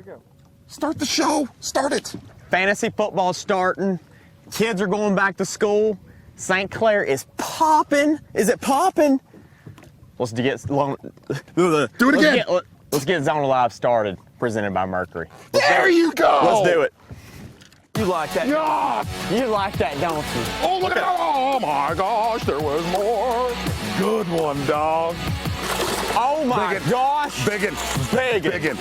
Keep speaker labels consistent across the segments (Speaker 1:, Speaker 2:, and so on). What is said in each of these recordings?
Speaker 1: we go.
Speaker 2: Start the show. Start it.
Speaker 3: Fantasy football's starting. Kids are going back to school. St. Clair is popping. Is it popping? Let's get
Speaker 2: Do it again.
Speaker 3: Let's get Zona Live started, presented by Mercury.
Speaker 2: There you go.
Speaker 3: Let's do it. You like that?
Speaker 2: Yeah.
Speaker 3: You like that, don't you?
Speaker 2: Oh, look at that. Oh, my gosh. There was more. Good one, dog.
Speaker 3: Oh, my gosh.
Speaker 2: Biggin.
Speaker 3: Biggin.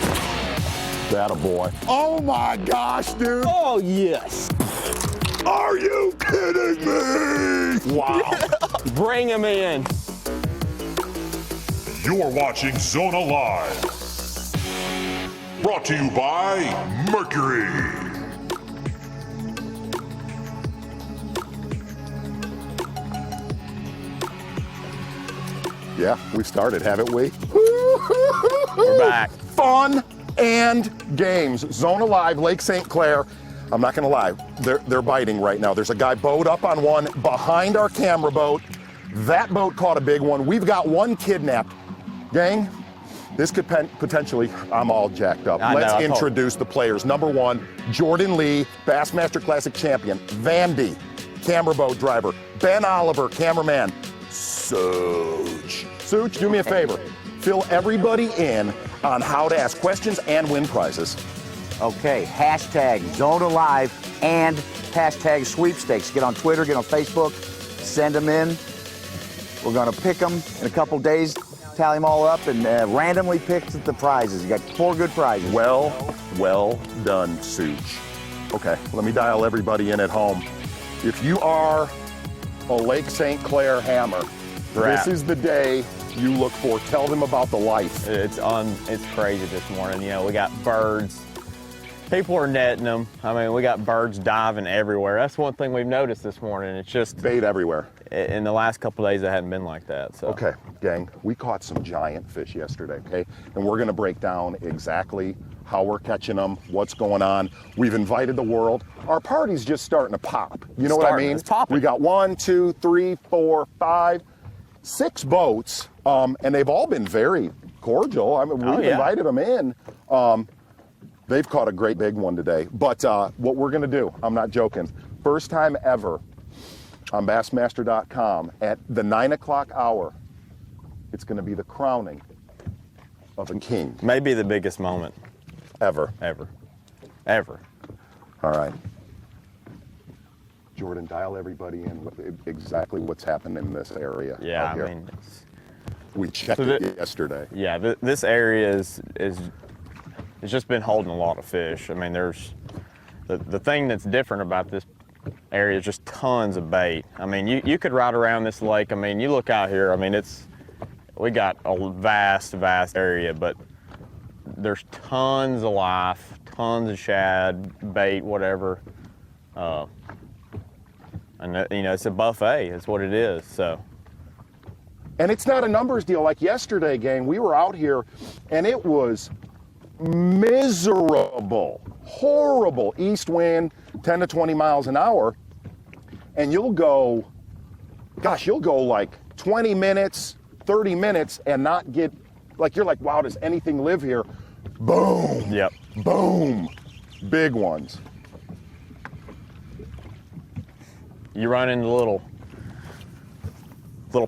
Speaker 2: That a boy. Oh, my gosh, dude.
Speaker 3: Oh, yes.
Speaker 2: Are you kidding me? Wow.
Speaker 3: Bring him in.
Speaker 4: You're watching Zona Live. Brought to you by Mercury.
Speaker 2: Yeah, we started, haven't we?
Speaker 3: We're back.
Speaker 2: Fun and games. Zona Live, Lake St. Clair. I'm not gonna lie, they're biting right now. There's a guy bowed up on one behind our camera boat. That boat caught a big one. We've got one kidnapped. Gang, this could potentially, I'm all jacked up. Let's introduce the players. Number one, Jordan Lee, Bassmaster Classic champion. Vandy, camera boat driver. Ben Oliver, cameraman. Such, do me a favor. Fill everybody in on how to ask questions and win prizes.
Speaker 5: Okay, hashtag Zona Live and hashtag sweepstakes. Get on Twitter, get on Facebook, send them in. We're gonna pick them in a couple days, tally them all up, and randomly pick the prizes. You got 4 good prizes.
Speaker 2: Well done, Such. Okay, let me dial everybody in at home. If you are a Lake St. Clair hammer, this is the day you look for. Tell them about the life.
Speaker 3: It's crazy this morning. You know, we got birds. People are netting them. I mean, we got birds diving everywhere. That's one thing we've noticed this morning. It's just
Speaker 2: bait everywhere.
Speaker 3: In the last couple of days, it hadn't been like that. So.
Speaker 2: Okay, gang, we caught some giant fish yesterday, okay? And we're gonna break down exactly how we're catching them, what's going on. We've invited the world. Our party's just starting to pop. You know what I mean?
Speaker 3: It's popping.
Speaker 2: We got 1, 2, 3, 4, 5, 6 boats, and they've all been very cordial. I mean, we've invited them in. They've caught a great big one today. But what we're gonna do, I'm not joking, first time ever on Bassmaster.com at the 9 o'clock hour, it's gonna be the crowning of a king.
Speaker 3: Maybe the biggest moment.
Speaker 2: Ever. All right. Jordan, dial everybody in with exactly what's happened in this area.
Speaker 3: Yeah,
Speaker 2: out here.
Speaker 3: I mean,
Speaker 2: we checked it yesterday.
Speaker 3: Yeah, this area is it's just been holding a lot of fish. I mean, there's the thing that's different about this area is just tons of bait. I mean, you could ride around this lake. I mean, you look out here. I mean, we got a vast area, but there's tons of life, tons of shad, bait, whatever. And you know, it's a buffet. It's what it is. So.
Speaker 2: And it's not a numbers deal. Like yesterday, gang, we were out here, and it was miserable, horrible east wind, 10 to 20 miles an hour, and you'll go like 20 minutes, 30 minutes and not get, like, you're like, wow, does anything live here? Boom.
Speaker 3: Yep.
Speaker 2: Boom. Big ones.
Speaker 3: You run into little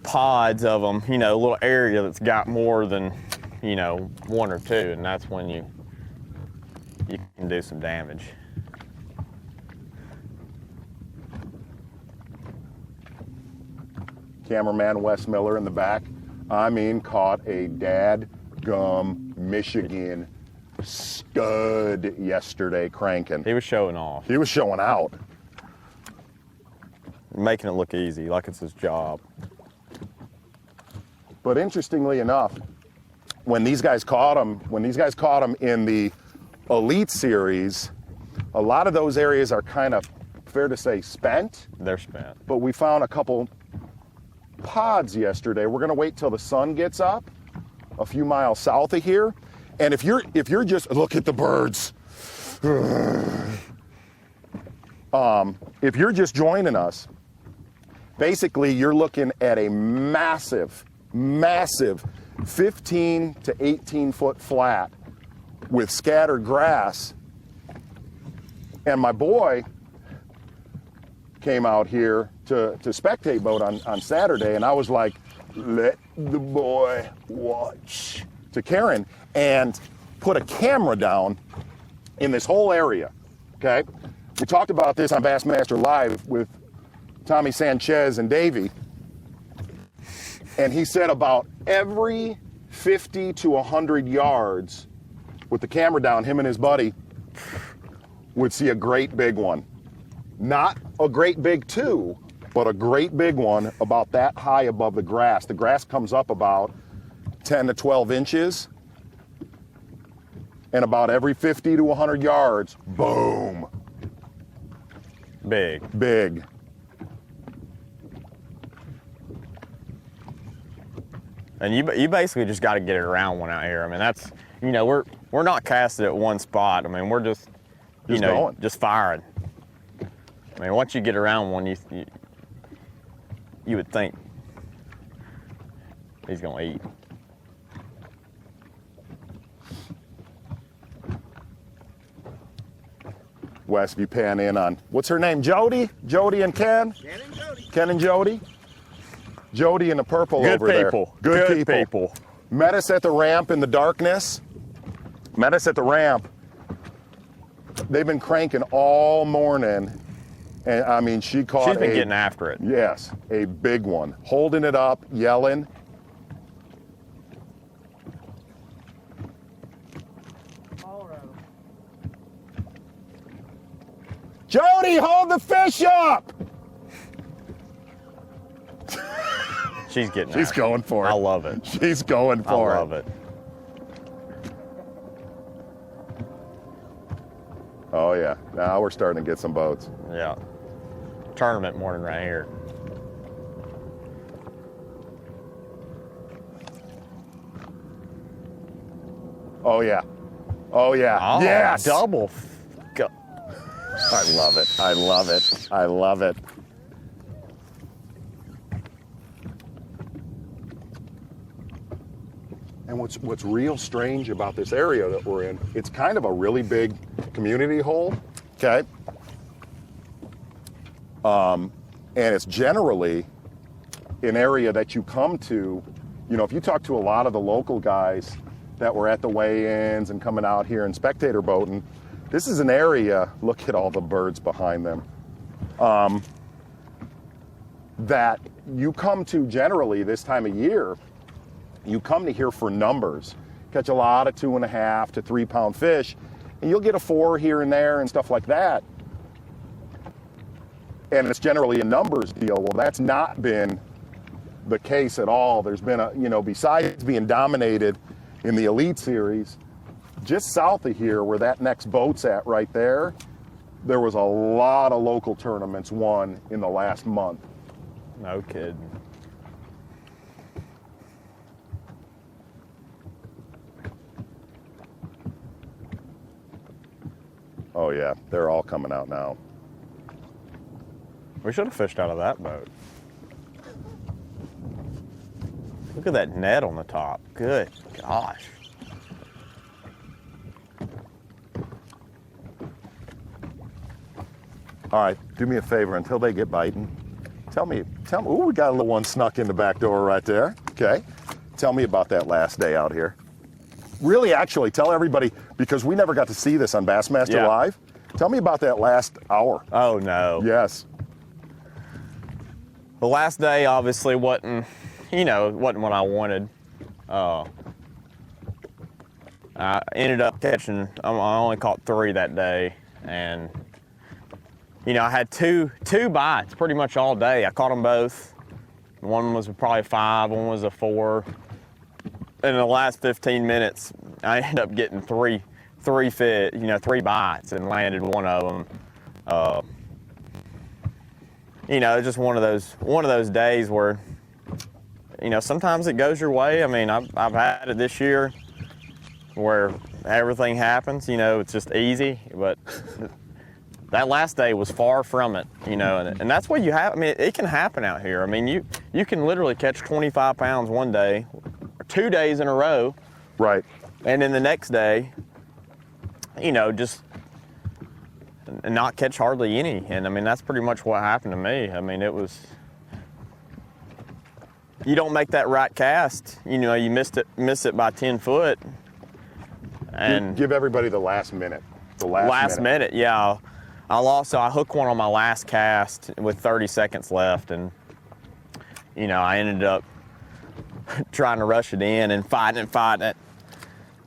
Speaker 3: pods of them, you know, a little area that's got more than, you know, 1 or 2, and that's when you can do some damage.
Speaker 2: Cameraman Wes Miller in the back, I mean, caught a dadgum Michigan stud yesterday cranking.
Speaker 3: He was showing off.
Speaker 2: He was showing out.
Speaker 3: Making it look easy, like it's his job.
Speaker 2: But interestingly enough, when these guys caught him in the Elite Series, a lot of those areas are kind of, fair to say, spent.
Speaker 3: They're spent.
Speaker 2: But we found a couple pods yesterday. We're gonna wait till the sun gets up a few miles south of here. And if you're just, look at the birds. If you're just joining us, basically you're looking at a massive 15 to 18 foot flat with scattered grass. And my boy came out here to spectate boat on Saturday, and I was like, let the boy watch, to Karen, and put a camera down in this whole area, okay? We talked about this on Bassmaster Live with Tommy Sanchez and Davey, and he said about every 50 to 100 yards with the camera down, him and his buddy would see a great big one. Not a great big two, but a great big one about that high above the grass. The grass comes up about 10 to 12 inches, and about every 50 to 100 yards, boom.
Speaker 3: Big.
Speaker 2: Big.
Speaker 3: And you basically just got to get it around one out here. I mean, that's, you know, we're not casting at one spot. I mean, we're just you know,
Speaker 2: going.
Speaker 3: just firing. I mean, once you get around one, you would think he's gonna eat.
Speaker 2: Wes, if you pan in on, what's her name, Jody? Jody and Ken?
Speaker 1: Ken and Jody.
Speaker 2: Ken and Jody? Jody in the purple
Speaker 3: Good
Speaker 2: over there.
Speaker 3: people.
Speaker 2: Good
Speaker 3: Good
Speaker 2: people.
Speaker 3: people.
Speaker 2: Met us at the ramp in the darkness. Met us at the ramp. They've been cranking all morning. And I mean, she caught
Speaker 3: She's been getting after it.
Speaker 2: Yes, a big one. Holding it up, yelling. Jody, hold the fish up!
Speaker 3: She's getting
Speaker 2: She's
Speaker 3: after
Speaker 2: going for it.
Speaker 3: I love it.
Speaker 2: She's going
Speaker 3: I
Speaker 2: for it.
Speaker 3: love it.
Speaker 2: Oh yeah, now we're starting to get some boats.
Speaker 3: Yeah. Tournament morning right here.
Speaker 2: Oh yeah. Oh yeah.
Speaker 3: Oh,
Speaker 2: yes.
Speaker 3: double. Go.
Speaker 2: I love it. I love it. I love it. And what's real strange about this area that we're in, it's kind of a really big community hole, okay? And it's generally an area that you come to, you know, if you talk to a lot of the local guys that were at the weigh-ins and coming out here and spectator boating, this is an area, look at all the birds behind them, that you come to generally this time of year. You come to here for numbers. Catch a lot of 2.5 to 3 pound fish, and you'll get a 4 here and there and stuff like that. And it's generally a numbers deal. Well, that's not been the case at all. There's been a, you know, besides being dominated in the Elite Series, just south of here where that next boat's at right there, there was a lot of local tournaments won in the last month.
Speaker 3: No kidding.
Speaker 2: Oh yeah, they're all coming out now.
Speaker 3: We should have fished out of that boat. Look at that net on the top. Good gosh.
Speaker 2: All right, do me a favor until they get biting. Tell me, ooh, we got a little one snuck in the back door right there. Okay. Tell me about that last day out here. Really, actually, tell everybody, because we never got to see this on Bassmaster
Speaker 3: Yeah.
Speaker 2: Live. Tell me about that last hour.
Speaker 3: Oh no.
Speaker 2: Yes.
Speaker 3: The last day obviously wasn't, you know, wasn't what I wanted. I ended up catching, I only caught 3 that day, and you know, I had two bites pretty much all day. I caught them both. One was probably 5, one was a 4. And in the last 15 minutes, I ended up getting 3 bites and landed one of them. You know, it's just one of those days where, you know, sometimes it goes your way. I mean, I've had it this year where everything happens. You know, it's just easy, but that last day was far from it. You know, and that's what you have. I mean, it can happen out here. I mean, you can literally catch 25 pounds one day, or 2 days in a row.
Speaker 2: Right.
Speaker 3: And then the next day, you know, just not catch hardly any. And I mean, that's pretty much what happened to me. I mean, it was, you don't make that right cast, you know, you miss it by 10 foot. And
Speaker 2: give everybody the last minute. The
Speaker 3: last minute, yeah. I hooked one on my last cast with 30 seconds left, and you know, I ended up trying to rush it in and fighting it,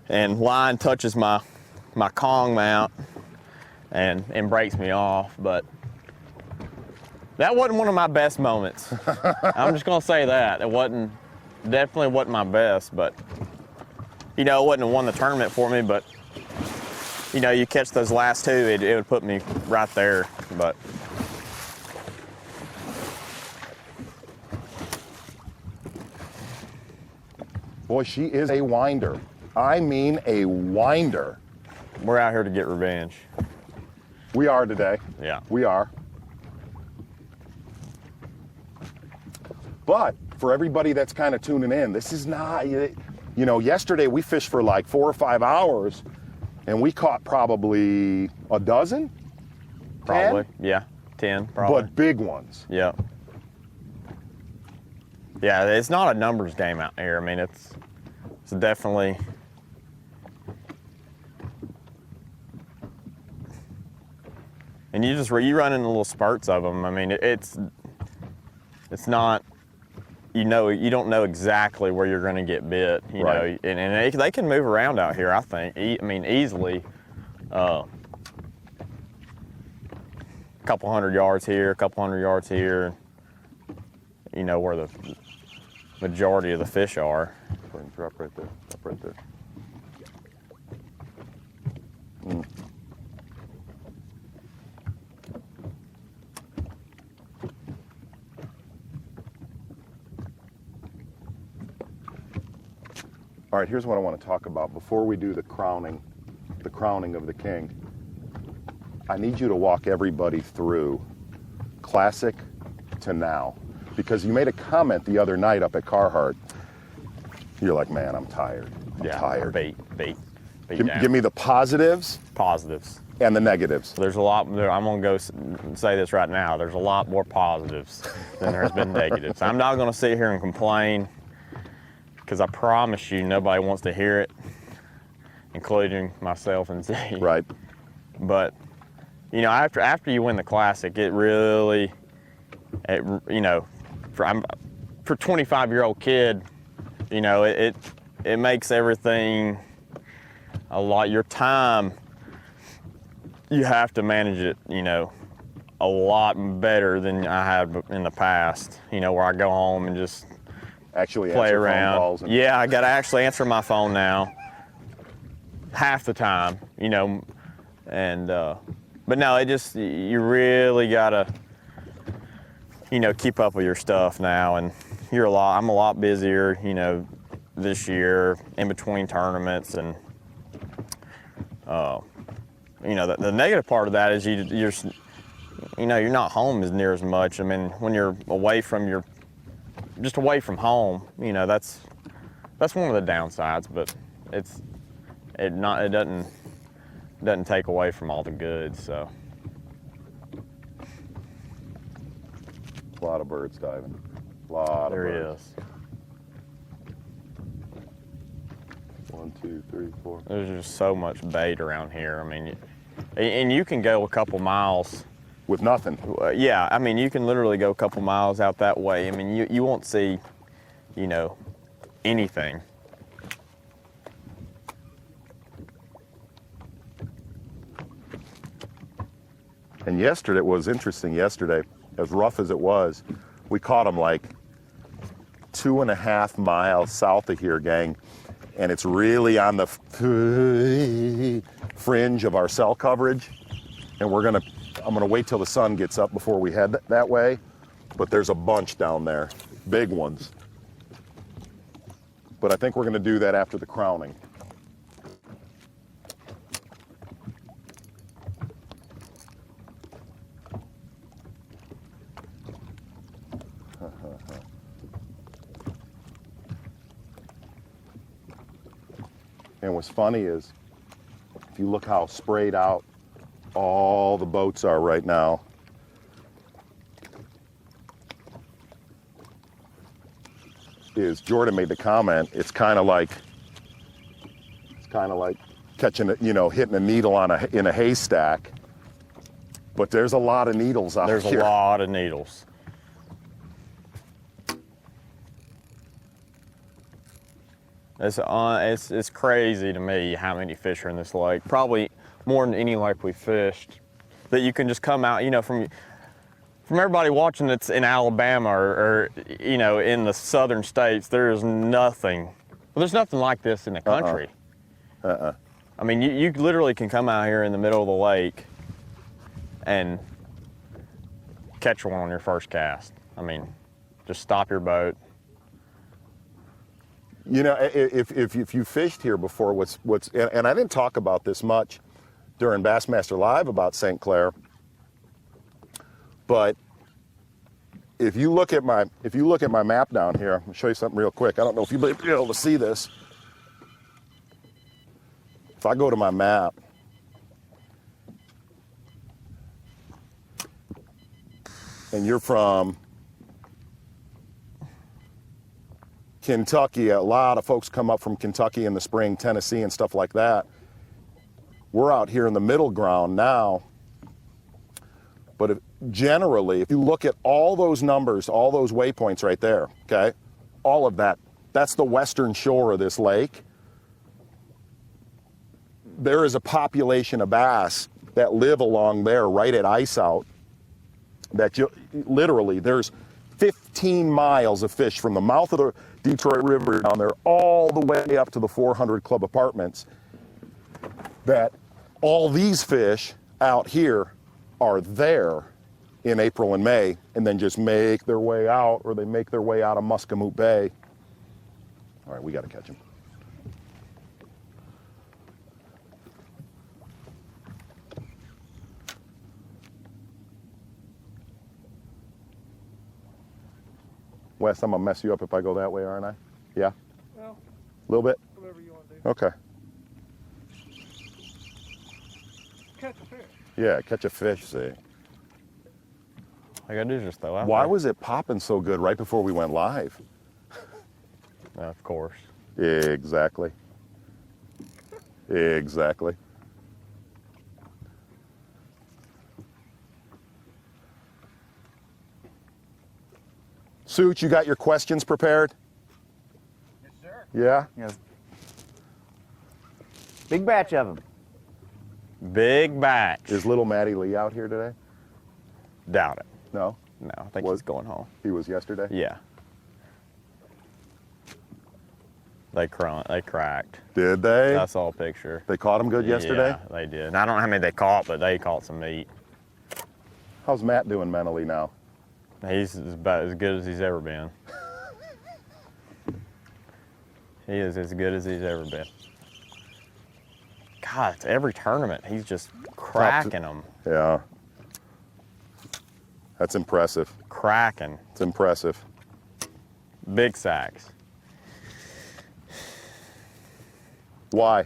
Speaker 3: and line touches my Kong mount and breaks me off. But that wasn't one of my best moments. I'm just gonna say that. Definitely wasn't my best, but you know, it wouldn't have won the tournament for me, but you know, you catch those last two, it would put me right there. But
Speaker 2: boy, she is a winder. I mean a winder.
Speaker 3: we're out here to get revenge.
Speaker 2: We are today.
Speaker 3: Yeah.
Speaker 2: We are. But for everybody that's kind of tuning in, this is not, you know, yesterday we fished for like 4 or 5 hours and we caught probably a dozen?
Speaker 3: Probably,
Speaker 2: 10?
Speaker 3: yeah, 10 probably.
Speaker 2: But big ones.
Speaker 3: Yeah. Yeah, it's not a numbers game out here. I mean, it's definitely, and you run into little spurts of them. I mean, it's not, you don't know exactly where you're going to get bit, you
Speaker 2: Right.
Speaker 3: know, and they can move around out here, I think. I mean, easily. A couple hundred yards here, a couple hundred yards here, you know, where the majority of the fish are.
Speaker 2: Go ahead and drop right there. Drop right there. All right, here's what I want to talk about. Before we do the crowning of the king, I need you to walk everybody through classic to now. Because you made a comment the other night up at Carhartt. You're like, man, I'm tired. I'm tired.
Speaker 3: Beat down.
Speaker 2: Give me the positives
Speaker 3: Positives.
Speaker 2: and the negatives.
Speaker 3: There's a lot, I'm gonna go say this right now, there's a lot more positives than there's been negatives. I'm not gonna sit here and complain, because I promise you nobody wants to hear it, including myself and Z.
Speaker 2: Right.
Speaker 3: But, you know, after you win the Classic, it really, you know, for a 25-year-old kid, you know, it makes everything a lot, your time, you have to manage it, you know, a lot better than I had in the past, you know, where I go home and just
Speaker 2: Actually
Speaker 3: play
Speaker 2: answer
Speaker 3: around.
Speaker 2: phone calls.
Speaker 3: Yeah, I got to actually answer my phone now half the time, you know, and but no, you really got to, you know, keep up with your stuff now, and I'm a lot busier, you know, this year in between tournaments, and you know, the negative part of that is you're not home as near as much. I mean, when you're away from home, you know, that's one of the downsides, but it doesn't take away from all the good. So
Speaker 2: A lot of birds diving. A lot
Speaker 3: there
Speaker 2: of
Speaker 3: he
Speaker 2: birds.
Speaker 3: is.
Speaker 2: 1, 2, 3, 4.
Speaker 3: There's just so much bait around here. I mean, and you can go a couple miles.
Speaker 2: With nothing.
Speaker 3: Yeah, I mean, you can literally go a couple miles out that way. I mean, you won't see, you know, anything.
Speaker 2: And yesterday, it was interesting yesterday, as rough as it was, we caught them like 2.5 miles south of here, gang. And it's really on the fringe of our cell coverage. And I'm gonna wait till the sun gets up before we head that way. But there's a bunch down there, big ones. But I think we're gonna do that after the crowning. And what's funny is, If you look how sprayed out all the boats are right now. Is Jordan made the comment, it's kind of like catching, hitting a needle in a haystack. But there's a lot of needles out
Speaker 3: There's
Speaker 2: here.
Speaker 3: a lot of needles. It's crazy to me how many fish are in this lake. Probably more than any lake we fished. That you can just come out, from everybody watching that's in Alabama or in the southern states. There's nothing. Well, there's nothing like this in the country. I mean, you literally can come out here in the middle of the lake and catch one on your first cast. I mean, just stop your boat.
Speaker 2: If you fished here before, and I didn't talk about this much during Bassmaster Live about St. Clair, but if you look at my map down here, I'll show you something real quick. I don't know if you'll be able to see this. If I go to my map, and you're from Kentucky, a lot of folks come up from Kentucky in the spring, Tennessee and stuff like that. We're out here in the middle ground now. But generally, if you look at all those numbers, all those waypoints right there, okay, all of that, that's the western shore of this lake. There is a population of bass that live along there right at ice out that literally there's 15 miles of fish from the mouth of the Detroit River down there all the way up to the 400 Club Apartments, that all these fish out here are there in April and May and then just make their way out, or they make their way out of Muscatine Bay. All right, we got to catch them. Wes, I'm gonna mess you up if I go that way, aren't I? Yeah?
Speaker 1: Well,
Speaker 2: A little bit?
Speaker 1: whatever you want to do.
Speaker 2: Okay.
Speaker 1: Catch a fish.
Speaker 2: Yeah, catch a fish, see.
Speaker 3: All you gotta do is just throw out
Speaker 2: Why
Speaker 3: there.
Speaker 2: was it popping so good right before we went live?
Speaker 3: Of course.
Speaker 2: Exactly. Exactly. Suit, you got your questions prepared?
Speaker 1: Yes, sir.
Speaker 2: Yeah?
Speaker 5: Yeah. Big batch of them.
Speaker 3: Big batch.
Speaker 2: Is little Matty Lee out here today?
Speaker 3: Doubt it.
Speaker 2: No?
Speaker 3: No, I think
Speaker 2: Was-
Speaker 3: he's going home.
Speaker 2: He was yesterday?
Speaker 3: Yeah. They cracked.
Speaker 2: Did they?
Speaker 3: I saw a picture.
Speaker 2: They caught him good yesterday?
Speaker 3: Yeah, they did. And I don't know how many they caught, but they caught some meat.
Speaker 2: How's Matt doing mentally now?
Speaker 3: He's about as good as he's ever been. He is as good as he's ever been. God, it's every tournament, he's just cracking them.
Speaker 2: Yeah. That's impressive.
Speaker 3: Cracking.
Speaker 2: It's impressive.
Speaker 3: Big sacks.
Speaker 2: Why?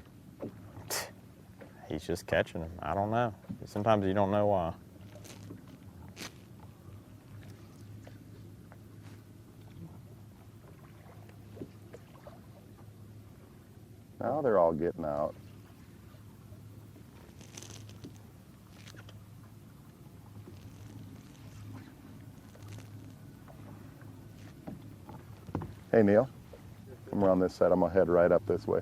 Speaker 3: He's just catching them. I don't know. Sometimes you don't know why.
Speaker 2: Now they're all getting out. Hey, Neil. Come around this side. I'm going to head right up this way.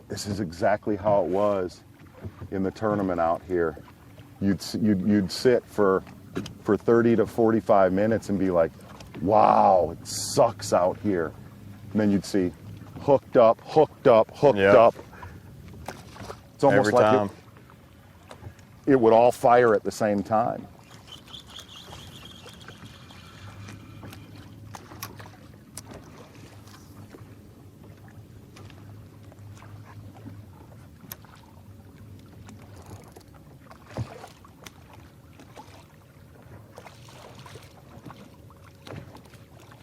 Speaker 2: This is exactly how it was in the tournament out here. You'd sit for 30 to 45 minutes and be like, wow, it sucks out here. And then you'd see hooked up, hooked up, hooked
Speaker 3: Yep.
Speaker 2: up. It's almost
Speaker 3: Every
Speaker 2: like
Speaker 3: time.
Speaker 2: it would all fire at the same time.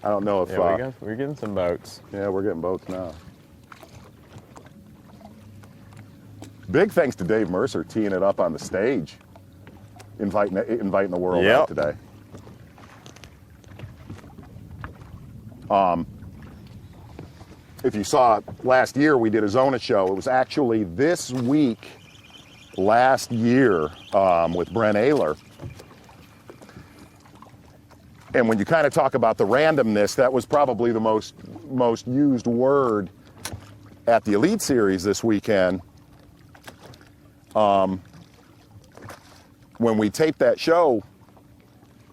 Speaker 2: I don't know if,
Speaker 3: Yeah, we're getting some boats.
Speaker 2: yeah, we're getting boats now. Big thanks to Dave Mercer teeing it up on the stage, inviting the world out today. If you saw last year, we did a Zona show. It was actually this week last year with Brent Ayler. And when you kind of talk about the randomness, that was probably the most used word at the Elite Series this weekend. When we taped that show,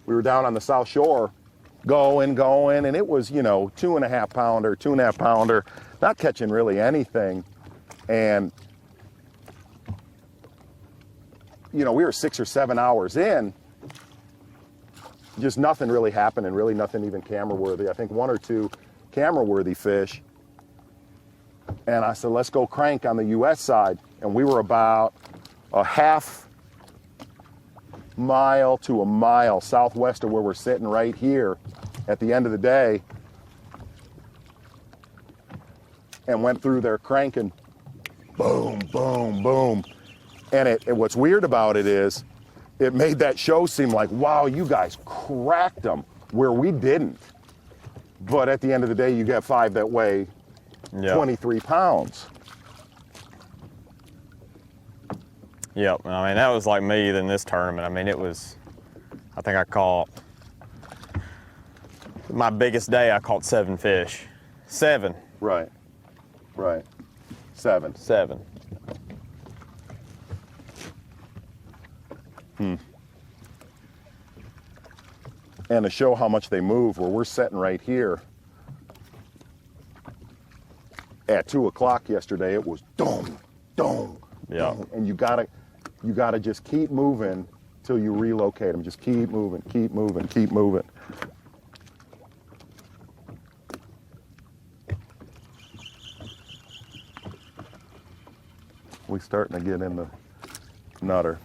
Speaker 2: we were down on the South Shore going, and it was, 2.5 pounder, not catching really anything. And, we were 6 or 7 hours in, just nothing really happened, and really nothing even camera worthy. I think 1 or 2 camera worthy fish. And I said, let's go crank on the US side. And we were about a half mile to a mile southwest of where we're sitting right here at the end of the day, and went through there cranking, boom, boom, boom. And what's weird about it is it made that show seem like, wow, you guys cracked them, where we didn't. But at the end of the day, you get 5 that weigh 23 pounds.
Speaker 3: Yep, I mean, that was like me in this tournament. I mean, I think I caught, my biggest day I caught 7 fish. 7.
Speaker 2: Right. 7.
Speaker 3: 7.
Speaker 2: And to show how much they move, where we're sitting right here, at 2 o'clock yesterday, it was dong, dong, dong. And you gotta just keep moving till you relocate them. Just keep moving, keep moving, keep moving. We're starting to get in the nutter.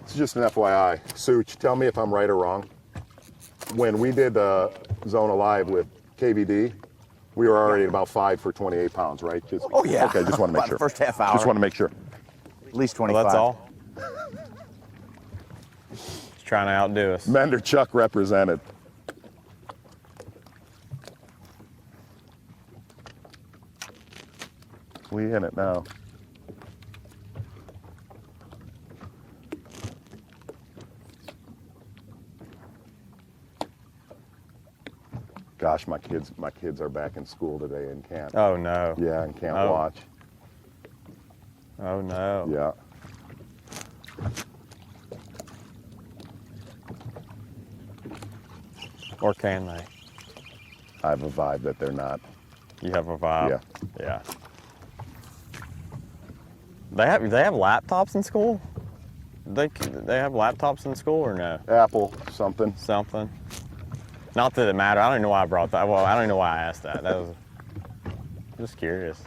Speaker 2: It's just an FYI. Such, tell me if I'm right or wrong. When we did Zona Live with KVD, we were already at about 5 for 28 pounds, right?
Speaker 5: Oh, yeah.
Speaker 2: Okay, just want to make sure.
Speaker 5: The first half hour.
Speaker 2: Just want to make sure.
Speaker 5: At least 25.
Speaker 3: Well, that's all. He's trying to outdo us.
Speaker 2: Mender Chuck represented. We in it now. Gosh, my kids are back in school today and can't.
Speaker 3: Oh no.
Speaker 2: Yeah, and can't
Speaker 3: Oh.
Speaker 2: watch.
Speaker 3: Oh no.
Speaker 2: Yeah.
Speaker 3: Or can they?
Speaker 2: I have a vibe that they're not.
Speaker 3: You have a vibe.
Speaker 2: Yeah.
Speaker 3: Yeah. They have laptops in school? They have laptops in school or no?
Speaker 2: Apple, something.
Speaker 3: Something. Not that it mattered. I don't know why I brought that. Well, I don't know why I asked that. That was just curious.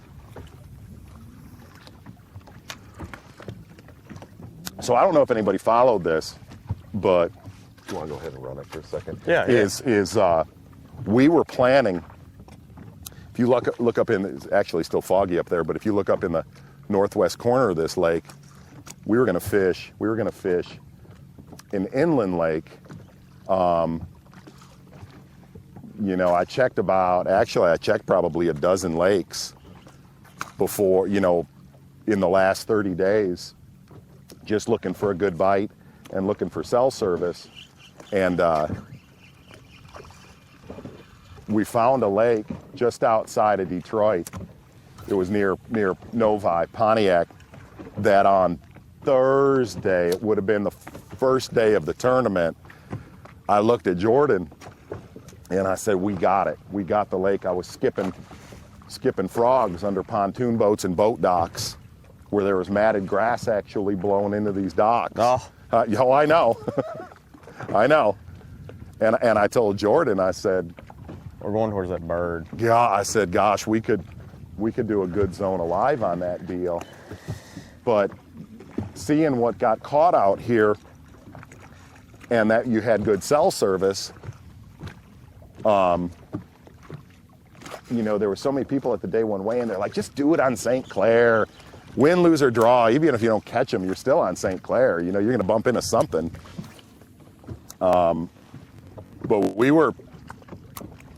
Speaker 2: So I don't know if anybody followed this, but you want to go ahead and run it for a second?
Speaker 3: Yeah.
Speaker 2: We were planning. If you look up in, it's actually still foggy up there, but if you look up in the northwest corner of this lake, we were going to fish an inland lake. I checked probably a dozen lakes before, in the last 30 days, just looking for a good bite and looking for cell service. And we found a lake just outside of Detroit. It was near Novi, Pontiac, that on Thursday, it would have been the first day of the tournament, I looked at Jordan and I said, we got it. We got the lake. I was skipping frogs under pontoon boats and boat docks where there was matted grass actually blown into these docks.
Speaker 3: Oh.
Speaker 2: I know. I know. And I told Jordan, I said,
Speaker 3: We're going towards that bird.
Speaker 2: yeah, I said, gosh, we could do a good Zona Live on that deal. But seeing what got caught out here, and that you had good cell service, you know, there were so many people at the day one weigh in, they're like, just do it on St. Clair. Win, lose, or draw, even if you don't catch them, you're still on St. Clair. You know, you're going to bump into something. But we were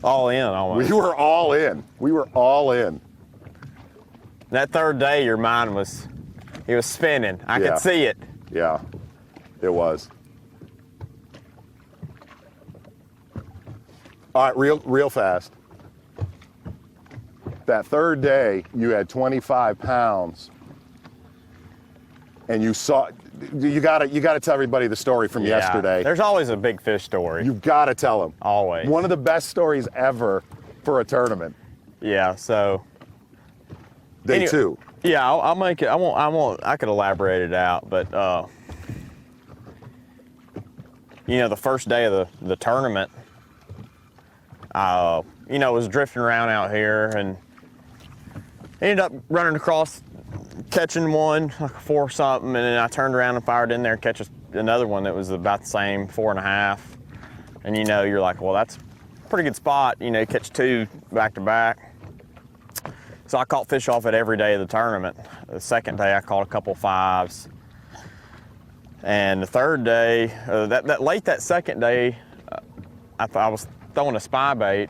Speaker 3: all in almost.
Speaker 2: We were all in. We were all in.
Speaker 3: That third day, your mind was, it was spinning. I
Speaker 2: Yeah.
Speaker 3: could see it.
Speaker 2: Yeah, it was. All right, real fast. That third day, you had 25 pounds, and you saw. You gotta tell everybody the story from
Speaker 3: Yeah.
Speaker 2: yesterday.
Speaker 3: There's always a big fish story.
Speaker 2: You've got to tell them.
Speaker 3: Always.
Speaker 2: One of the best stories ever for a tournament.
Speaker 3: Yeah. So.
Speaker 2: Day
Speaker 3: Anyway,
Speaker 2: two.
Speaker 3: Yeah, I'll make it. I won't. I could elaborate it out, but you know, the first day of the tournament, you know, was drifting around out here and ended up running across, catching one, like a 4 something, and then I turned around and fired in there and catch another one that was about the same, 4.5. And you know, you're like, well, that's a pretty good spot. You know, you catch 2 back to back. So I caught fish off it every day of the tournament. The second day I caught a couple 5s. And the third day, that late that second day, I was throwing a spy bait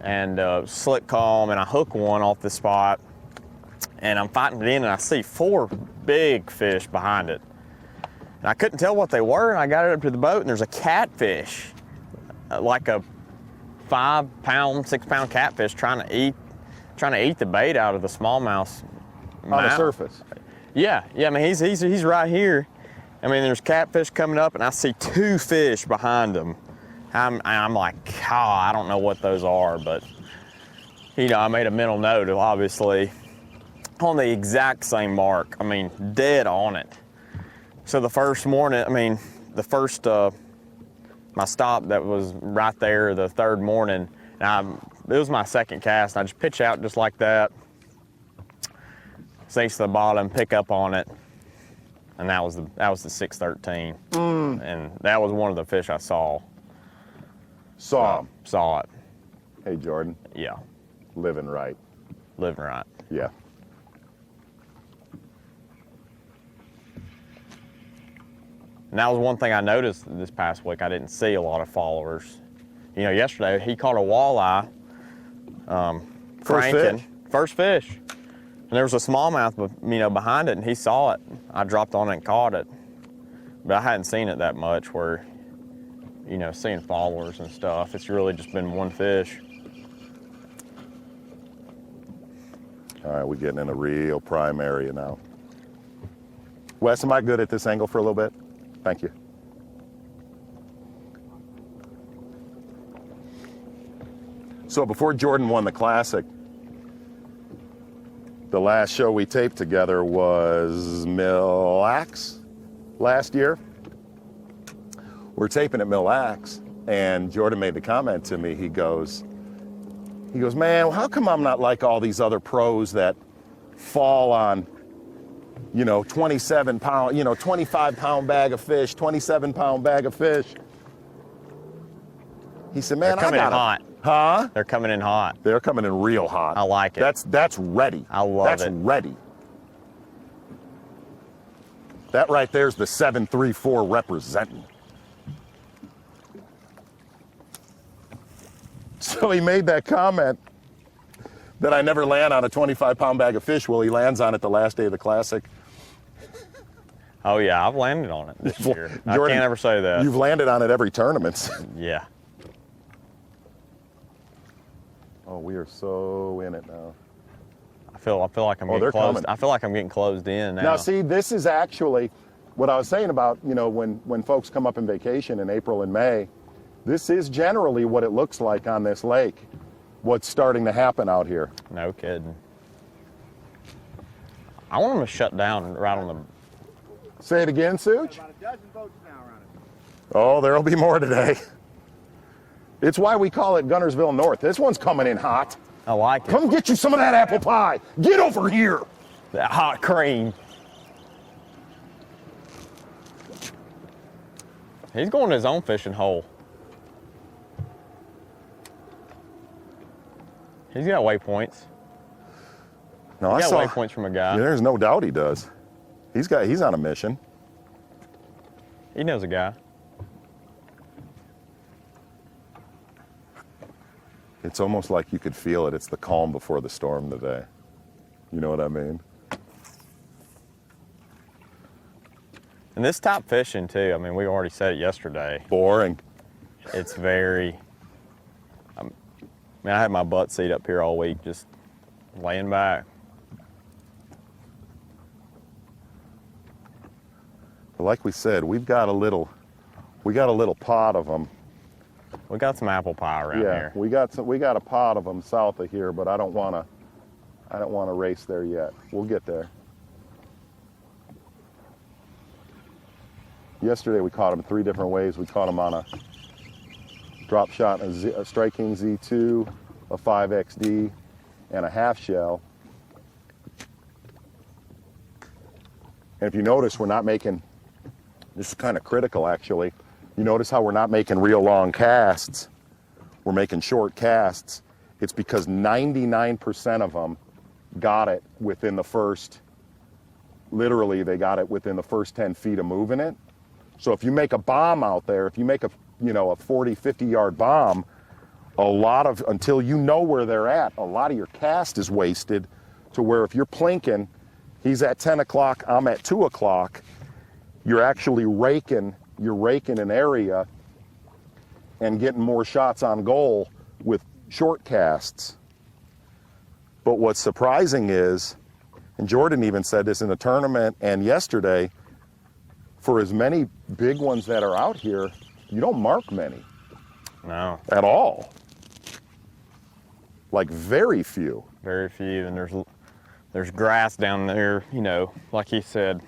Speaker 3: and slick calm, and I hook one off the spot. And I'm fighting it in, and I see 4 big fish behind it. And I couldn't tell what they were, and I got it up to the boat, and there's a catfish, like a 5-pound, 6-pound catfish trying to eat the bait out of the smallmouth's
Speaker 2: On the surface.
Speaker 3: Yeah. I mean, he's right here. I mean, there's catfish coming up, and I see 2 fish behind him. I'm like, oh, I don't know what those are, but you know, I made a mental note of obviously on the exact same mark. I mean, dead on it. So the first morning, I mean, the first my stop that was right there the third morning. It was my second cast. I just pitch out just like that, sinks to the bottom, pick up on it, and that was the 613. And that was one of the fish I saw.
Speaker 2: Saw him.
Speaker 3: Saw it.
Speaker 2: Hey, Jordan.
Speaker 3: Yeah,
Speaker 2: Living right.
Speaker 3: living right.
Speaker 2: Yeah.
Speaker 3: And that was one thing I noticed this past week. I didn't see a lot of followers. You know, yesterday he caught a walleye. First fish. And there was a smallmouth, you know, behind it, and he saw it. I dropped on it and caught it. But I hadn't seen it that much where, you know, seeing followers and stuff. It's really just been one fish.
Speaker 2: All right, we're getting in a real prime area now. Wes, am I good at this angle for a little bit? Thank you. So before Jordan won the Classic, the last show we taped together was Mille Lacs last year. We're taping at Mille Lacs, and Jordan made the comment to me. He goes, man, how come I'm not like all these other pros that fall on, you know, 27-pound, you know, 25-pound bag of fish, 27-pound bag of fish? He said, man,
Speaker 3: They're coming in hot.
Speaker 2: Huh?
Speaker 3: They're coming in hot.
Speaker 2: They're coming in real hot.
Speaker 3: I like it.
Speaker 2: That's ready.
Speaker 3: I love
Speaker 2: That's
Speaker 3: it.
Speaker 2: ready. That right there's the 734 representing. So he made that comment that I never land on a 25-pound bag of fish. Well, he lands on it the last day of the Classic.
Speaker 3: Oh yeah, I've landed on it this year.
Speaker 2: Jordan,
Speaker 3: I can't ever say that.
Speaker 2: You've landed on it every tournament.
Speaker 3: Yeah.
Speaker 2: Oh, we are so in it now.
Speaker 3: I feel like I'm
Speaker 2: Oh,
Speaker 3: getting
Speaker 2: they're
Speaker 3: closed.
Speaker 2: coming.
Speaker 3: I feel like I'm getting closed in now.
Speaker 2: Now, see, this is actually what I was saying about, you know, when folks come up in vacation in April and May, this is generally what it looks like on this lake, what's starting to happen out here.
Speaker 3: No kidding. I want them to shut down right on the.
Speaker 2: Say it again, Such?
Speaker 1: About a dozen boats now around it.
Speaker 2: Oh, there'll be more today. It's why we call it Gunnersville North. This one's coming in hot.
Speaker 3: I like it.
Speaker 2: Come get you some of that apple pie. Get over here.
Speaker 3: That hot cream. He's going to his own fishing hole. He's got waypoints.
Speaker 2: No,
Speaker 3: He
Speaker 2: I
Speaker 3: got
Speaker 2: saw.
Speaker 3: waypoints from a guy.
Speaker 2: Yeah, there's no doubt he does. He's on a mission.
Speaker 3: He knows a guy.
Speaker 2: It's almost like you could feel it. It's the calm before the storm today. You know what I mean?
Speaker 3: And this top fishing too, I mean, we already said it yesterday.
Speaker 2: Boring.
Speaker 3: It's very, I had my butt seat up here all week, just laying back.
Speaker 2: But like we said, we got a little pod of them.
Speaker 3: We got some apple pie around
Speaker 2: Yeah,
Speaker 3: here.
Speaker 2: we got a pod of them south of here, but I don't want to race there yet. We'll get there. Yesterday we caught them 3 different ways. We caught them on a drop shot, a striking Z2, a 5XD, and a half shell. And if you notice, we're not making, this is kind of critical actually, you notice how we're not making real long casts. We're making short casts. It's because 99% of them got it within the first, literally they got it within the first 10 feet of moving it. So if you make a bomb out there, if you make a 40, 50 yard bomb, until you know where they're at, a lot of your cast is wasted to where if you're plinking, he's at 10 o'clock, I'm at 2 o'clock, you're actually raking an area and getting more shots on goal with short casts. But what's surprising is, and Jordan even said this in the tournament and yesterday, for as many big ones that are out here, you don't mark many.
Speaker 3: No.
Speaker 2: At all. Like very few.
Speaker 3: Very few, and there's grass down there, like he said,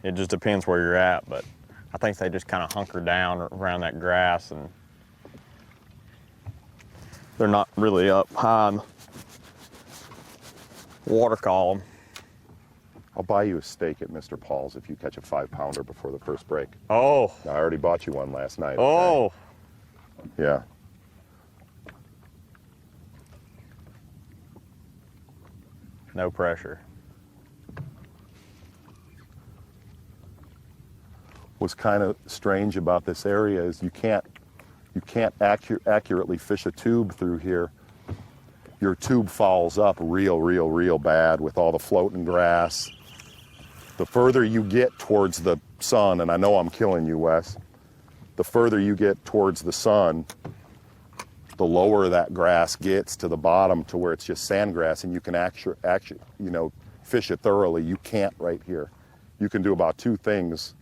Speaker 3: it just depends where you're at, but I think they just kind of hunker down around that grass, and they're not really up high in the water column.
Speaker 2: I'll buy you a steak at Mr. Paul's if you catch a 5-pounder before the first break.
Speaker 3: Oh.
Speaker 2: I already bought you one last night.
Speaker 3: Oh.
Speaker 2: Okay? Yeah.
Speaker 3: No pressure.
Speaker 2: What's kind of strange about this area is you can't accurately fish a tube through here. Your tube fouls up real bad with all the floating grass. The further you get towards the sun, and I know I'm killing you, Wes, the further you get towards the sun, the lower that grass gets to the bottom to where it's just sand grass, and you can actually fish it thoroughly. You can't right here. You can do about 3 things.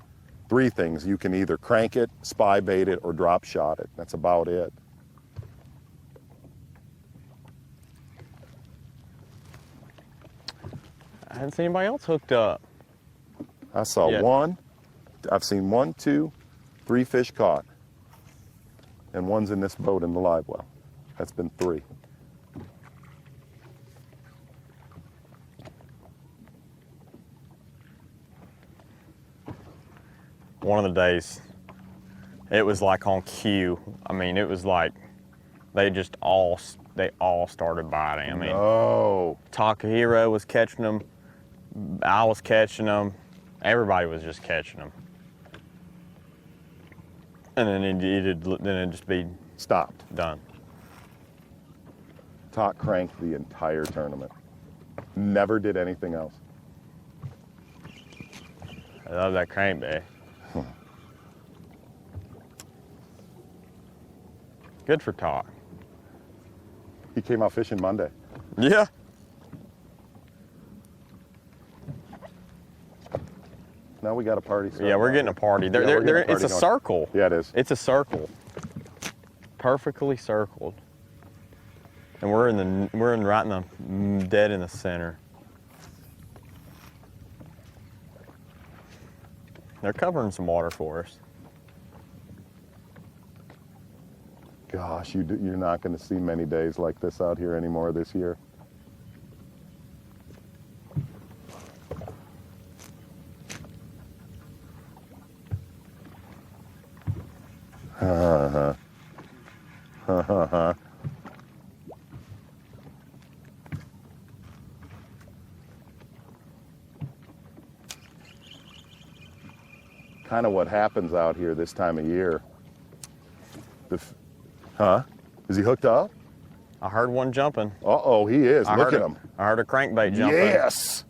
Speaker 2: You can either crank it, spy bait it, or drop shot it. That's about it.
Speaker 3: I haven't seen anybody else hooked up.
Speaker 2: I saw one. I've seen 1, 2, 3 fish caught. And one's in this boat in the live well. That's been 3.
Speaker 3: One of the days, it was like on cue. I mean, it was like they all started biting. I mean, Takahiro was catching them, I was catching them, everybody was just catching them. And then it'd just be
Speaker 2: stopped.
Speaker 3: Done.
Speaker 2: Talk cranked the entire tournament. Never did anything else.
Speaker 3: I love that crankbait. Good for Talk.
Speaker 2: He came out fishing Monday.
Speaker 3: Yeah.
Speaker 2: Now we got a party.
Speaker 3: Yeah, we're getting a party. It's a circle.
Speaker 2: Yeah, it is.
Speaker 3: It's a circle. Perfectly circled. And we're right in the dead in the center. They're covering some water for us.
Speaker 2: Gosh, you're not going to see many days like this out here anymore this year. Kind of what happens out here this time of year. Huh? Is he hooked up?
Speaker 3: I heard one jumping.
Speaker 2: Uh-oh, he is. Look at him.
Speaker 3: I heard a crankbait jumping.
Speaker 2: Yes!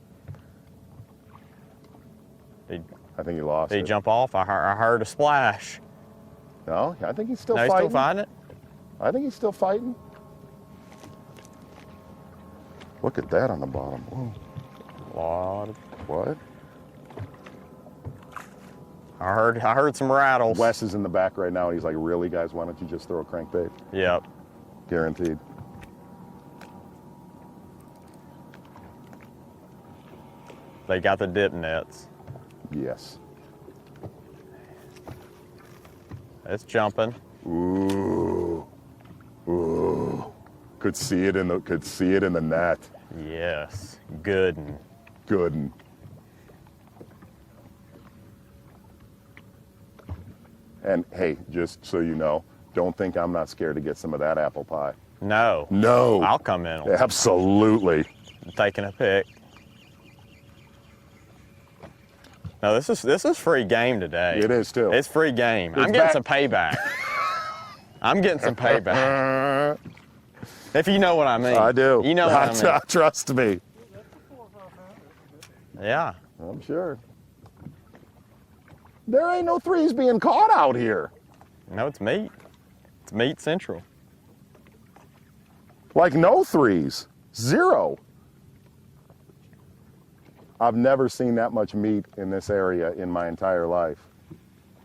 Speaker 3: Did
Speaker 2: I think he lost
Speaker 3: he
Speaker 2: it.
Speaker 3: jump off? I heard a splash.
Speaker 2: No, I think he's still
Speaker 3: No, he's
Speaker 2: fighting.
Speaker 3: still fighting it?
Speaker 2: I think he's still fighting. Look at that on the bottom. Whoa.
Speaker 3: Lot of,
Speaker 2: What?
Speaker 3: I heard some rattles.
Speaker 2: Wes is in the back right now. He's like, really, guys? Why don't you just throw a crankbait?
Speaker 3: Yep.
Speaker 2: Guaranteed.
Speaker 3: They got the dip nets.
Speaker 2: Yes.
Speaker 3: It's jumping.
Speaker 2: Ooh. Ooh. Could see it in the net.
Speaker 3: Yes. Good.
Speaker 2: Good. And hey, just so you know, don't think I'm not scared to get some of that apple pie.
Speaker 3: No.
Speaker 2: No.
Speaker 3: I'll come in on
Speaker 2: Absolutely.
Speaker 3: taking a pic. No, this is free game today.
Speaker 2: It is too.
Speaker 3: It's free game. I'm getting some payback. I'm getting some payback. If you know what I mean.
Speaker 2: I do.
Speaker 3: You know what I mean.
Speaker 2: Trust me.
Speaker 3: Yeah.
Speaker 2: I'm sure. There ain't no threes being caught out here.
Speaker 3: No, it's meat. It's meat central.
Speaker 2: Like no threes. Zero. I've never seen that much meat in this area in my entire life.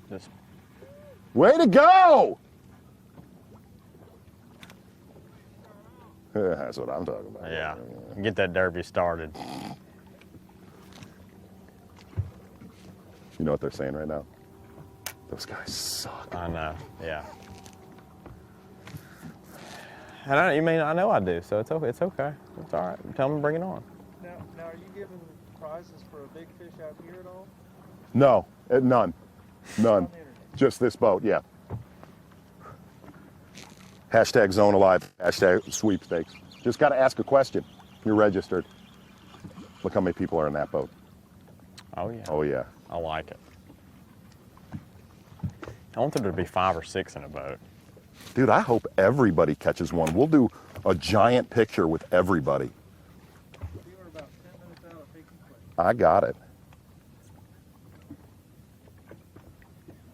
Speaker 3: Just
Speaker 2: Way to go! That's what I'm talking about.
Speaker 3: yeah. Get that derby started.
Speaker 2: You know what they're saying right now? Those guys suck.
Speaker 3: I know. Yeah. And I know I do. So it's okay. It's okay. It's all right. Tell them to bring it on.
Speaker 1: Now, are you giving prizes for a big fish out here at all?
Speaker 2: No, none. None. Just this boat, yeah. Hashtag Zone Alive, hashtag sweepstakes. Just got to ask a question. You're registered. Look how many people are in that boat.
Speaker 3: Oh yeah.
Speaker 2: Oh, yeah.
Speaker 3: I like it. I want there to be 5 or 6 in a boat.
Speaker 2: Dude, I hope everybody catches one. We'll do a giant picture with everybody.
Speaker 1: We were about 10 minutes out of taking place.
Speaker 2: I got it.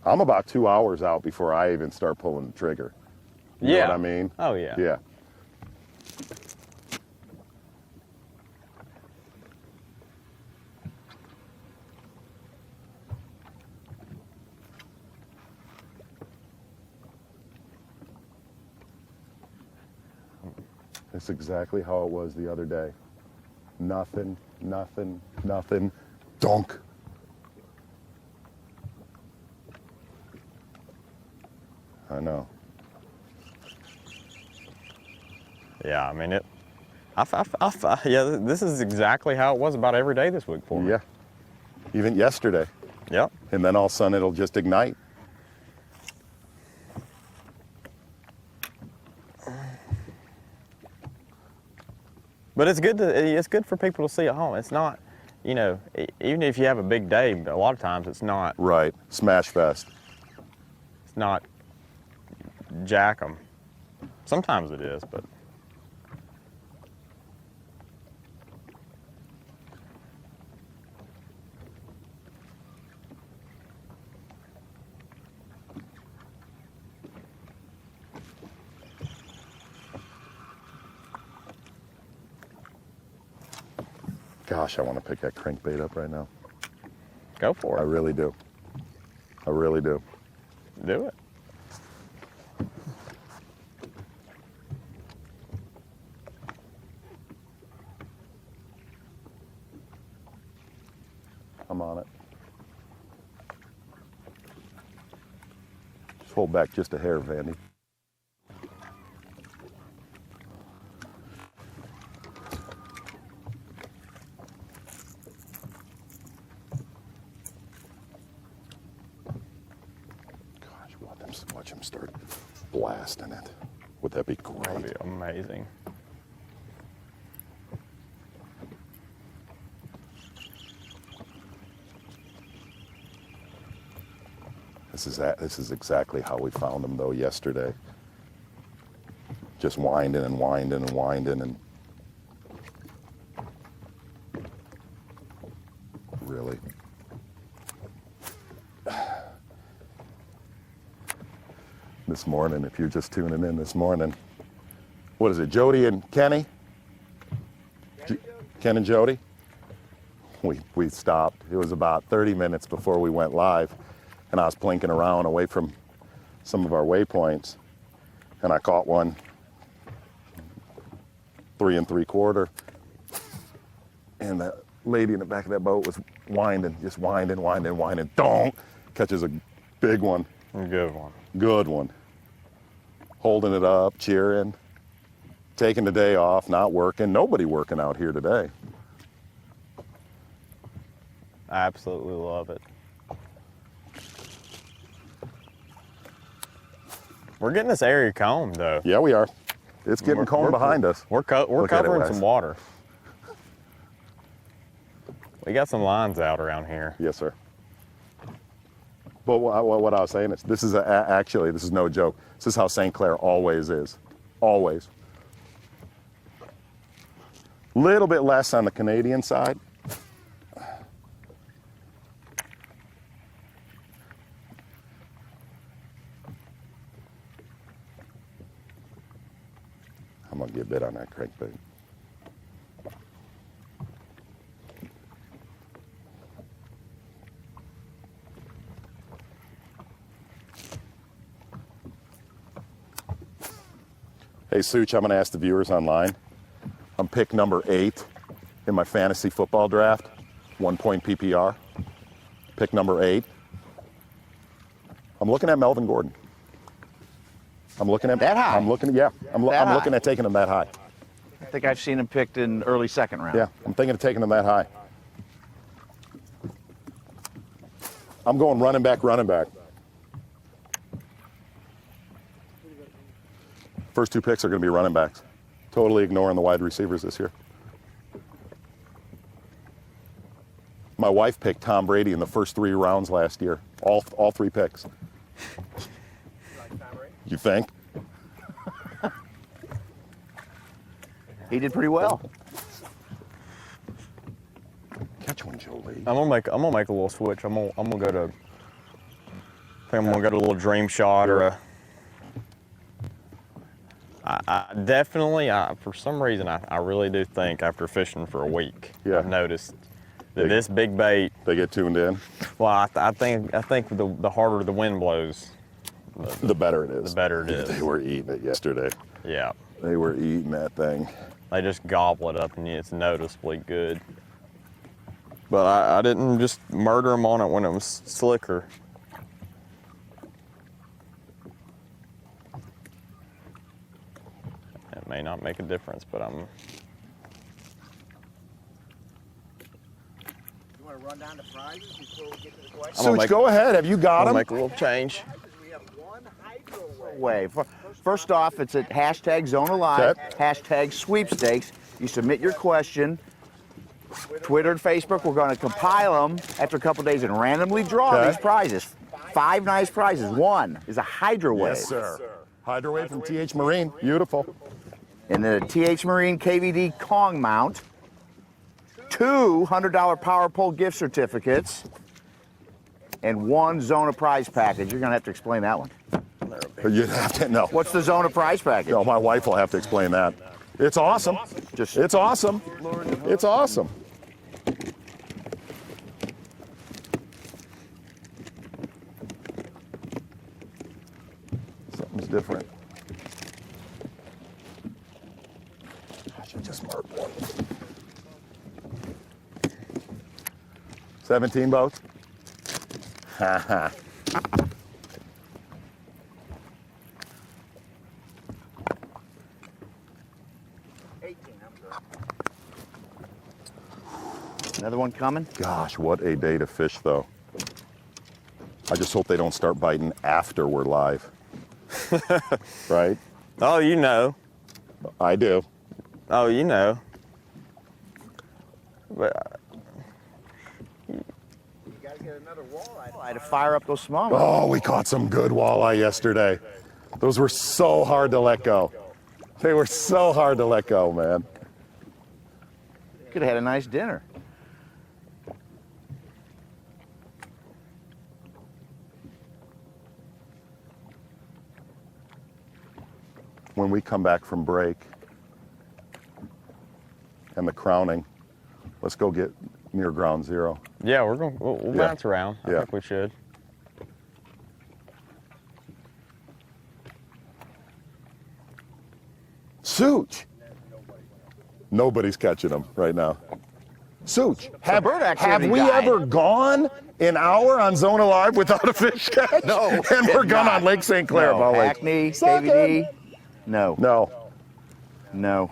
Speaker 2: I'm about 2 hours out before I even start pulling the trigger. You know what I mean?
Speaker 3: Oh yeah.
Speaker 2: Yeah. It's exactly how it was the other day. Nothing, nothing, nothing. Donk. I know.
Speaker 3: Yeah. I mean it. Yeah. This is exactly how it was about every day this week for me.
Speaker 2: Yeah. Even yesterday.
Speaker 3: Yep.
Speaker 2: And then all of a sudden it'll just ignite.
Speaker 3: But it's good for people to see at home. It's not, you know, even if you have a big day, a lot of times it's not.
Speaker 2: Right. Smash fest.
Speaker 3: It's not jack 'em. Sometimes it is, but.
Speaker 2: Gosh, I want to pick that crankbait up right now.
Speaker 3: Go for
Speaker 2: I
Speaker 3: it.
Speaker 2: really do. I really do.
Speaker 3: Do it.
Speaker 2: I'm on it. Just hold back just a hair, Vandy. Gosh, watch watch him start blasting it. Would that be great?
Speaker 3: That'd be amazing.
Speaker 2: This is exactly how we found them though yesterday. Just winding and winding and winding and really. This morning, if you're just tuning in this morning, what is it, Jody and Kenny? Ken and Jody? We stopped. It was about 30 minutes before we went live, and I was plinking around away from some of our waypoints, and I caught one 3 3/4, and the lady in the back of that boat was winding, just winding, winding, winding. Don't catches a big one.
Speaker 3: A good one.
Speaker 2: Good one. Holding it up, cheering, taking the day off, not working. Nobody working out here today.
Speaker 3: I absolutely love it. We're getting this area combed though.
Speaker 2: Yeah, we are. It's getting combed behind us.
Speaker 3: We're
Speaker 2: Look at it,
Speaker 3: covering
Speaker 2: Wes.
Speaker 3: some water. We got some lines out around here.
Speaker 2: Yes, sir. But what I was saying is, this is actually, this is no joke. This is how St. Clair always is. Always. Little bit less on the Canadian side. I'm gonna get bit on that crankbait. Hey, Such, I'm going to ask the viewers online. I'm pick number 8 in my fantasy football draft, 1 point PPR. Pick number 8. I'm looking at Melvin Gordon. I'm looking at
Speaker 5: That high?
Speaker 2: I'm looking at taking him that high.
Speaker 5: I think I've seen him picked in early second round.
Speaker 2: Yeah, I'm thinking of taking him that high. I'm going running back, running back. First 2 picks are going to be running backs. Totally ignoring the wide receivers this year. My wife picked Tom Brady in the first 3 rounds last year. All 3 picks. You think?
Speaker 5: He did pretty well.
Speaker 2: Catch one, Jolie.
Speaker 3: I'm gonna make a little switch. I'm gonna go to. I think I'm gonna go to a little dream shot or a. I definitely, for some reason, I really do think after fishing for a week,
Speaker 2: Yeah.
Speaker 3: I've noticed that this big bait.
Speaker 2: They get tuned in.
Speaker 3: Well, I think the harder the wind blows,
Speaker 2: The better it is.
Speaker 3: the better it is.
Speaker 2: They were eating it yesterday.
Speaker 3: Yeah,
Speaker 2: They were eating that thing.
Speaker 3: they just gobble it up, and it's noticeably good. But I didn't just murder them on it when it was slicker. It may not make a difference, but I'm.
Speaker 5: You want to run down the prizes before we get to the question?
Speaker 3: gonna
Speaker 2: Such,
Speaker 3: make-
Speaker 2: go ahead. Have you got
Speaker 3: I'll
Speaker 2: them?
Speaker 3: make a little change.
Speaker 5: We have one hydro way. First off, it's at hashtag Zona Live,
Speaker 2: Okay.
Speaker 5: hashtag sweepstakes. You submit your question. Twitter and Facebook, we're going to compile them after a couple days and randomly draw
Speaker 2: Okay.
Speaker 5: these prizes. 5 nice prizes. One is a hydro wave.
Speaker 2: Yes, sir. Hydrowave from TH Marine. Beautiful.
Speaker 5: And then a TH Marine KVD Kong mount. 2 $100 Power Pole gift certificates. And 1 Zona prize package. You're going to have to explain that one.
Speaker 2: You'd have to know.
Speaker 5: What's the Zona prize package?
Speaker 2: No, my wife will have to explain that. It's awesome. It's awesome. It's awesome. Something's different. I should just mark one. 17 boats? Ha ha.
Speaker 5: Another one coming?
Speaker 2: Gosh, what a day to fish, though. I just hope they don't start biting after we're live. Right?
Speaker 3: Oh, you know.
Speaker 2: I do.
Speaker 3: Oh, you know. But
Speaker 5: You got to get another walleye to fire up those smallmouth.
Speaker 2: Oh, we caught some good walleye yesterday. Those were so hard to let go. They were so hard to let go, man.
Speaker 5: Could have had a nice dinner.
Speaker 2: When we come back from break and the crowning, let's go get near ground zero.
Speaker 3: yeah, we'll
Speaker 2: Yeah.
Speaker 3: bounce around. I
Speaker 2: Yeah.
Speaker 3: think we should.
Speaker 2: Such. Nobody's catching them right now. Such. Have
Speaker 5: bird activity
Speaker 2: we
Speaker 5: guy.
Speaker 2: ever gone an hour on Zona Live without a fish catch?
Speaker 5: No,
Speaker 2: And we're gone
Speaker 5: not.
Speaker 2: on Lake St. Clair.
Speaker 5: No.
Speaker 2: Ball Lake.
Speaker 5: Hackney,
Speaker 2: Suck it.
Speaker 5: KVD. No.
Speaker 2: No.
Speaker 5: No.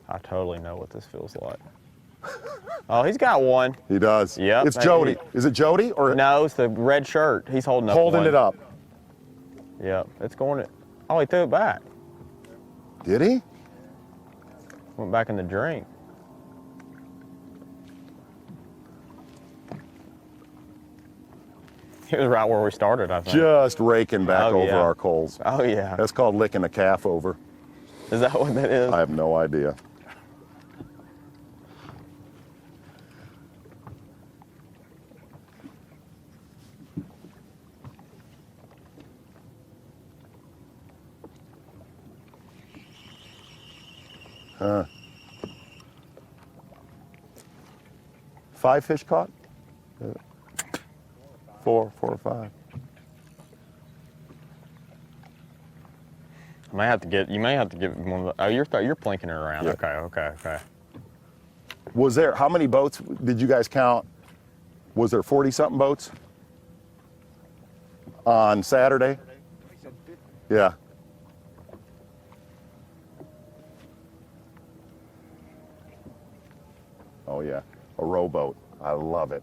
Speaker 3: I totally know what this feels like. Oh, he's got one.
Speaker 2: He does.
Speaker 3: Yep.
Speaker 2: It's Jody. Is it Jody or
Speaker 3: No, it's the red shirt. He's holding up
Speaker 2: holding
Speaker 3: one.
Speaker 2: it up?
Speaker 3: Yep, it's going. Oh, he threw it back.
Speaker 2: Did he?
Speaker 3: Went back in the drink. He was right where we started, I think.
Speaker 2: Just raking back
Speaker 3: Oh,
Speaker 2: over
Speaker 3: yeah.
Speaker 2: our coals.
Speaker 3: Oh yeah.
Speaker 2: That's called licking a calf over.
Speaker 3: Is that what that is?
Speaker 2: I have no idea. Huh. 5 fish caught? 4 or 5.
Speaker 3: You may have to get one of the. Oh, you're plinking it around.
Speaker 2: Yeah.
Speaker 3: Okay.
Speaker 2: Was there, how many boats did you guys count? Was there 40 something boats on Saturday? Yeah. Oh yeah, a rowboat. I love it.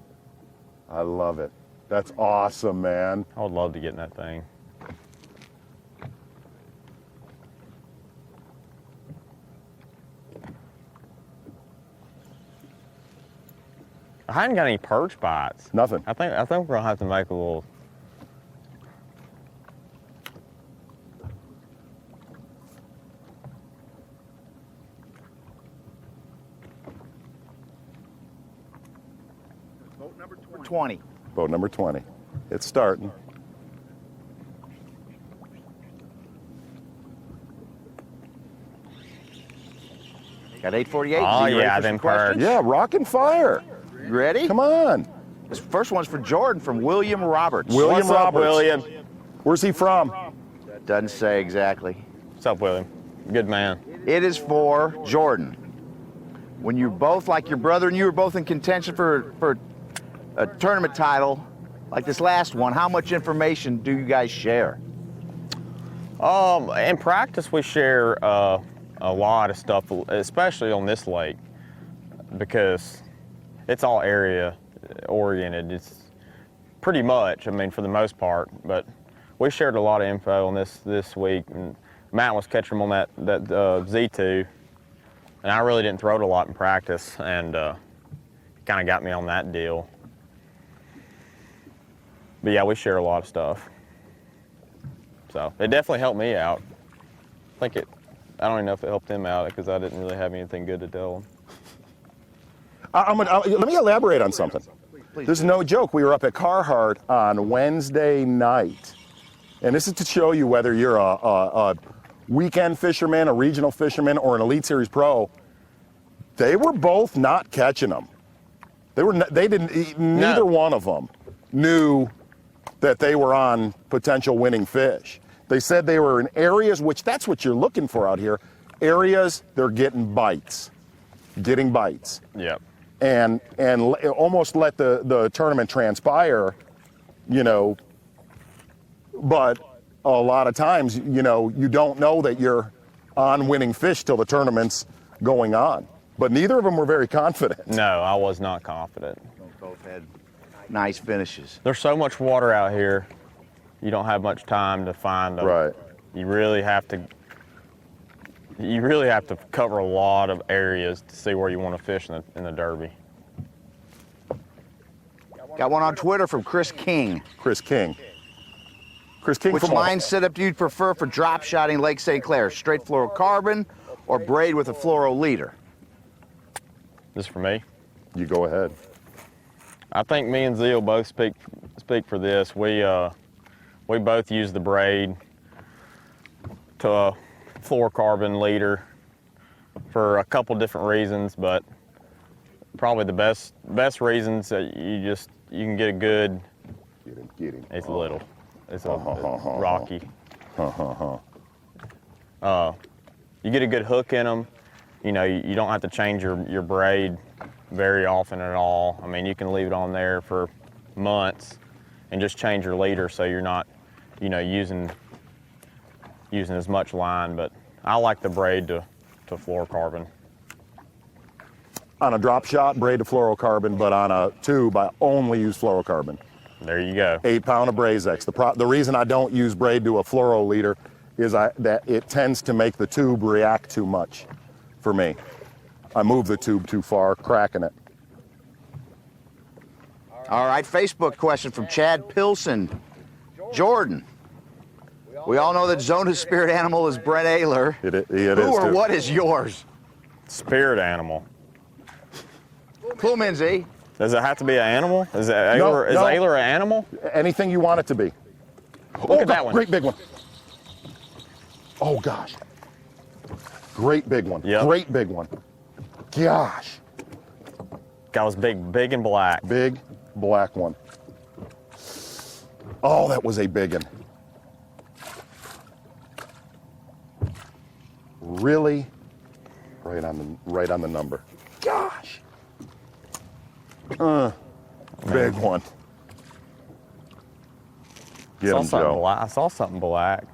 Speaker 2: I love it. That's awesome, man.
Speaker 3: I would love to get in that thing. I hadn't got any perch bites.
Speaker 2: Nothing.
Speaker 3: I think we're gonna have to make a little.
Speaker 5: Boat number 20.
Speaker 2: Boat number 20. It's starting.
Speaker 5: Got 848.
Speaker 3: Oh,
Speaker 5: You ready
Speaker 3: yeah,
Speaker 5: for some
Speaker 3: them
Speaker 5: questions?
Speaker 3: perch.
Speaker 2: Yeah, rock and fire.
Speaker 5: You ready?
Speaker 2: Come on.
Speaker 5: This first one's for Jordan from William Roberts.
Speaker 2: William
Speaker 3: What's up,
Speaker 2: Roberts.
Speaker 3: William?
Speaker 2: Where's he from?
Speaker 5: Doesn't say exactly.
Speaker 3: What's up, William? Good man.
Speaker 5: It is for Jordan. When you're both, like your brother and you were both in contention for a tournament title, like this last one, how much information do you guys share?
Speaker 3: In practice, we share a lot of stuff, especially on this lake, because it's all area oriented. It's pretty much, I mean, for the most part, but we shared a lot of info on this week. And Matt was catching them on that Z2, and I really didn't throw it a lot in practice, and kind of got me on that deal. But yeah, we share a lot of stuff. So it definitely helped me out. I don't even know if it helped him out because I didn't really have anything good to tell him.
Speaker 2: Let me elaborate on something.
Speaker 5: Please.
Speaker 2: This is no joke. We were up at Carhartt on Wednesday night, and this is to show you whether you're a weekend fisherman, a regional fisherman, or an Elite Series pro. They were both not catching them. Neither one of them knew that they were on potential winning fish. They said they were in areas, which that's what you're looking for out here, areas they're getting bites.
Speaker 3: Yep.
Speaker 2: And almost let the tournament transpire you know, but a lot of times, you know, you don't know that you're on winning fish till the tournament's going on. But neither of them were very confident.
Speaker 3: No, I was not confident.
Speaker 5: Both had nice finishes.
Speaker 3: There's so much water out here, you don't have much time to find them.
Speaker 2: Right.
Speaker 3: You really have to cover a lot of areas to see where you want to fish in the Derby.
Speaker 5: Got one on Twitter from Chris King.
Speaker 2: Chris King. Chris King
Speaker 5: Which
Speaker 2: from
Speaker 5: line setup do you prefer for drop shotting Lake St. Clair? Straight fluorocarbon or braid with a fluoro leader?
Speaker 3: This for me.
Speaker 2: You go ahead.
Speaker 3: I think me and Zeal both speak for this. We both use the braid to a fluorocarbon leader for a couple different reasons, but probably the best reasons that you can get a good.
Speaker 2: Get him.
Speaker 3: It's little. It's rocky. You get a good hook in them. You know, you don't have to change your braid very often at all. I mean, you can leave it on there for months and just change your leader so you're not, you know, using as much line. But I like the braid to fluorocarbon.
Speaker 2: On a drop shot, braid to fluorocarbon, but on a tube, I only use fluorocarbon.
Speaker 3: There you go.
Speaker 2: 8 pound of Brazex. The reason I don't use braid to a fluoro leader is that it tends to make the tube react too much for me. I move the tube too far, cracking it.
Speaker 5: All right, Facebook question from Chad Pilson. Jordan, we all know that Zona's spirit animal is Brett Ayler.
Speaker 2: It is
Speaker 5: Who or
Speaker 2: too.
Speaker 5: what is yours?
Speaker 3: Spirit animal.
Speaker 5: Clue, Minzy.
Speaker 3: Does it have to be an animal? Is Ayler an animal?
Speaker 2: Anything you want it to be.
Speaker 3: Look at that one.
Speaker 2: Great big one. Oh gosh. Great big one.
Speaker 3: Yep.
Speaker 2: Great big one. Gosh.
Speaker 3: Guy was big and black.
Speaker 2: Big black one. Oh, that was a big one. Really? Right on the number. Gosh. Big one. Get him, Joe.
Speaker 3: I saw something black.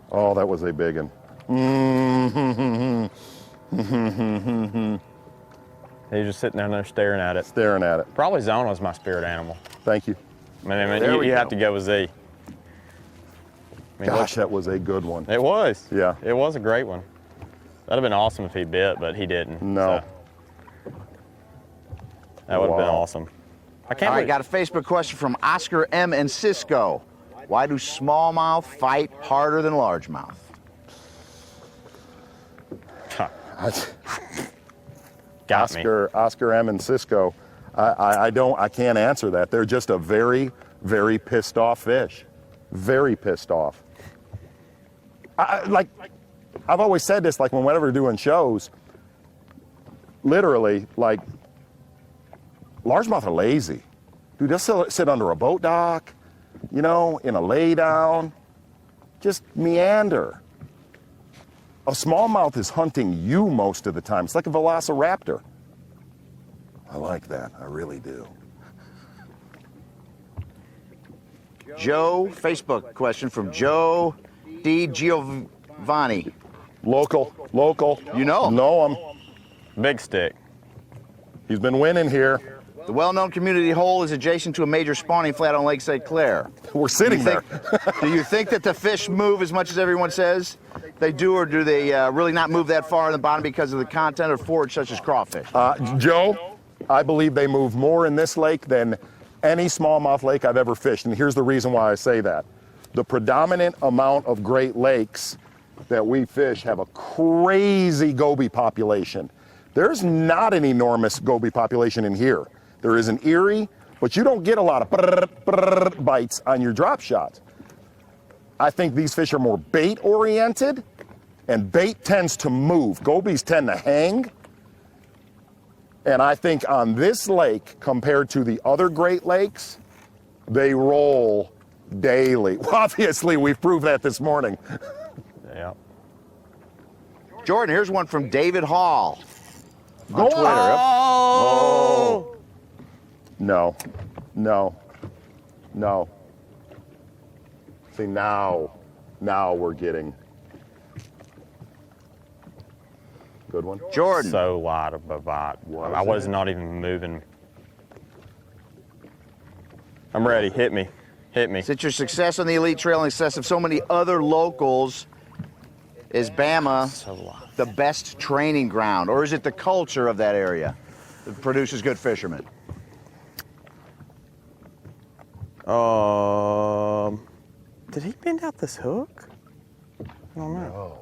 Speaker 2: Oh, that was a big one.
Speaker 3: He was just sitting down there staring at it.
Speaker 2: Staring at it.
Speaker 3: Probably Zona's my spirit animal.
Speaker 2: Thank you.
Speaker 3: I mean,
Speaker 5: There we
Speaker 3: you
Speaker 5: go.
Speaker 3: have to go with Z. I mean,
Speaker 2: Gosh, that was a good one.
Speaker 3: it was.
Speaker 2: Yeah.
Speaker 3: It was a great one. That'd have been awesome if he bit, but he didn't.
Speaker 2: No.
Speaker 3: So that would have been
Speaker 2: Wow.
Speaker 3: awesome. I can't
Speaker 5: All right,
Speaker 3: believe-
Speaker 5: got a Facebook question from Oscar M. and Cisco. Why do smallmouth fight harder than largemouth?
Speaker 3: Got me.
Speaker 2: Oscar M and Cisco. I can't answer that. They're just a very, very pissed off fish. Very pissed off. I've always said this, like whenever we're doing shows, literally, like, largemouth are lazy. Dude, they'll sit under a boat dock, you know, in a lay down, just meander. A smallmouth is hunting you most of the time. It's like a velociraptor. I like that, I really do.
Speaker 5: Joe, Facebook question from Joe D. Giovanni.
Speaker 2: Local.
Speaker 5: You know him.
Speaker 2: Know him.
Speaker 3: Big stick.
Speaker 2: He's been winning here.
Speaker 5: The well-known community hole is adjacent to a major spawning flat on Lake St. Clair.
Speaker 2: We're sitting there.
Speaker 5: Do you think that the fish move as much as everyone says they do, or do they really not move that far in the bottom because of the content of forage such as crawfish?
Speaker 2: Joe, I believe they move more in this lake than any smallmouth lake I've ever fished, and here's the reason why I say that. The predominant amount of Great Lakes that we fish have a crazy goby population. There's not an enormous goby population in here. There is an Erie, but you don't get a lot of bites on your drop shots. I think these fish are more bait oriented, and bait tends to move. Gobies tend to hang. And I think on this lake, compared to the other Great Lakes, they roll daily. Well, obviously, we've proved that this morning.
Speaker 3: Yeah.
Speaker 5: Jordan, here's one from David Hall.
Speaker 2: Go
Speaker 5: Twitter.
Speaker 2: on.
Speaker 3: Oh!
Speaker 2: No. See, now we're getting. Good one.
Speaker 5: Jordan.
Speaker 3: So light of a bite.
Speaker 2: Was
Speaker 3: I was
Speaker 2: it?
Speaker 3: not even moving. I'm ready. Hit me. Hit me.
Speaker 5: Since your success on the elite trail and success of so many other locals, is Bama
Speaker 3: So light.
Speaker 5: the best training ground, or is it the culture of that area that produces good fishermen?
Speaker 3: Did he bend out this hook? I don't know.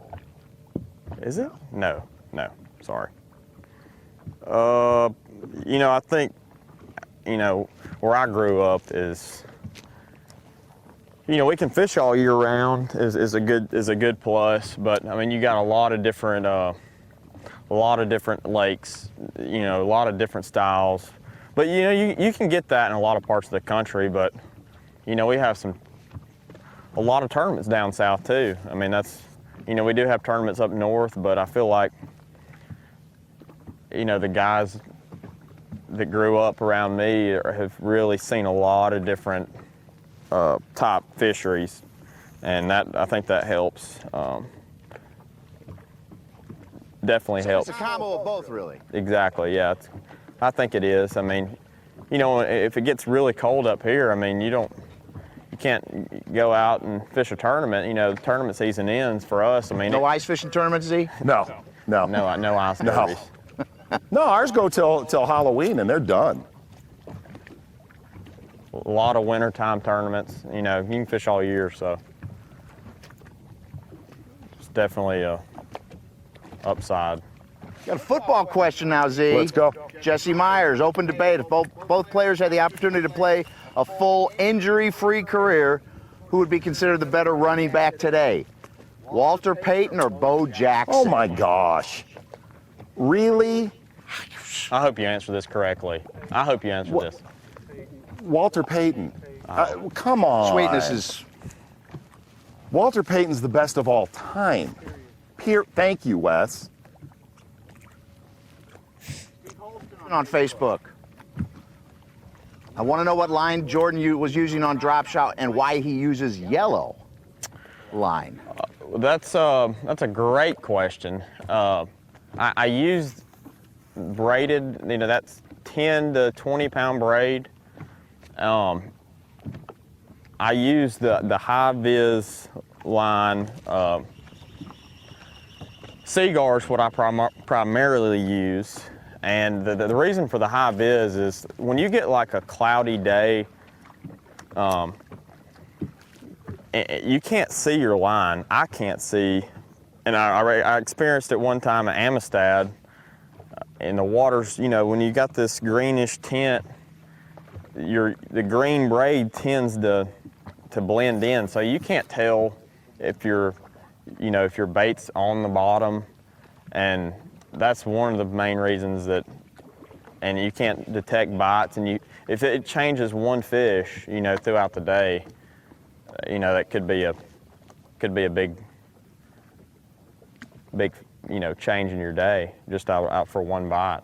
Speaker 3: Is it? No. Sorry. I think, where I grew up is, we can fish all year round is a good plus, but I mean, you got a lot of different lakes, a lot of different styles. But you can get that in a lot of parts of the country, but we have a lot of tournaments down south too. I mean, we do have tournaments up north, but I feel like, the guys that grew up around me have really seen a lot of different top fisheries, and I think that helps. Definitely helps.
Speaker 5: It's a combo of both, really.
Speaker 3: Exactly, yeah. I think it is. I mean, if it gets really cold up here, I mean, you can't go out and fish a tournament. The tournament season ends for us. I mean,
Speaker 5: No ice fishing tournaments, Z?
Speaker 2: No.
Speaker 3: no ice derbies.
Speaker 2: No, ours go till Halloween and they're done.
Speaker 3: A lot of wintertime tournaments. You can fish all year, so it's definitely a upside.
Speaker 5: Got a football question now, Z.
Speaker 2: Let's go.
Speaker 5: Jesse Myers, open debate. If both players had the opportunity to play a full injury-free career, who would be considered the better running back today? Walter Payton or Bo Jackson?
Speaker 2: Oh my gosh. Really?
Speaker 3: I hope you answer this correctly. I hope you answer this.
Speaker 2: Walter Payton. Come on.
Speaker 5: Sweetness is...
Speaker 2: Walter Payton's the best of all time. Thank you, Wes.
Speaker 5: On Facebook. I want to know what line Jordan was using on drop shot and why he uses yellow line.
Speaker 3: That's a great question. I used braided, that's 10 to 20 pound braid. I used the high vis line. Seagar is what I primarily use. And the reason for the high vis is when you get like a cloudy day, you can't see your line. I can't see. And I experienced it one time at Amistad, and the water's, when you got this greenish tint, the green braid tends to blend in, so you can't tell if your bait's on the bottom, and that's one of the main reasons and you can't detect bites, and if it changes one fish, throughout the day, that could be a big change in your day, just out for one bite.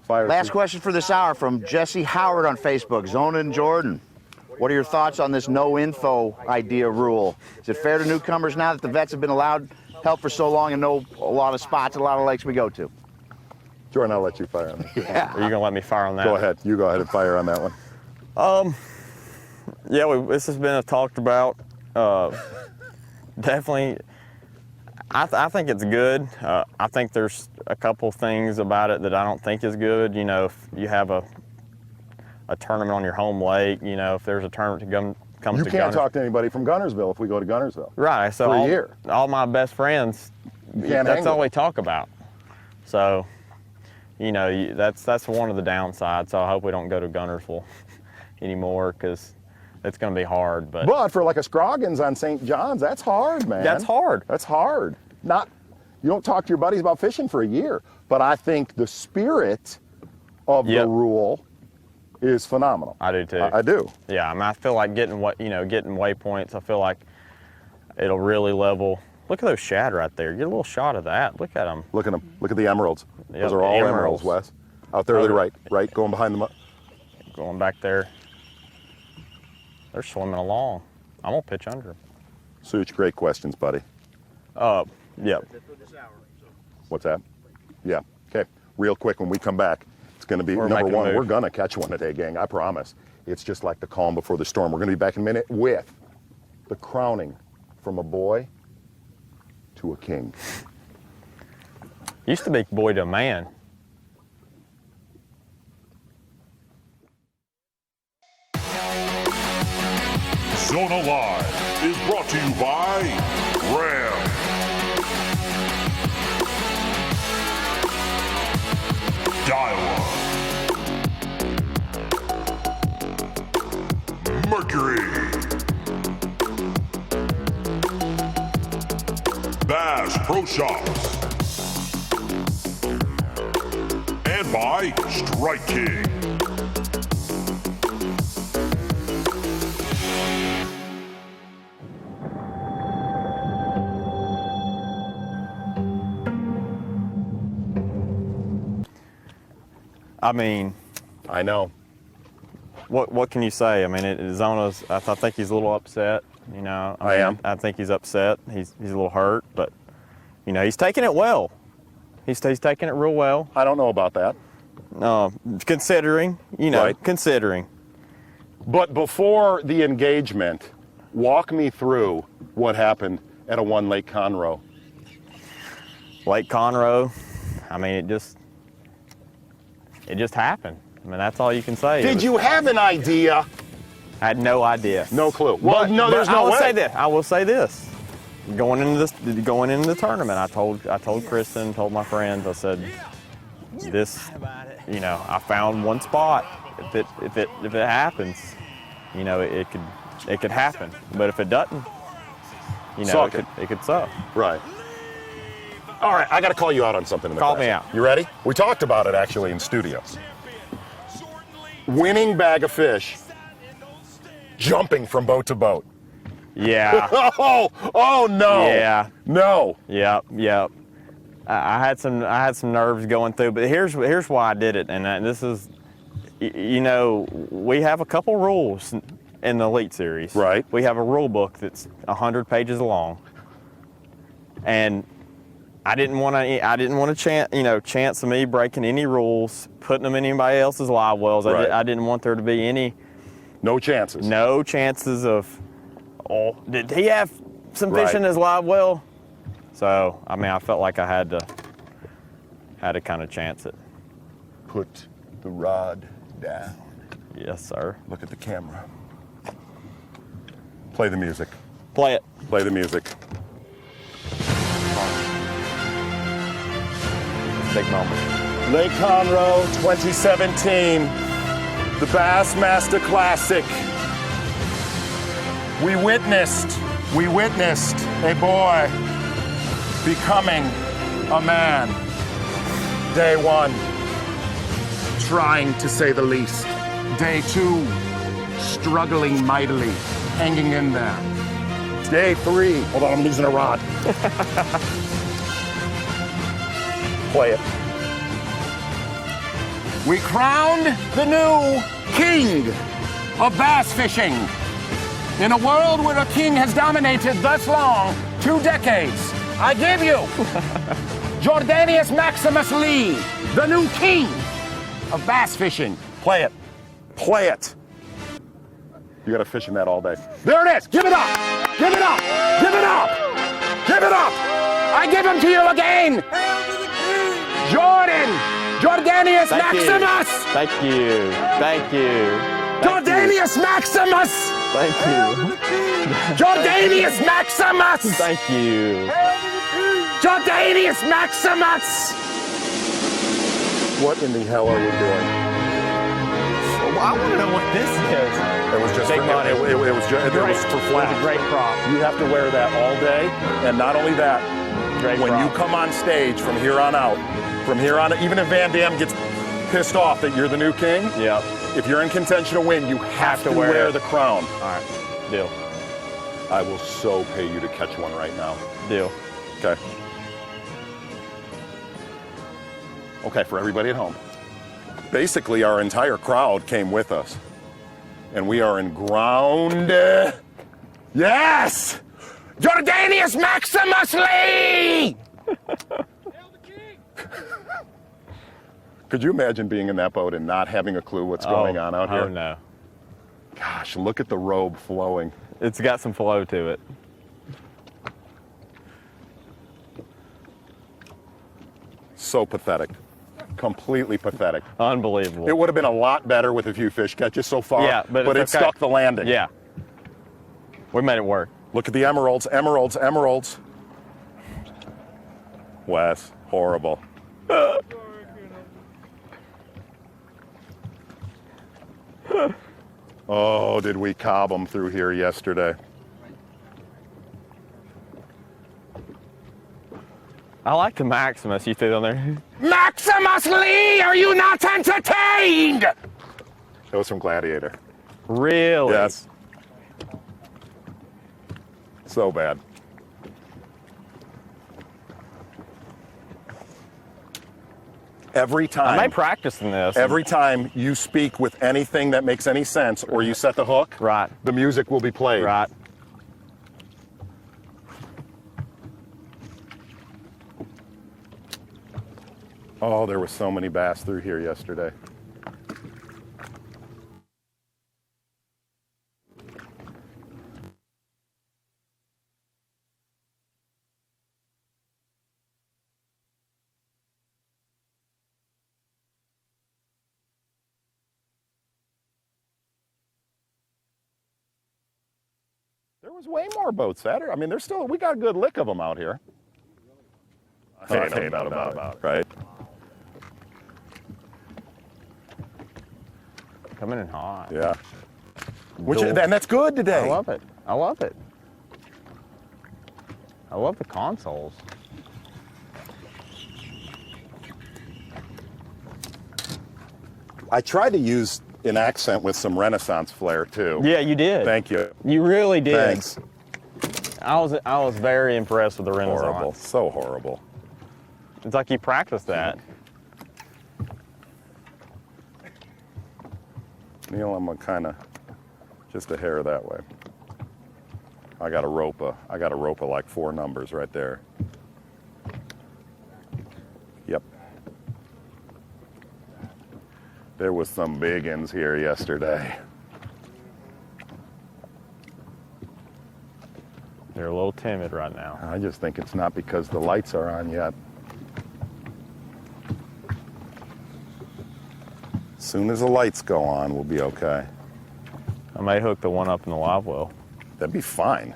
Speaker 5: Last question for this hour from Jesse Howard on Facebook. Zona and Jordan, what are your thoughts on this no info idea rule? Is it fair to newcomers now that the vets have been allowed help for so long and know a lot of spots, a lot of lakes we go to?
Speaker 2: Jordan, I'll let you fire on that.
Speaker 5: Yeah.
Speaker 3: Are you gonna let me fire on that?
Speaker 2: Go ahead. You go ahead and fire on that one.
Speaker 3: Yeah, this has been talked about. Definitely, I think it's good. I think there's a couple things about it that I don't think is good. If you have a tournament on your home lake, if there's a tournament to come
Speaker 2: You
Speaker 3: to
Speaker 2: can't talk to anybody from Gunnersville if we go to Gunnersville.
Speaker 3: Right, so
Speaker 2: For a year.
Speaker 3: all my best friends,
Speaker 2: can't
Speaker 3: that's
Speaker 2: hang
Speaker 3: all
Speaker 2: with
Speaker 3: we talk about. So, that's one of the downsides. So I hope we don't go to Gunnersville anymore, because it's going to be hard.
Speaker 2: But for like a Scroggins on St. John's, that's hard, man.
Speaker 3: That's hard.
Speaker 2: That's hard. You don't talk to your buddies about fishing for a year. But I think the spirit of the rule is phenomenal.
Speaker 3: I do too.
Speaker 2: I do.
Speaker 3: Yeah, I feel like getting waypoints. I feel like it'll really level Look at those shad right there. Get a little shot of that. Look at them.
Speaker 2: Look at them. Look at the emeralds.
Speaker 3: Yep,
Speaker 2: Those are all
Speaker 3: emeralds.
Speaker 2: emeralds, Wes. Out there to the right. Right, going behind them.
Speaker 3: Going back there. They're swimming along. I'm gonna pitch under them.
Speaker 2: Such, great questions, buddy.
Speaker 3: Yep.
Speaker 2: What's that? Yeah. Okay. Real quick, when we come back, it's going to be
Speaker 3: We're
Speaker 2: number
Speaker 3: making a
Speaker 2: one.
Speaker 3: move.
Speaker 2: We're going to catch one today, gang. I promise. It's just like the calm before the storm. We're going to be back in a minute with the crowning from a boy to a king.
Speaker 3: Used to be boy to a man.
Speaker 4: Zona Live is brought to you by Ram. Daiwa. Mercury. Bass Pro Shops. And by Strike King.
Speaker 3: I mean,
Speaker 2: I know.
Speaker 3: what can you say? I mean, Zona's. I think he's a little upset. You know,
Speaker 2: I am.
Speaker 3: I think he's upset. He's a little hurt, but you know, he's taking it well. He's taking it real well.
Speaker 2: I don't know about that.
Speaker 3: Considering, you know,
Speaker 2: Right.
Speaker 3: considering.
Speaker 2: But before the engagement, walk me through what happened at a one Lake Conroe.
Speaker 3: Lake Conroe. I mean, it just happened. I mean, that's all you can say.
Speaker 2: Did you have an idea?
Speaker 3: I had no idea.
Speaker 2: No clue. Well, no, there's
Speaker 3: I
Speaker 2: no
Speaker 3: will
Speaker 2: way.
Speaker 3: say this. I will say this. Going into the tournament, I told Kristen, told my friends, I said, this, you know, I found one spot. If it happens, you know, it could happen. But if it doesn't, you know,
Speaker 2: Suck
Speaker 3: it could suck.
Speaker 2: Right. All right, I got to call you out on something in the
Speaker 3: Call
Speaker 2: class.
Speaker 3: me out.
Speaker 2: You ready? We talked about it actually in studio. Winning bag of fish, jumping from boat to boat.
Speaker 3: Yeah.
Speaker 2: Oh no.
Speaker 3: Yeah.
Speaker 2: No.
Speaker 3: Yep. I had some nerves going through, but here's why I did it, and this is, you know, we have a couple rules in the Elite Series.
Speaker 2: Right.
Speaker 3: We have a rule book that's 100 pages long, and I didn't want to chance of me breaking any rules, putting them in anybody else's live wells.
Speaker 2: Right.
Speaker 3: I didn't want there to be
Speaker 2: No chances.
Speaker 3: no chances of, oh, did he have some fish
Speaker 2: Right.
Speaker 3: in his live well? So, I mean, I felt like I had to kind of chance it.
Speaker 2: Put the rod down.
Speaker 3: Yes, sir.
Speaker 2: Look at the camera. Play the music.
Speaker 3: Play it.
Speaker 2: Play the music.
Speaker 3: Big moment.
Speaker 2: Lake Conroe 2017, the Bassmaster Classic. We witnessed a boy becoming a man. Day one, trying to say the least. Day two, struggling mightily, hanging in there. Day three, hold on, I'm losing a rod. Play it. We crowned the new king of bass fishing. In a world where a king has dominated thus long, 2 decades, I give you Jordanius Maximus Lee, the new king of bass fishing. Play it. Play it. You gotta fish in that all day. There it is. Give it up. Give it up. Give it up. Give it up. I give him to you again. Jordanius Maximus.
Speaker 3: Thank you. Thank you.
Speaker 2: Jordanius Maximus.
Speaker 3: Thank you.
Speaker 2: Jordanius Maximus.
Speaker 3: Thank you.
Speaker 2: Jordanius Maximus. What in the hell are we doing?
Speaker 3: Well, I want to know what this is.
Speaker 2: It was just
Speaker 3: Big
Speaker 2: for,
Speaker 3: money.
Speaker 2: It was just it was for flat.
Speaker 3: It was a great prop.
Speaker 2: You have to wear that all day, and not only that,
Speaker 3: Great
Speaker 2: when
Speaker 3: prop.
Speaker 2: you come on stage from here on out, even if Van Dam gets pissed off that you're the new king,
Speaker 3: Yep.
Speaker 2: if you're in contention to win, you have to wear
Speaker 3: it.
Speaker 2: the crown.
Speaker 3: All right. Deal.
Speaker 2: I will so pay you to catch one right now.
Speaker 3: Deal.
Speaker 2: Okay. Okay, for everybody at home. Basically, our entire crowd came with us. And we are in ground. Yes! Jordanius Maximus Lee! Could you imagine being in that boat and not having a clue what's going on out here?
Speaker 3: Oh, no.
Speaker 2: Gosh, look at the robe flowing.
Speaker 3: It's got some flow to it.
Speaker 2: So pathetic. Completely pathetic.
Speaker 3: Unbelievable.
Speaker 2: It would have been a lot better with a few fish catches so far,
Speaker 3: Yeah, but
Speaker 2: it
Speaker 3: it's okay.
Speaker 2: stuck the landing.
Speaker 3: Yeah. We made it work.
Speaker 2: Look at the emeralds, emeralds, emeralds. Wes, horrible. Oh, did we cob them through here yesterday?
Speaker 3: I like the Maximus you threw on there.
Speaker 2: Maximus Lee, are you not entertained? That was from Gladiator.
Speaker 3: Really?
Speaker 2: Yes. So bad. Every time.
Speaker 3: I may practice in this.
Speaker 2: Every time you speak with anything that makes any sense or you set the hook,
Speaker 3: Right.
Speaker 2: the music will be played.
Speaker 3: Right.
Speaker 2: Oh, there were so many bass through here yesterday. There was way more boats Saturday. I mean, there's still, we got a good lick of them out here. Ain't no doubt about it, right?
Speaker 3: Coming in hot.
Speaker 2: Yeah. Which,
Speaker 3: Dual-
Speaker 2: and that's good today.
Speaker 3: I love it. I love it. I love the consoles.
Speaker 2: I tried to use an accent with some Renaissance flair too.
Speaker 3: Yeah, you did.
Speaker 2: Thank you.
Speaker 3: You really did.
Speaker 2: Thanks.
Speaker 3: I was very impressed with the Renaissance.
Speaker 2: Horrible. So horrible.
Speaker 3: It's like you practiced that.
Speaker 2: Neil, I'm kind of just a hair that way. I got a rope of like 4 numbers right there. Yep. There was some big uns here yesterday.
Speaker 3: You're a little timid right now.
Speaker 2: I just think it's not because the lights are on yet. As soon as the lights go on, we'll be okay.
Speaker 3: I may hook the one up in the live well.
Speaker 2: That'd be fine.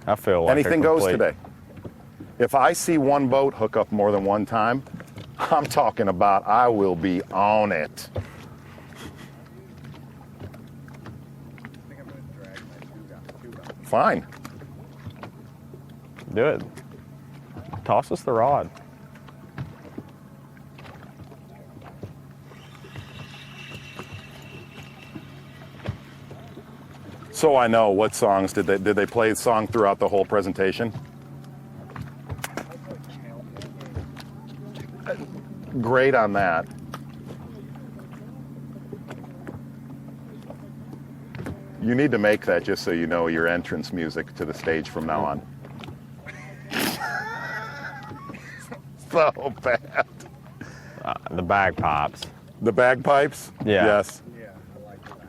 Speaker 3: I feel like
Speaker 2: Anything goes today. If I see one boat hook up more than one time, I'm talking about I will be on it. Fine.
Speaker 3: Do it. Toss us the rod.
Speaker 2: So I know, what songs did they play the song throughout the whole presentation? Great on that. You need to make that just so you know your entrance music to the stage from now on. So bad.
Speaker 3: The bagpipes.
Speaker 2: The bagpipes?
Speaker 3: Yeah.
Speaker 2: Yes.
Speaker 1: Yeah, I like that.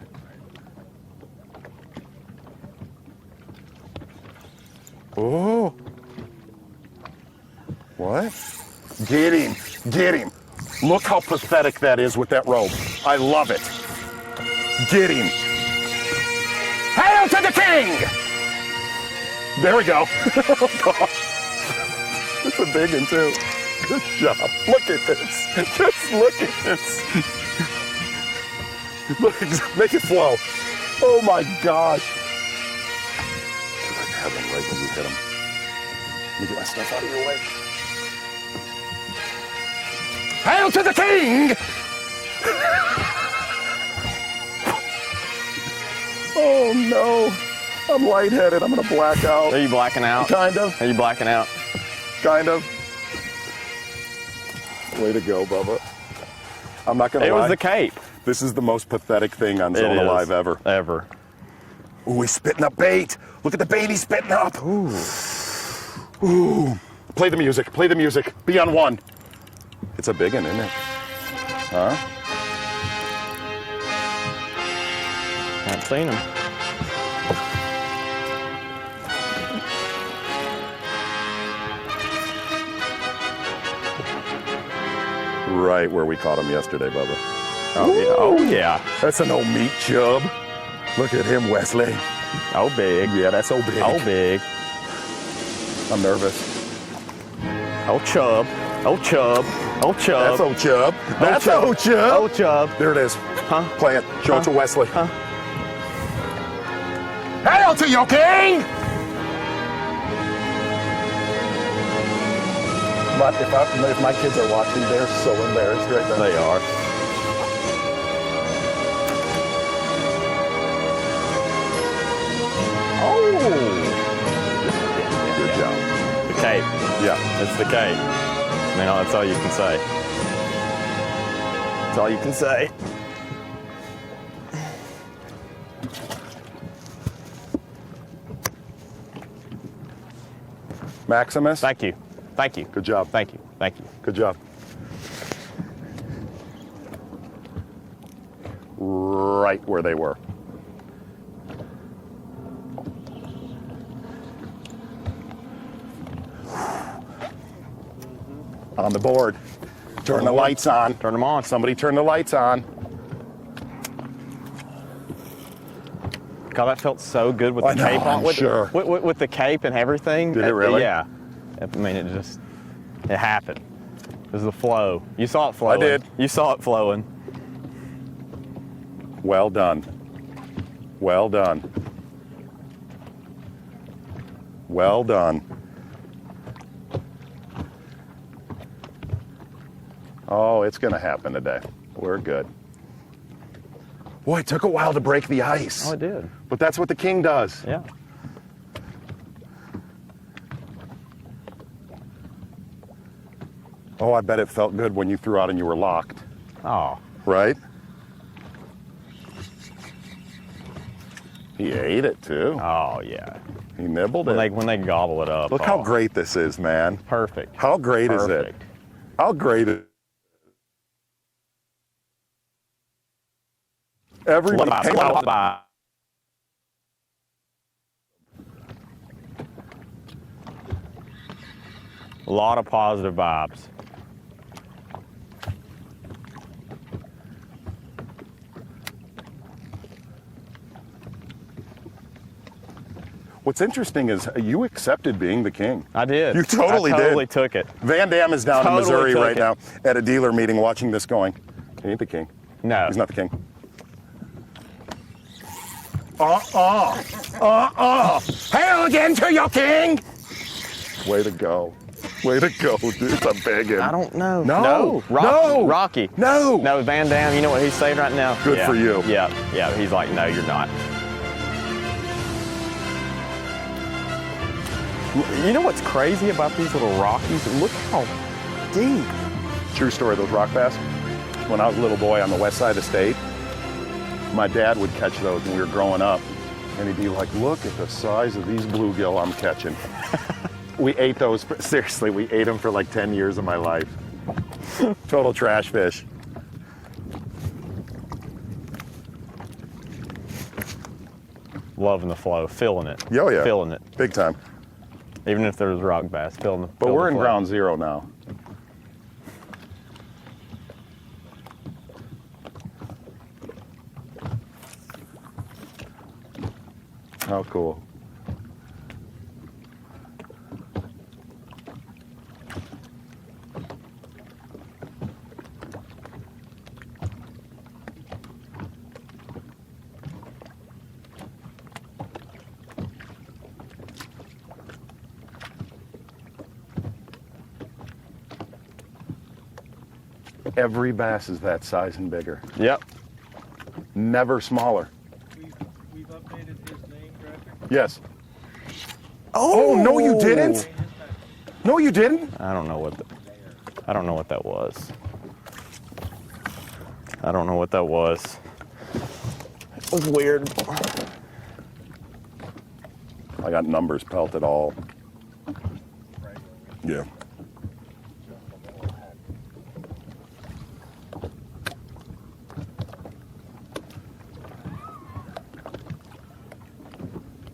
Speaker 2: Oh. What? Get him. Get him. Look how pathetic that is with that rope. I love it. Get him. Hail to the king! There we go. Oh, gosh. It's a big one, too. Good job. Look at this. Just look at this. Look, make it flow. Oh, my gosh. Good heaven, right when you hit him. Let me get my stuff out of your way. Hail to the king! Oh no, I'm lightheaded. I'm gonna black out.
Speaker 3: Are you blacking out?
Speaker 2: Kind of,
Speaker 3: Are you blacking out?
Speaker 2: kind of. Way to go, Bubba. I'm not gonna lie.
Speaker 3: It was the cape.
Speaker 2: This is the most pathetic thing on
Speaker 3: It
Speaker 2: Zona
Speaker 3: is.
Speaker 2: Live ever.
Speaker 3: Ever.
Speaker 2: Ooh, he's spitting up bait. Look at the bait he's spitting up. Ooh. Ooh. Play the music, play the music. Be on one. It's a big one, isn't it? Huh?
Speaker 3: Haven't seen him.
Speaker 2: Right where we caught him yesterday, Bubba.
Speaker 3: Oh yeah. Oh yeah.
Speaker 2: That's an old meat chub. Look at him, Wesley.
Speaker 3: Oh big.
Speaker 2: Yeah, that's so big.
Speaker 3: Oh big.
Speaker 2: I'm nervous.
Speaker 3: Oh chub. Oh chub. Oh chub.
Speaker 2: That's old chub. That's
Speaker 3: chub.
Speaker 2: old chub.
Speaker 3: Oh chub.
Speaker 2: There it is.
Speaker 3: Huh?
Speaker 2: Play it. Show it to Wesley.
Speaker 3: Huh?
Speaker 2: Hail to your king! But if my kids are watching, they're so embarrassed right now.
Speaker 3: They are. Oh.
Speaker 2: Good job.
Speaker 3: The cape.
Speaker 2: Yeah.
Speaker 3: It's the cape. You know, that's all you can say. That's all you can say.
Speaker 2: Maximus.
Speaker 3: Thank you. Thank you.
Speaker 2: Good job.
Speaker 3: Thank you. Thank you.
Speaker 2: Good job. Right where they were. On the board. Turn the lights on.
Speaker 3: Turn them on.
Speaker 2: Somebody turn the lights on.
Speaker 3: God, that felt so good with
Speaker 2: I
Speaker 3: the
Speaker 2: know,
Speaker 3: cape on.
Speaker 2: I'm
Speaker 3: With,
Speaker 2: sure.
Speaker 3: with the cape and everything.
Speaker 2: Did it really?
Speaker 3: Yeah. I mean, it happened. It was the flow. You saw it flowing.
Speaker 2: I did.
Speaker 3: You saw it flowing.
Speaker 2: Well done. Well done. Well done. Oh, it's going to happen today. We're good. Boy, it took a while to break the ice.
Speaker 3: Oh, it did.
Speaker 2: But that's what the king does.
Speaker 3: Yeah.
Speaker 2: Oh, I bet it felt good when you threw out and you were locked,
Speaker 3: Oh.
Speaker 2: right? He ate it too.
Speaker 3: Oh yeah.
Speaker 2: He nibbled
Speaker 3: When
Speaker 2: it.
Speaker 3: they gobble it up.
Speaker 2: Look
Speaker 3: oh,
Speaker 2: how great this is, man.
Speaker 3: Perfect.
Speaker 2: How great is it?
Speaker 3: Perfect.
Speaker 2: How great is everybody
Speaker 3: What
Speaker 2: came
Speaker 3: about-
Speaker 2: out.
Speaker 3: what about- A lot of positive vibes.
Speaker 2: What's interesting is you accepted being the king.
Speaker 3: I did.
Speaker 2: You totally
Speaker 3: I
Speaker 2: did.
Speaker 3: totally took it.
Speaker 2: Van Dam is down
Speaker 3: Totally
Speaker 2: in Missouri
Speaker 3: took
Speaker 2: right
Speaker 3: it.
Speaker 2: now at a dealer meeting watching this going, he ain't the king.
Speaker 3: No.
Speaker 2: He's not the king. Hail again to your king! Way to go. Way to go, dude. It's a big one.
Speaker 3: I don't know.
Speaker 2: No.
Speaker 3: Rocky.
Speaker 2: No.
Speaker 3: Rocky.
Speaker 2: No.
Speaker 3: No, Van Dam, you know what he's saying right now?
Speaker 2: Good for you.
Speaker 3: Yeah, yeah. He's like, no, you're not. You know what's crazy about these little Rockies? Look how deep.
Speaker 2: True story, those rock bass. When I was a little boy on the west side of the state, my dad would catch those when we were growing up. And he'd be like, look at the size of these bluegill I'm catching. We ate those, seriously, we ate them for like 10 years of my life. Total trash fish.
Speaker 3: Loving the flow, feeling it.
Speaker 2: Oh, yeah.
Speaker 3: Feeling it.
Speaker 2: Big time.
Speaker 3: Even if there's rock bass, feeling the
Speaker 2: But we're in
Speaker 3: flow.
Speaker 2: ground zero now. How cool. Every bass is that size and bigger.
Speaker 3: Yep.
Speaker 2: Never smaller.
Speaker 1: We've updated his name graphic.
Speaker 2: Yes. Oh, no, you didn't. No, you didn't.
Speaker 3: I don't know what that was. I don't know what that was. It was weird.
Speaker 2: I got numbers pelted all. Yeah.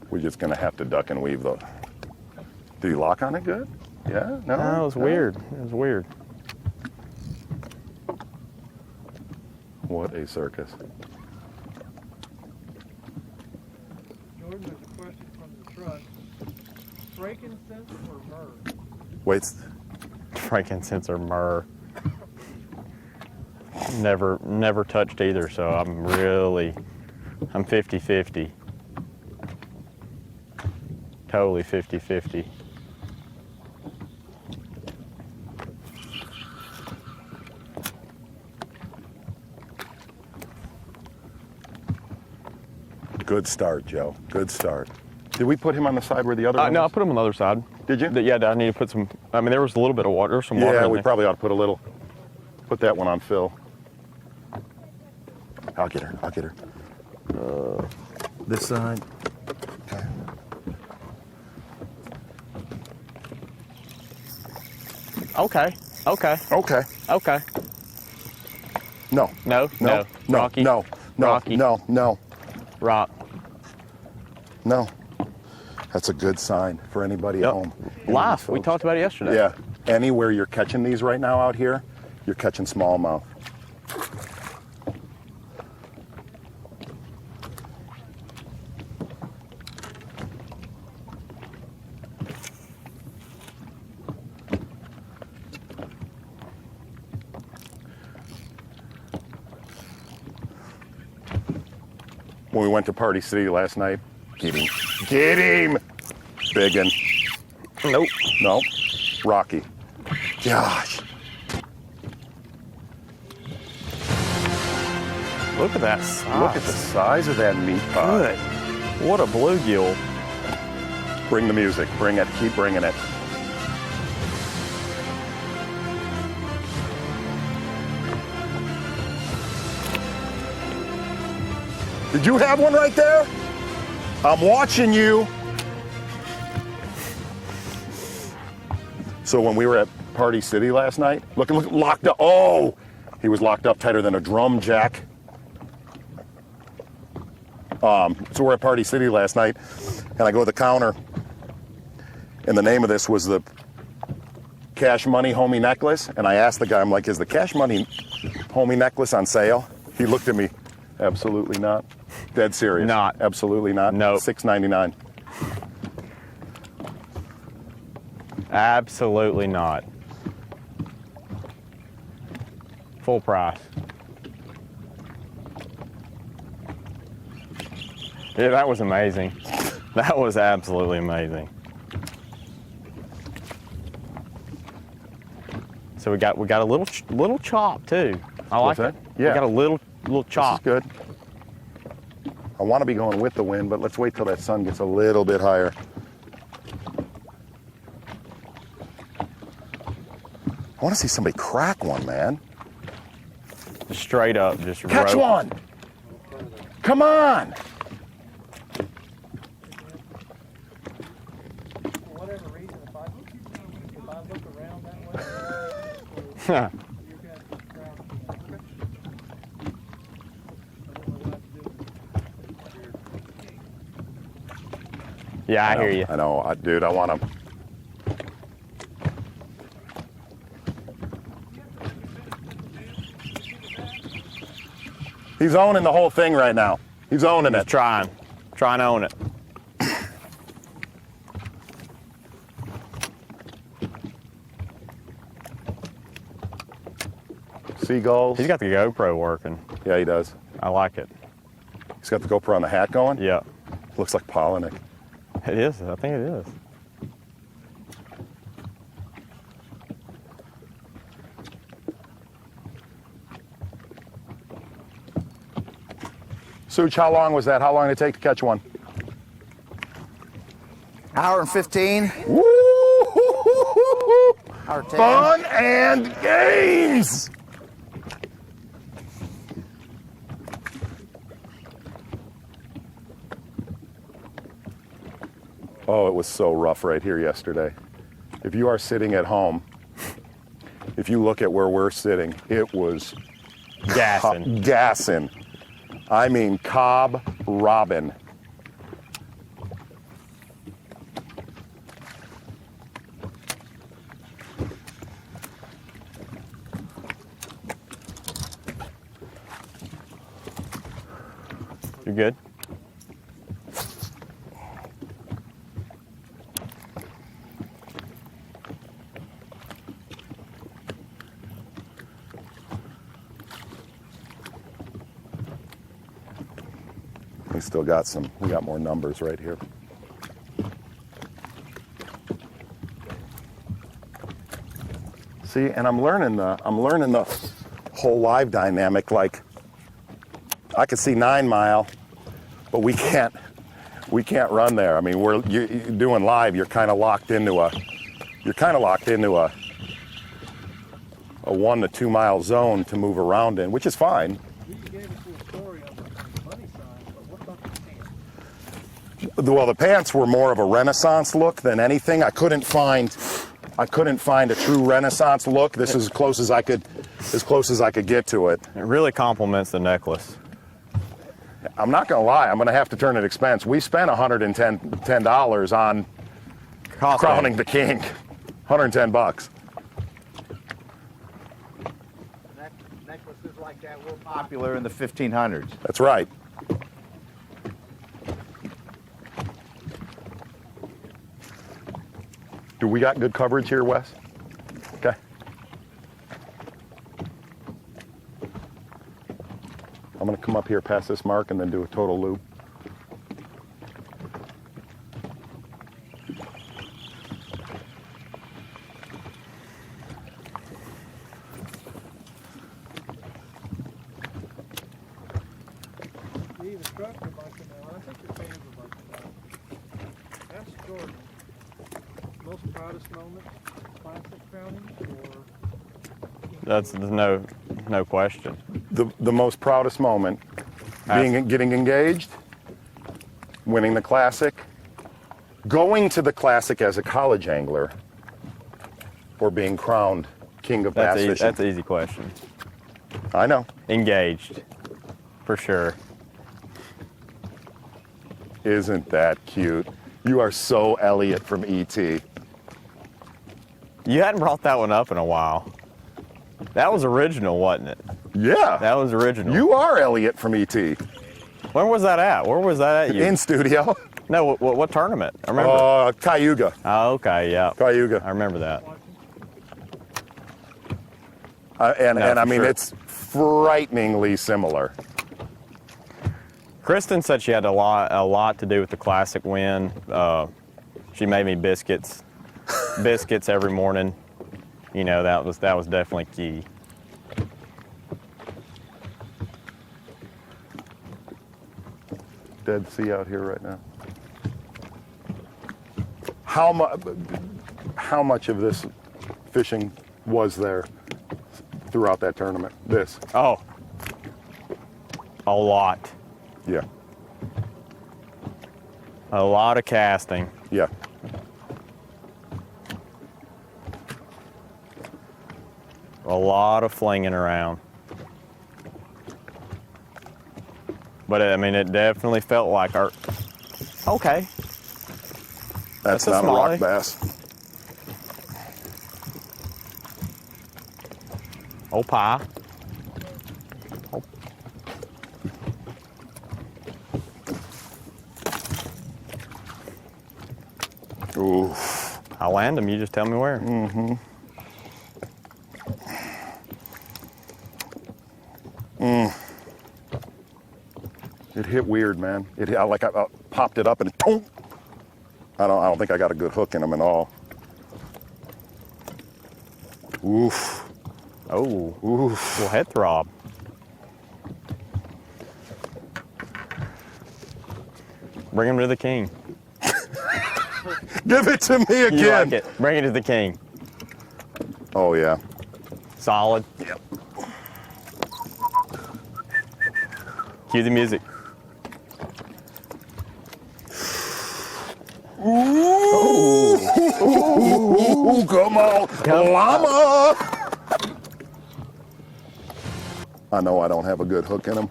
Speaker 2: We're just gonna have to duck and weave though. Did you lock on it good? Yeah? No?
Speaker 3: No, it was weird. It was weird.
Speaker 2: What a circus.
Speaker 1: Jordan, there's a question from the truck. Frankincense or myrrh?
Speaker 2: Wait.
Speaker 3: Frankincense or myrrh. Never touched either, so I'm 50-50. Totally 50-50.
Speaker 2: Good start, Joe. Good start. Did we put him on the side where the other one
Speaker 3: No, I
Speaker 2: was?
Speaker 3: put them on the other side.
Speaker 2: Did you?
Speaker 3: Yeah, I need to put some. I mean, there was a little bit of water. There was some water.
Speaker 2: Yeah,
Speaker 3: in
Speaker 2: we
Speaker 3: there.
Speaker 2: probably ought to put a little. Put that one on Phil. I'll get her. I'll get her. This side. Okay.
Speaker 3: Okay. Okay.
Speaker 2: Okay.
Speaker 3: Okay.
Speaker 2: No.
Speaker 3: No.
Speaker 2: No. No.
Speaker 3: Rocky.
Speaker 2: No. No.
Speaker 3: Rocky.
Speaker 2: No. No.
Speaker 3: Rock.
Speaker 2: No. That's a good sign for anybody at
Speaker 3: Yep.
Speaker 2: home.
Speaker 3: Life. We
Speaker 2: Folks.
Speaker 3: talked about it yesterday.
Speaker 2: Yeah. Anywhere you're catching these right now out here, you're catching smallmouth. When we went to Party City last night, get him. Get him! Biggin.
Speaker 3: Nope.
Speaker 2: No. Rocky. Gosh.
Speaker 3: Look at that size.
Speaker 2: Look at the size of that meat pie.
Speaker 3: Good. What a bluegill.
Speaker 2: Bring the music. Bring it. Keep bringing it. Did you have one right there? I'm watching you. So when we were at Party City last night, look, locked up. Oh, he was locked up tighter than a drum jack. So we're at Party City last night, and I go to the counter, and the name of this was the Cash Money Homie Necklace, and I asked the guy, I'm like, is the Cash Money Homie Necklace on sale? He looked at me, absolutely not. Dead serious.
Speaker 3: Not.
Speaker 2: Absolutely not.
Speaker 3: Nope.
Speaker 2: $6.99.
Speaker 3: Absolutely not. Full price. Yeah, that was amazing. That was absolutely amazing. So we got a little chop too. I like
Speaker 2: What's
Speaker 3: it.
Speaker 2: that? Yeah.
Speaker 3: We got a little chop.
Speaker 2: This is good. I want to be going with the wind, but let's wait till that sun gets a little bit higher. I want to see somebody crack one, man.
Speaker 3: Straight up, just
Speaker 2: Catch
Speaker 3: rope.
Speaker 2: one! Come on!
Speaker 1: For whatever reason, if I look around that way, you're going to ground. Okay. I don't know what to do.
Speaker 3: Yeah, I hear you.
Speaker 2: I know, dude, I want to. He's owning the whole thing right now. He's owning it.
Speaker 3: Trying to own it.
Speaker 2: Seagulls.
Speaker 3: He's got the GoPro working.
Speaker 2: Yeah, he does.
Speaker 3: I like it.
Speaker 2: He's got the GoPro on the hat going.
Speaker 3: Yeah,
Speaker 2: Looks like Polinick.
Speaker 3: it is. I think it is.
Speaker 2: Such, how long was that? How long did it take to catch one?
Speaker 5: Hour and 15.
Speaker 2: Woo!
Speaker 5: Hour 10.
Speaker 2: Fun and games! Oh, it was so rough right here yesterday. If you are sitting at home, if you look at where we're sitting, it was
Speaker 3: Gassing.
Speaker 2: gassing. I mean, Cobb Robin.
Speaker 3: You good?
Speaker 2: We still got some, we got more numbers right here. See, and I'm learning the whole live dynamic. Like, I could see 9 Mile, but we can't run there. I mean, you're doing live, you're kind of locked into a 1 to 2 mile zone to move around in, which is fine.
Speaker 1: You gave us a story on the money sign, but what about the pants?
Speaker 2: Well, the pants were more of a Renaissance look than anything. I couldn't find a true Renaissance look. This is as close as I could get to it.
Speaker 3: It really complements the necklace.
Speaker 2: I'm not gonna lie, I'm gonna have to turn it expense. We spent $110 on crowning the king. 110 bucks.
Speaker 5: Necklaces like that were popular in the 1500s.
Speaker 2: That's right. Do we got good coverage here, Wes? Okay. I'm gonna come up here past this mark and then do a total loop.
Speaker 1: You even struck a bunch of them. I think your fans a bunch of them. That's Jordan. Most proudest moment, classic crowning, or
Speaker 3: There's no question.
Speaker 2: The most proudest moment, getting engaged, winning the Classic, going to the Classic as a college angler, or being crowned king of bass fishing.
Speaker 3: That's an easy question.
Speaker 2: I know.
Speaker 3: Engaged, for sure.
Speaker 2: Isn't that cute? You are so Elliot from E.T.
Speaker 3: You hadn't brought that one up in a while. That was original, wasn't it?
Speaker 2: Yeah.
Speaker 3: That was original.
Speaker 2: You are Elliot from E.T.
Speaker 3: Where was that at? Where was that at?
Speaker 2: In studio.
Speaker 3: No, what tournament? I remember.
Speaker 2: Cayuga.
Speaker 3: Oh, okay, yeah.
Speaker 2: Cayuga.
Speaker 3: I remember that.
Speaker 2: And I mean,
Speaker 3: sure.
Speaker 2: it's frighteningly similar.
Speaker 3: Kristen said she had a lot to do with the Classic win. She made me biscuits every morning. You know, that was definitely key.
Speaker 2: Dead sea out here right now. How much of this fishing was there throughout that tournament? This.
Speaker 3: Oh, a lot.
Speaker 2: Yeah.
Speaker 3: A lot of casting.
Speaker 2: Yeah.
Speaker 3: A lot of flinging around. But I mean, it definitely felt like our. Okay.
Speaker 2: That's
Speaker 3: a
Speaker 2: not a rock
Speaker 3: smallie.
Speaker 2: bass.
Speaker 3: Oh, pie. Oh.
Speaker 2: Oof.
Speaker 3: I'll land them. You just tell me where.
Speaker 2: Mm-hmm. It hit weird, man. It hit, I popped it up and it, boom. I don't think I got a good hook in them at all. Oof.
Speaker 3: Oh,
Speaker 2: Oof.
Speaker 3: little head throb. Bring him to the king.
Speaker 2: Give it to me again.
Speaker 3: You like it. Bring it to the king.
Speaker 2: Oh, yeah.
Speaker 3: Solid.
Speaker 2: Yep.
Speaker 3: Cue the music.
Speaker 2: Ooh, come on, llama! I know I don't have a good hook in him.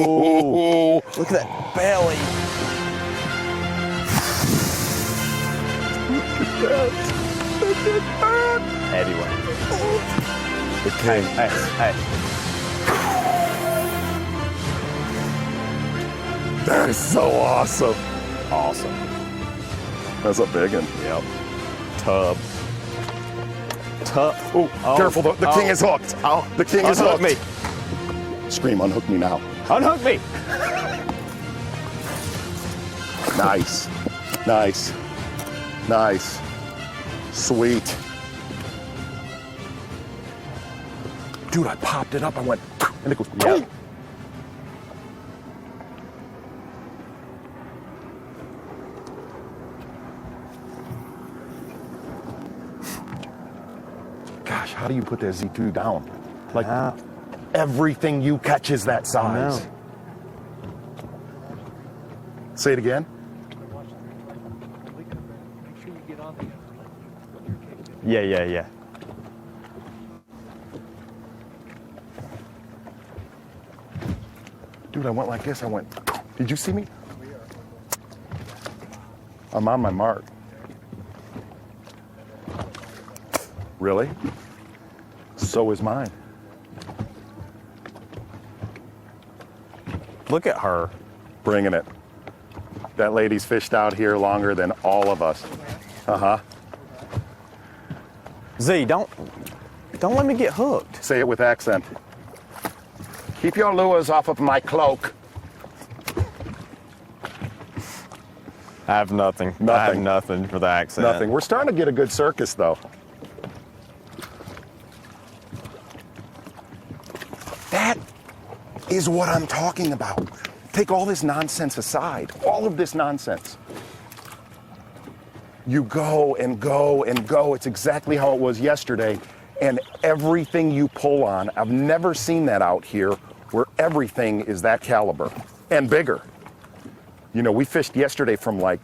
Speaker 3: Look at that belly. Heavyweight.
Speaker 2: Okay.
Speaker 3: Hey.
Speaker 2: That is so awesome.
Speaker 3: Awesome.
Speaker 2: That's a big one.
Speaker 3: Yep. Tub.
Speaker 2: Oh, careful, the king is hooked.
Speaker 3: Oh,
Speaker 2: The king is
Speaker 3: unhook
Speaker 2: hooked.
Speaker 3: me.
Speaker 2: Scream, unhook me now.
Speaker 3: Unhook me.
Speaker 2: Nice. Nice. Nice. Sweet. Dude, I popped it up. I went, and it goes,
Speaker 3: Yep.
Speaker 2: Gosh, how do you put that Z2 down? Like, everything you catch is that size. Say it again.
Speaker 1: Make sure you get on the
Speaker 3: Yeah.
Speaker 2: Dude, I went like this. I went, did you see me? I'm on my mark. Really? So is mine.
Speaker 3: Look at her.
Speaker 2: Bringing it. That lady's fished out here longer than all of us. Uh-huh.
Speaker 3: Z, don't let me get hooked.
Speaker 2: Say it with accent. Keep your lures off of my cloak.
Speaker 3: I have nothing. I have nothing for the accent.
Speaker 2: Nothing. We're starting to get a good circus, though. That is what I'm talking about. Take all this nonsense aside, all of this nonsense. You go and go and go. It's exactly how it was yesterday. And everything you pull on, I've never seen that out here where everything is that caliber and bigger. You know, we fished yesterday from like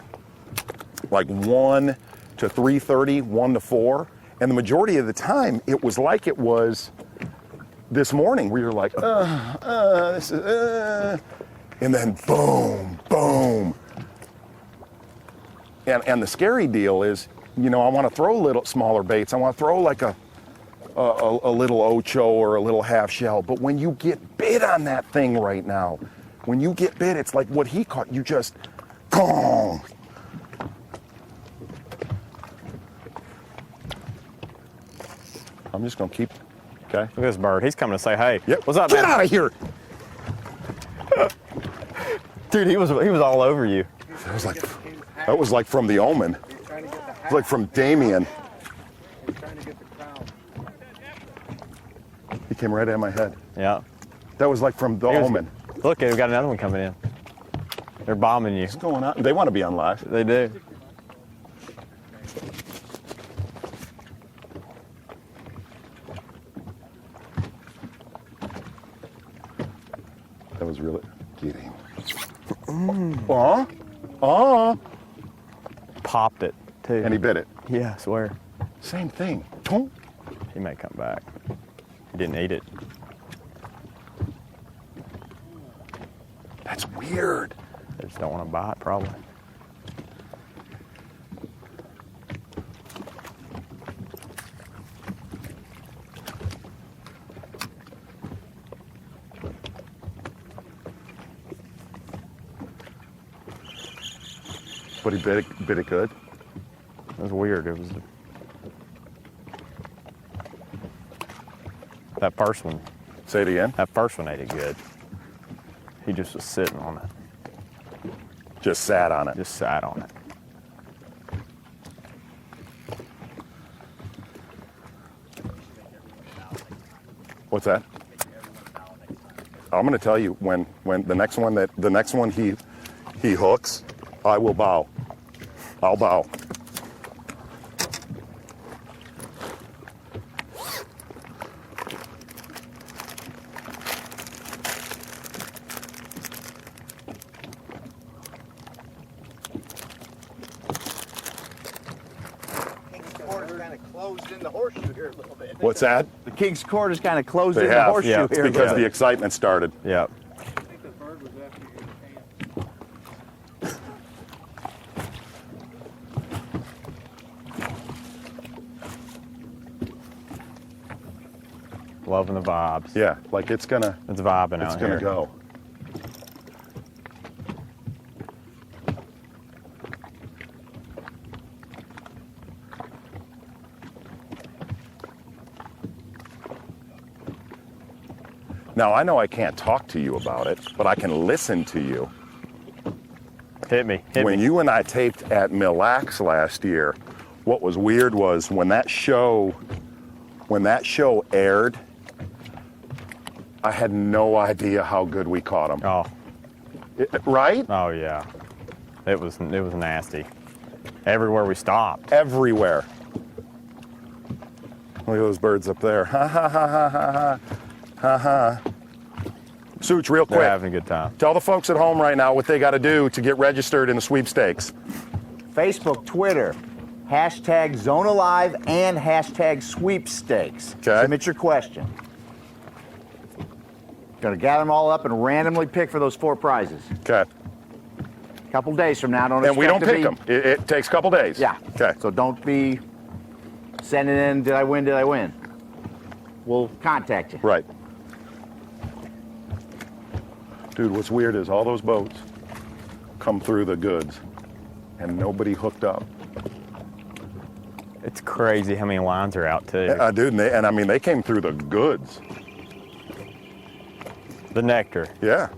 Speaker 2: 1 to 3:30, 1 to 4. And the majority of the time, it was like it was this morning where you're like, this is, and then boom, boom. And the scary deal is, you know, I want to throw little smaller baits. I want to throw like a little ocho or a little half shell. But when you get bit on that thing right now, when you get bit, it's like what he caught. You just, boom. I'm just going to keep, okay?
Speaker 3: Look at this bird. He's coming to say hey.
Speaker 2: Yep.
Speaker 3: What's up,
Speaker 2: Get
Speaker 3: man?
Speaker 2: out of here.
Speaker 3: Dude, he was all over you.
Speaker 2: That was like from The Omen.
Speaker 1: trying to get the
Speaker 2: It was like from Damien.
Speaker 1: He's trying to get the crown.
Speaker 2: He came right at my head.
Speaker 3: Yeah.
Speaker 2: That was like from The
Speaker 3: Here's-
Speaker 2: Omen.
Speaker 3: Look, we've got another one coming in. They're bombing you.
Speaker 2: What's going on? They want to be on live.
Speaker 3: They do.
Speaker 2: That was really, get him.
Speaker 3: Popped it, too.
Speaker 2: And he bit it.
Speaker 3: Yeah, I swear.
Speaker 2: Same thing. Tonk.
Speaker 3: He may come back. He didn't eat it.
Speaker 2: That's weird.
Speaker 3: They just don't want to bite, probably.
Speaker 2: But he bit it good.
Speaker 3: It was weird. It was that first one.
Speaker 2: Say it again.
Speaker 3: That first one ate it good. He just was sitting on it.
Speaker 2: Just sat on it.
Speaker 3: Just sat on it.
Speaker 2: What's that? I'm going to tell you when the next one he hooks, I will bow. I'll bow.
Speaker 5: Closed in the horseshoe here a little bit.
Speaker 2: What's that?
Speaker 5: The King's Court is kind of closed
Speaker 2: They
Speaker 5: in the
Speaker 2: have.
Speaker 5: horseshoe
Speaker 3: Yeah,
Speaker 5: here.
Speaker 3: it's
Speaker 5: a
Speaker 2: Because
Speaker 5: little
Speaker 2: the
Speaker 5: bit.
Speaker 2: excitement started.
Speaker 3: Yep.
Speaker 1: I think the bird was after your pants.
Speaker 3: Loving the vibes.
Speaker 2: Yeah, like it's
Speaker 3: It's vibing out
Speaker 2: gonna
Speaker 3: here.
Speaker 2: go. Now I know I can't talk to you about it, but I can listen to you.
Speaker 3: Hit me. Hit
Speaker 2: When
Speaker 3: me.
Speaker 2: you and I taped at Mille Lacs last year, what was weird was when that show aired, I had no idea how good we caught them.
Speaker 3: Oh.
Speaker 2: Right?
Speaker 3: Oh yeah. It was nasty. Everywhere we stopped.
Speaker 2: Everywhere. Look at those birds up there. Ha ha ha ha ha ha. Ha ha. Such, real
Speaker 3: They're
Speaker 2: quick.
Speaker 3: having a good time.
Speaker 2: Tell the folks at home right now what they got to do to get registered in the sweepstakes.
Speaker 5: Facebook, Twitter, hashtag Zona Live and hashtag sweepstakes.
Speaker 2: Okay.
Speaker 5: Submit your question. Gonna gather them all up and randomly pick for those 4 prizes.
Speaker 2: Okay.
Speaker 5: A couple days from now, don't
Speaker 2: And we don't
Speaker 5: expect to
Speaker 2: pick
Speaker 5: be-
Speaker 2: them. It takes a couple days.
Speaker 5: Yeah.
Speaker 2: Okay.
Speaker 5: So don't be sending in, did I win, did I win? We'll contact you.
Speaker 2: Right. Dude, what's weird is all those boats come through the goods and nobody hooked up.
Speaker 3: It's crazy how many lines are out too.
Speaker 2: Dude, and I mean, they came through the goods.
Speaker 3: The nectar.
Speaker 2: Yeah.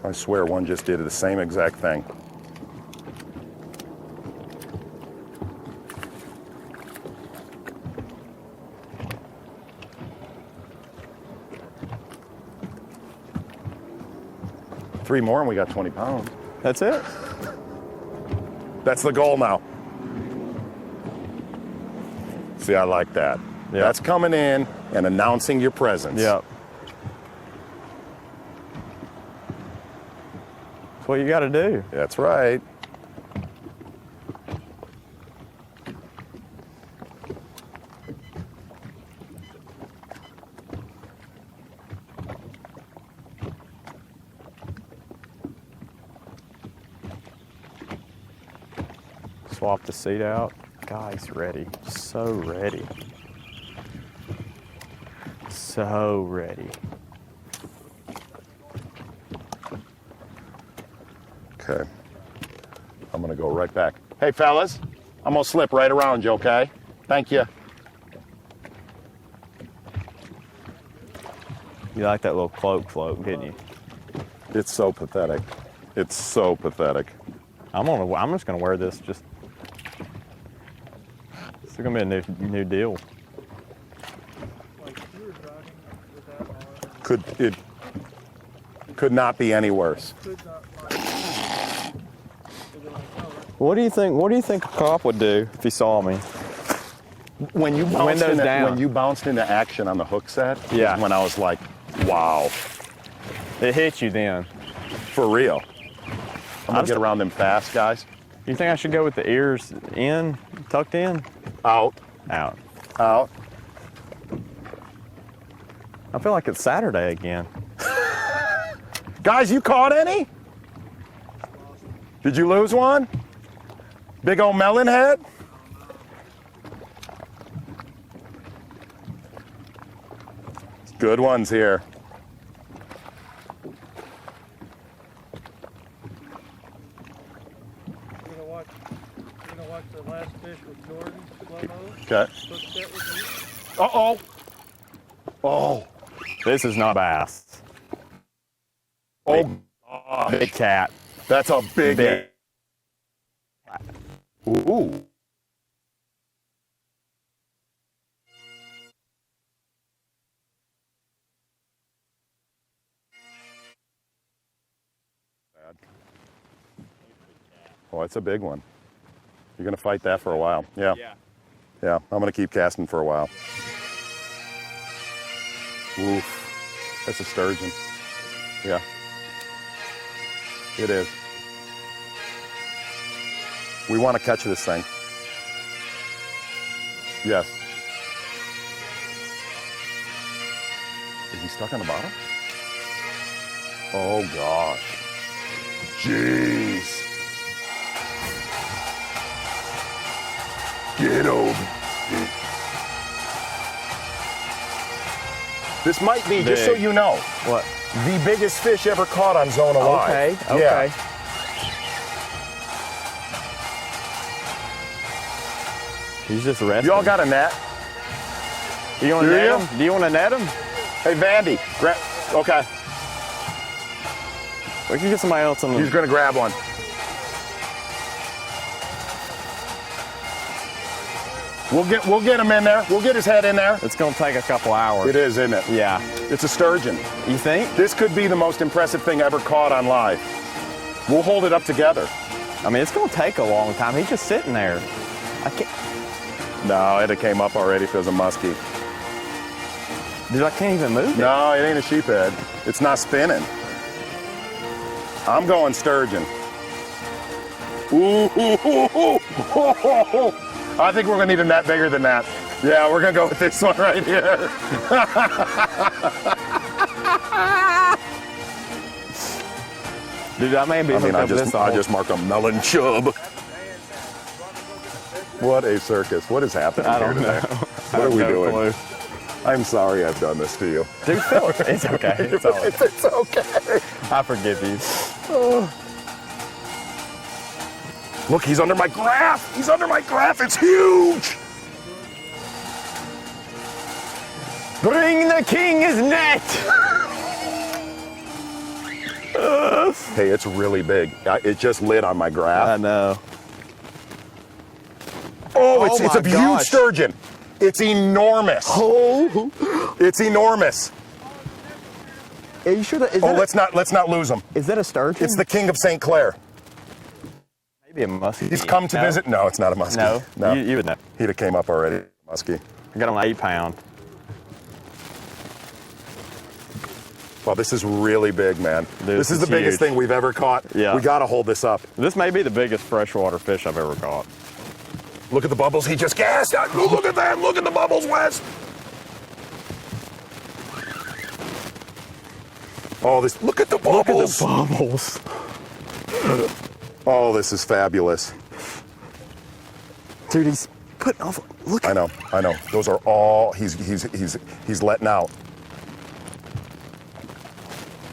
Speaker 2: I swear one just did the same exact thing. Three more and we got 20 pounds.
Speaker 3: That's it.
Speaker 2: That's the goal now. See, I like that.
Speaker 3: Yeah.
Speaker 2: That's coming in and announcing your presence.
Speaker 3: Yep. That's what you got to do.
Speaker 2: That's right.
Speaker 3: Swap the seat out. Guy's ready. So ready. So ready.
Speaker 2: Okay. I'm gonna go right back. Hey fellas, I'm gonna slip right around you, okay? Thank you.
Speaker 3: You like that little cloak float, didn't you?
Speaker 2: It's so pathetic. It's so pathetic.
Speaker 3: I'm just gonna wear this. Just it's gonna be a new deal.
Speaker 1: Like you were driving with that on,
Speaker 2: It could not be any worse.
Speaker 1: could not find it. So they're like, oh,
Speaker 3: What do you think? What do you think a cop would do if he saw me?
Speaker 2: When you bounced
Speaker 3: Windows
Speaker 2: into,
Speaker 3: down.
Speaker 2: when you bounced into action on the hook set,
Speaker 3: Yeah.
Speaker 2: is when I was like, wow,
Speaker 3: It hit you then.
Speaker 2: for real. I'm gonna
Speaker 3: just-
Speaker 2: get around them fast, guys.
Speaker 3: You think I should go with the ears in, tucked in,
Speaker 2: Out,
Speaker 3: out?
Speaker 2: out.
Speaker 3: I feel like it's Saturday again.
Speaker 2: Guys, you caught any? Did you lose one? Big old melon head? Good ones here.
Speaker 1: you gonna watch the last fish with Jordan, slow-mo,
Speaker 2: Okay.
Speaker 1: hook set with you.
Speaker 2: Uh-oh. Oh.
Speaker 3: This is not bass.
Speaker 2: Oh, gosh.
Speaker 3: Big cat.
Speaker 2: That's a big
Speaker 3: Big.
Speaker 2: Ooh. Oh, it's a big one. You're gonna fight that for a while. Yeah. Yeah, I'm gonna keep casting for a while. Oof, that's a sturgeon. Yeah, it is. We want to catch this thing. Yes. Is he stuck on the bottom? Oh gosh. Jeez. Get over. This might be, just so you know,
Speaker 3: What?
Speaker 2: the biggest fish ever caught on Zona Live.
Speaker 3: Okay, okay.
Speaker 2: Yeah.
Speaker 3: He's just resting.
Speaker 2: Y'all got a net?
Speaker 3: You want to
Speaker 2: Do
Speaker 3: net
Speaker 2: you?
Speaker 3: him? Do you want to net him?
Speaker 2: Hey, Vandy, grab. Okay,
Speaker 3: We can get somebody else on the.
Speaker 2: he's gonna grab one. We'll get him in there. We'll get his head in there.
Speaker 3: It's gonna take a couple hours.
Speaker 2: It is, isn't it?
Speaker 3: Yeah.
Speaker 2: It's a sturgeon.
Speaker 3: You think?
Speaker 2: This could be the most impressive thing ever caught on live. We'll hold it up together.
Speaker 3: I mean, it's gonna take a long time. He's just sitting there. I can't.
Speaker 2: No, it came up already if it was a muskie.
Speaker 3: Dude, I can't even move it.
Speaker 2: No, it ain't a sheephead. It's not spinning. I'm going sturgeon. Ooh, I think we're gonna need a net bigger than that. Yeah, we're gonna go with this one right here.
Speaker 3: Dude, I may be hooked up with this
Speaker 2: I
Speaker 3: all.
Speaker 2: just marked a melon chub. What a circus. What is happening
Speaker 3: I
Speaker 2: here
Speaker 3: don't
Speaker 2: today?
Speaker 3: know.
Speaker 2: What are we
Speaker 3: No
Speaker 2: doing?
Speaker 3: clue.
Speaker 2: I'm sorry I've done this to you.
Speaker 3: Dude, Phil, it's okay. It's all right.
Speaker 2: It's okay.
Speaker 3: I forgive you.
Speaker 2: Look, he's under my graph. He's under my graph. It's huge.
Speaker 3: Bring the king's net.
Speaker 2: Hey, it's really big. It just lit on my graph.
Speaker 3: I know.
Speaker 2: Oh, it's
Speaker 3: my
Speaker 2: a huge
Speaker 3: gosh.
Speaker 2: sturgeon. It's enormous.
Speaker 3: Oh,
Speaker 2: It's enormous.
Speaker 3: are you sure that is
Speaker 2: Oh,
Speaker 3: that
Speaker 2: let's not lose him.
Speaker 3: is that a sturgeon?
Speaker 2: It's the king of St. Clair.
Speaker 3: maybe a muskie.
Speaker 2: He's come to
Speaker 3: No?
Speaker 2: visit. No, it's not a muskie.
Speaker 3: No, You would know.
Speaker 2: He'd have came up already. Muskie.
Speaker 3: I got him 8 pound.
Speaker 2: Well, this is really big, man. This is
Speaker 3: is
Speaker 2: the biggest
Speaker 3: huge.
Speaker 2: thing we've ever caught.
Speaker 3: Yeah.
Speaker 2: We got to hold this up.
Speaker 3: This may be the biggest freshwater fish I've ever caught.
Speaker 2: Look at the bubbles he just cast. Look at that. Look at the bubbles, Wes. Oh, this. Look at the bubbles.
Speaker 3: Bubbles.
Speaker 2: Oh, this is fabulous.
Speaker 3: Dude, he's putting off. Look.
Speaker 2: I know. Those are all he's letting out.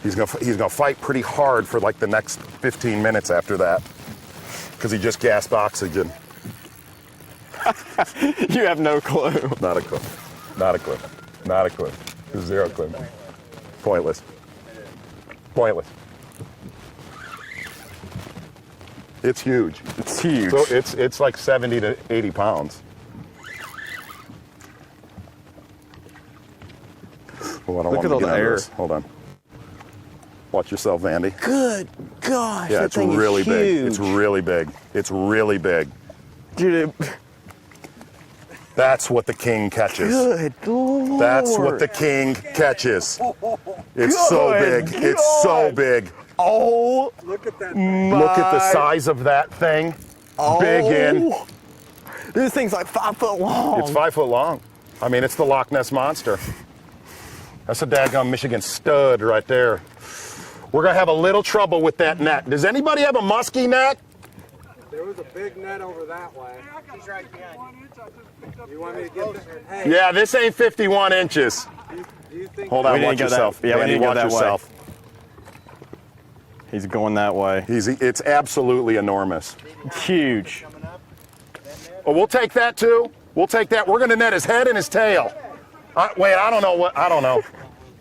Speaker 2: He's gonna fight pretty hard for like the next 15 minutes after that, because he just gasped oxygen.
Speaker 3: You have no clue.
Speaker 2: Not a clue. Not a clue. Not a clue. Zero clue. Pointless. Pointless. It's huge.
Speaker 3: It's huge.
Speaker 2: So it's like 70 to 80 pounds. Oh, I don't
Speaker 3: Look
Speaker 2: want
Speaker 3: at
Speaker 2: to
Speaker 3: all
Speaker 2: get
Speaker 3: the
Speaker 2: under
Speaker 3: air.
Speaker 2: this. Hold on. Watch yourself, Vandy.
Speaker 3: Good gosh.
Speaker 2: Yeah,
Speaker 3: that
Speaker 2: it's
Speaker 3: thing is
Speaker 2: really big.
Speaker 3: huge.
Speaker 2: It's really big. It's really big.
Speaker 3: Dude,
Speaker 2: That's what the king catches.
Speaker 3: good Lord.
Speaker 2: That's what the king catches. It's so
Speaker 3: Good
Speaker 2: big. It's so big.
Speaker 3: Oh,
Speaker 1: Look at that.
Speaker 2: Look at the size of that thing. Big in.
Speaker 3: This thing's like 5 foot long.
Speaker 2: It's 5 foot long. I mean, it's the Loch Ness Monster. That's a daggone Michigan stud right there. We're gonna have a little trouble with that net. Does anybody have a muskie net?
Speaker 1: There was a big net over that way. He's right behind you. You want me to get this? Hey,
Speaker 2: Yeah, this ain't 51 inches.
Speaker 1: do you think?
Speaker 2: Hold on,
Speaker 3: We didn't
Speaker 2: watch
Speaker 3: go that-
Speaker 2: yourself.
Speaker 3: yeah, we
Speaker 2: Vandy,
Speaker 3: didn't go
Speaker 2: watch
Speaker 3: that way.
Speaker 2: yourself.
Speaker 3: He's going that way.
Speaker 2: It's absolutely enormous.
Speaker 3: Huge.
Speaker 2: Oh, we'll take that too. We'll take that. We're gonna net his head and his tail. Wait, I don't know.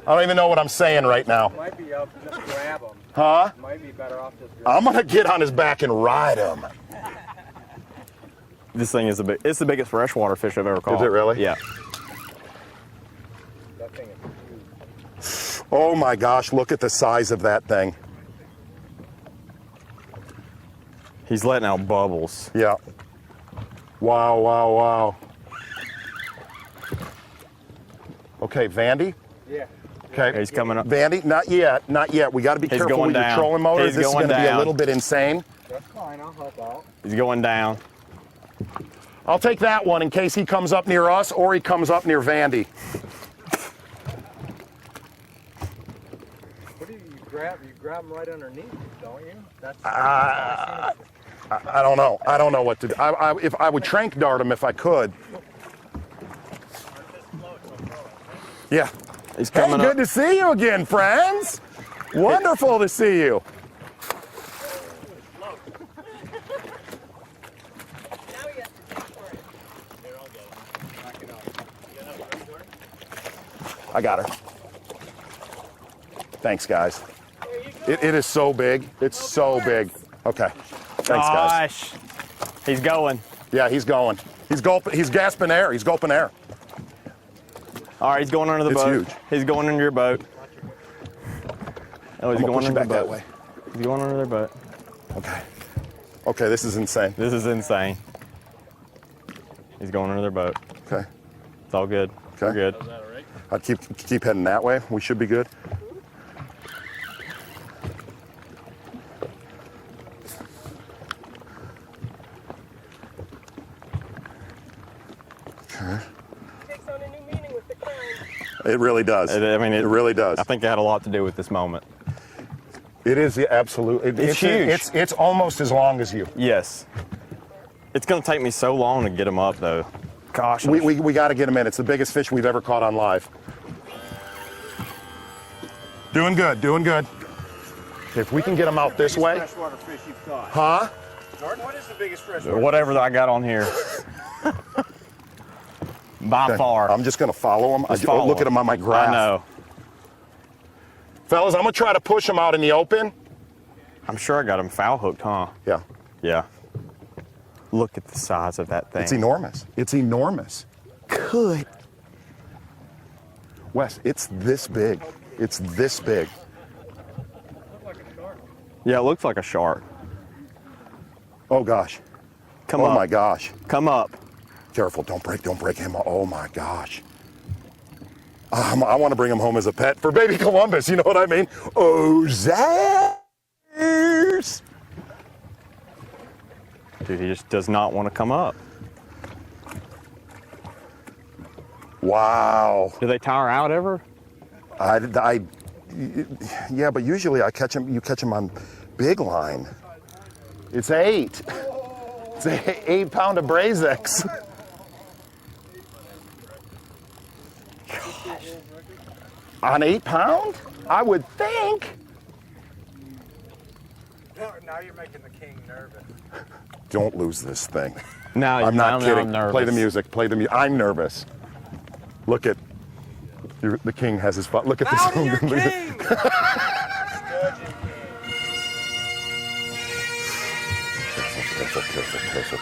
Speaker 2: I don't even know what I'm saying right now.
Speaker 1: Might be up. Just grab him.
Speaker 2: Huh?
Speaker 1: Might be better off just grab.
Speaker 2: I'm gonna get on his back and ride him.
Speaker 3: This thing is it's the biggest freshwater fish I've ever caught.
Speaker 2: Is it really?
Speaker 3: Yeah.
Speaker 1: That thing is huge.
Speaker 2: Oh my gosh, look at the size of that thing.
Speaker 3: He's letting out bubbles.
Speaker 2: Yeah. Wow, wow, wow. Okay, Vandy?
Speaker 1: Yeah.
Speaker 2: Okay.
Speaker 3: He's coming up.
Speaker 2: Vandy, not yet, not yet. We got to be
Speaker 3: He's
Speaker 2: careful
Speaker 3: going
Speaker 2: with your
Speaker 3: down.
Speaker 2: trolling motor.
Speaker 3: He's
Speaker 2: This is
Speaker 3: going
Speaker 2: going to be a
Speaker 3: down.
Speaker 2: little bit insane.
Speaker 1: That's fine, I'll help out.
Speaker 3: He's going down.
Speaker 2: I'll take that one in case he comes up near us or he comes up near Vandy.
Speaker 1: What do you grab? You grab them right underneath, don't you? That's.
Speaker 2: I don't know. I don't know what to do. If I would trank dart him if I could. Yeah.
Speaker 3: He's
Speaker 2: Hey,
Speaker 3: coming
Speaker 2: good
Speaker 3: up.
Speaker 2: to see you again, friends. Wonderful to see you. I got her. Thanks, guys. It is so big. It's so big. Okay. Thanks, guys.
Speaker 3: Gosh. He's going.
Speaker 2: Yeah, he's going. He's gulping. He's gasping air. He's gulping air.
Speaker 3: All right, he's going under the
Speaker 2: It's
Speaker 3: boat.
Speaker 2: huge.
Speaker 3: He's going under your boat. Oh, he's
Speaker 2: I'm gonna
Speaker 3: going
Speaker 2: push you
Speaker 3: under
Speaker 2: back
Speaker 3: the
Speaker 2: that
Speaker 3: boat.
Speaker 2: way.
Speaker 3: He's going under their boat.
Speaker 2: Okay. Okay, this is insane.
Speaker 3: This is insane. He's going under their boat.
Speaker 2: Okay.
Speaker 3: It's all good.
Speaker 2: Okay.
Speaker 3: We're good.
Speaker 2: I'd keep heading that way. We should be good. Okay.
Speaker 6: Takes on a new meaning with the crown.
Speaker 2: It really does.
Speaker 3: It
Speaker 2: really does.
Speaker 3: I think it had a lot to do with this moment.
Speaker 2: It is the absolute.
Speaker 3: It's huge.
Speaker 2: It's almost as long as you.
Speaker 3: Yes. It's going to take me so long to get him up, though. Gosh.
Speaker 2: We got to get him in. It's the biggest fish we've ever caught on live. Doing good, doing good. If we can get him out this way.
Speaker 1: Freshwater fish you've caught.
Speaker 2: Huh?
Speaker 1: Jordan, what is the biggest freshwater?
Speaker 3: Whatever I got on here. By
Speaker 2: Okay,
Speaker 3: far.
Speaker 2: I'm just going to follow him.
Speaker 3: Just follow
Speaker 2: look at him on my graph.
Speaker 3: I know.
Speaker 2: Fellas, I'm going to try to push him out in the open.
Speaker 3: I'm sure I got him foul hooked, huh?
Speaker 2: Yeah.
Speaker 3: Yeah. Look at the size of that thing.
Speaker 2: It's enormous. It's enormous.
Speaker 3: Good.
Speaker 2: Wes, it's this big. It's this big.
Speaker 3: Yeah, it looks like a shark.
Speaker 2: Oh gosh.
Speaker 3: Come
Speaker 2: Oh
Speaker 3: up.
Speaker 2: my gosh.
Speaker 3: Come up.
Speaker 2: Careful, don't break him. Oh my gosh. I want to bring him home as a pet for baby Columbus, you know what I mean? Oh, Zers.
Speaker 3: Dude, he just does not want to come up.
Speaker 2: Wow.
Speaker 3: Do they tire out ever?
Speaker 2: Yeah, but usually I catch him, you catch him on big line. It's 8. It's an 8-pound of Brazex. Gosh. On 8 pound? I would think.
Speaker 1: Now you're making the king nervous.
Speaker 2: Don't lose this thing.
Speaker 3: No,
Speaker 2: I'm not kidding.
Speaker 3: I'm
Speaker 2: Play the music. Play the music. I'm nervous. Look at the king has his butt. Look at
Speaker 1: Out
Speaker 2: this.
Speaker 1: your king!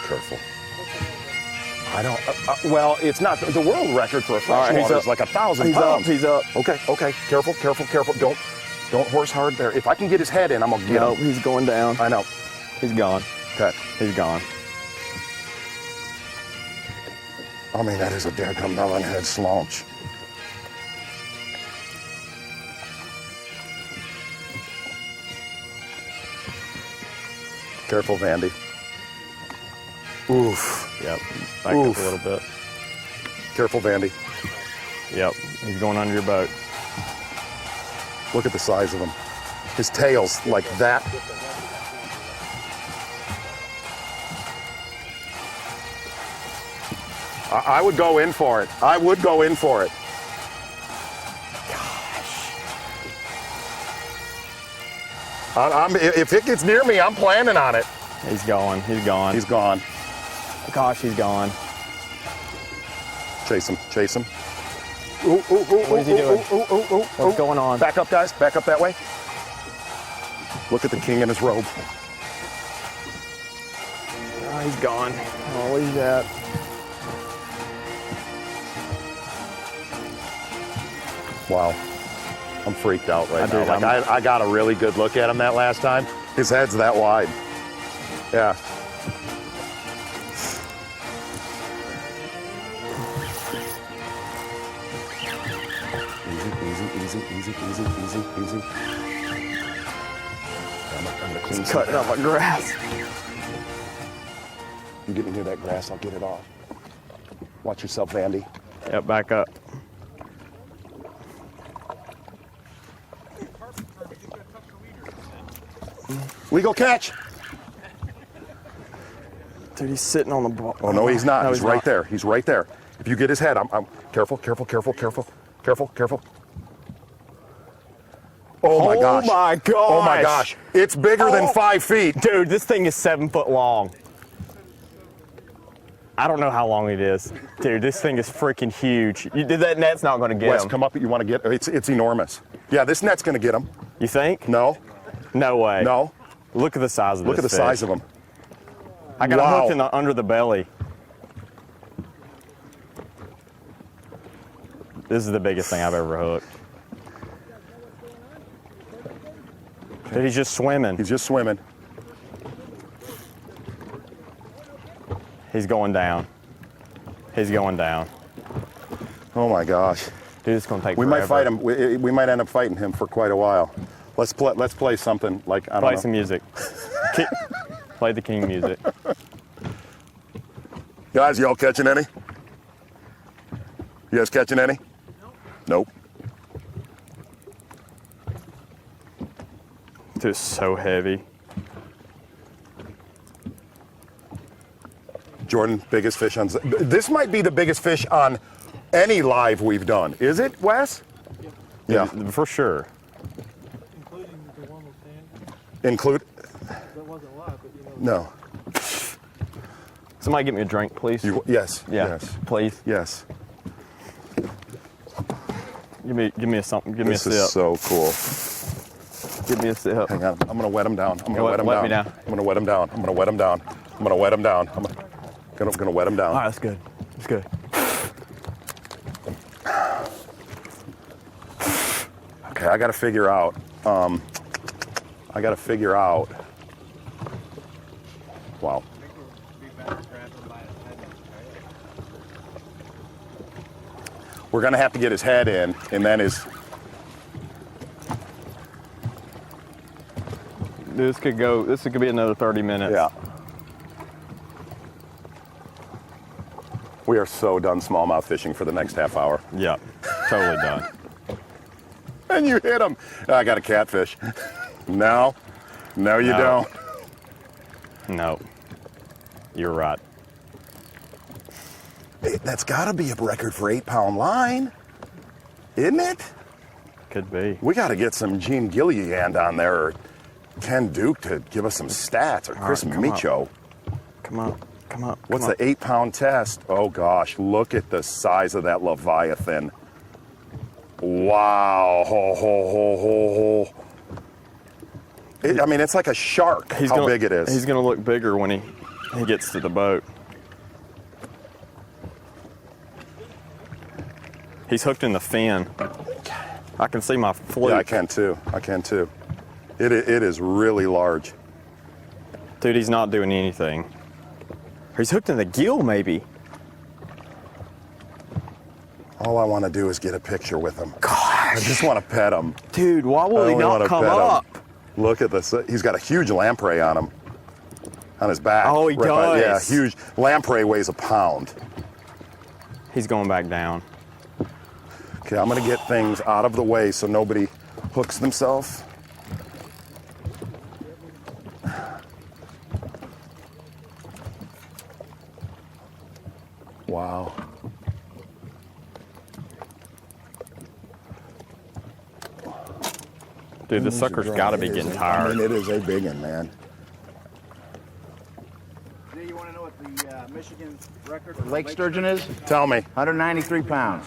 Speaker 2: Careful. I don't. Well, it's not the world record for a freshwater is like 1,000 pounds.
Speaker 3: He's up.
Speaker 2: Okay. Careful. Don't horse hard there. If I can get his head in, I'm gonna get
Speaker 3: Nope,
Speaker 2: him.
Speaker 3: he's going down.
Speaker 2: I know.
Speaker 3: He's gone.
Speaker 2: Okay.
Speaker 3: He's gone.
Speaker 2: I mean, that is a daggum melonhead slaunch. Careful, Vandy. Oof.
Speaker 3: Yep. Back
Speaker 2: Oof.
Speaker 3: up a little bit.
Speaker 2: Careful, Vandy.
Speaker 3: Yep. He's going under your boat.
Speaker 2: Look at the size of him. His tail's like that. I would go in for it. I would go in for it. Gosh. If it gets near me, I'm planning on it.
Speaker 3: He's gone. He's gone.
Speaker 2: He's gone.
Speaker 3: Gosh, he's gone.
Speaker 2: Chase him.
Speaker 3: What is he doing? What's going on?
Speaker 2: Back up, guys. Back up that way. Look at the king in his robe.
Speaker 3: Oh, he's gone. Oh, he's at.
Speaker 2: Wow. I'm freaked out right
Speaker 3: I
Speaker 2: now.
Speaker 3: did,
Speaker 2: Like I got a really good look at him that last time. His head's that wide. Yeah. Easy. I'm gonna clean
Speaker 3: Cutting up my grass.
Speaker 2: You get me near that grass, I'll get it off. Watch yourself, Vandy.
Speaker 3: Yep, back up.
Speaker 2: Legal catch.
Speaker 3: Dude, he's sitting on the ball.
Speaker 2: Oh, no, he's not.
Speaker 3: No,
Speaker 2: he's right there. He's right there. If you get his head, I'm careful. Oh my gosh.
Speaker 3: Oh my gosh.
Speaker 2: Oh my gosh. It's bigger than 5 feet.
Speaker 3: Dude, this thing is 7 foot long. I don't know how long it is. Dude, this thing is freaking huge. That net's not gonna get
Speaker 2: Wes,
Speaker 3: him.
Speaker 2: come up. You want to get? It's enormous. Yeah, this net's gonna get him.
Speaker 3: You think?
Speaker 2: No.
Speaker 3: No way.
Speaker 2: No.
Speaker 3: Look at the size of this
Speaker 2: Look at the
Speaker 3: fish.
Speaker 2: size of him.
Speaker 3: I got
Speaker 2: Wow.
Speaker 3: him hooked under the belly. This is the biggest thing I've ever hooked. Dude, he's just swimming.
Speaker 2: He's just swimming.
Speaker 3: He's going down. He's going down.
Speaker 2: Oh my gosh.
Speaker 3: Dude, it's gonna take
Speaker 2: We
Speaker 3: forever.
Speaker 2: might fight him. We might end up fighting him for quite a while. Let's play something like I don't
Speaker 3: Play
Speaker 2: know.
Speaker 3: some music. Play the king music.
Speaker 2: Guys, y'all catching any? You guys catching any? Nope.
Speaker 3: Dude, it's so heavy.
Speaker 2: Jordan, biggest fish on. This might be the biggest fish on any live we've done. Is it, Wes? Yeah.
Speaker 3: For sure.
Speaker 1: Including the one with Dan.
Speaker 2: Include?
Speaker 1: That wasn't live, but you know.
Speaker 2: No.
Speaker 3: Somebody get me a drink, please.
Speaker 2: Yes.
Speaker 3: Yeah,
Speaker 2: Yes.
Speaker 3: please.
Speaker 2: Yes.
Speaker 3: Give me a something. Give me a
Speaker 2: This
Speaker 3: sip.
Speaker 2: is so cool.
Speaker 3: Give me a sip.
Speaker 2: Hang on. I'm gonna wet him down. I'm gonna
Speaker 3: Wet-
Speaker 2: wet him
Speaker 3: wet
Speaker 2: down.
Speaker 3: me down.
Speaker 2: I'm gonna wet him down. I'm gonna wet him down. I'm gonna wet him down. I'm gonna wet him down.
Speaker 3: All right, that's good. That's good.
Speaker 2: Okay, I gotta figure out. Wow. We're gonna have to get his head in, and then his.
Speaker 3: This could go. This could be another 30 minutes.
Speaker 2: Yeah. We are so done smallmouth fishing for the next half hour.
Speaker 3: Yep. Totally done.
Speaker 2: And you hit him. I got a catfish. No. No, you
Speaker 3: No.
Speaker 2: don't.
Speaker 3: No. You're right.
Speaker 2: Hey, that's got to be a record for 8-pound line, isn't it?
Speaker 3: Could be.
Speaker 2: We got to get some Gene Gilliand on there, or Ken Duke to give us some stats, or Chris
Speaker 3: right, come
Speaker 2: Micho.
Speaker 3: Come on. Come on.
Speaker 2: What's
Speaker 3: come
Speaker 2: the 8-pound test? Oh gosh, look at the size of that Leviathan. Wow. Ho, ho, ho, ho, ho. I mean, it's like a shark, how big it is.
Speaker 3: He's gonna look bigger when he gets to the boat. He's hooked in the fin. I can see my fluke.
Speaker 2: Yeah, I can too. It is really large.
Speaker 3: Dude, he's not doing anything. He's hooked in the gill, maybe.
Speaker 2: All I want to do is get a picture with him. Gosh. I just want to pet him.
Speaker 3: Dude, why will
Speaker 2: I
Speaker 3: he
Speaker 2: only wanna
Speaker 3: not come
Speaker 2: pet him.
Speaker 3: up?
Speaker 2: Look at this. He's got a huge lamprey on him. On his back.
Speaker 3: Oh, he does.
Speaker 2: Yeah, huge. Lamprey weighs a pound.
Speaker 3: He's going back down.
Speaker 2: Okay, I'm going to get things out of the way so nobody hooks themselves. Wow.
Speaker 3: Dude, this sucker's got to be getting
Speaker 2: I
Speaker 3: tired.
Speaker 2: mean, it is a big one, man.
Speaker 5: You want to know what the Michigan record for lake sturgeon is?
Speaker 2: Tell me.
Speaker 5: 193 pounds.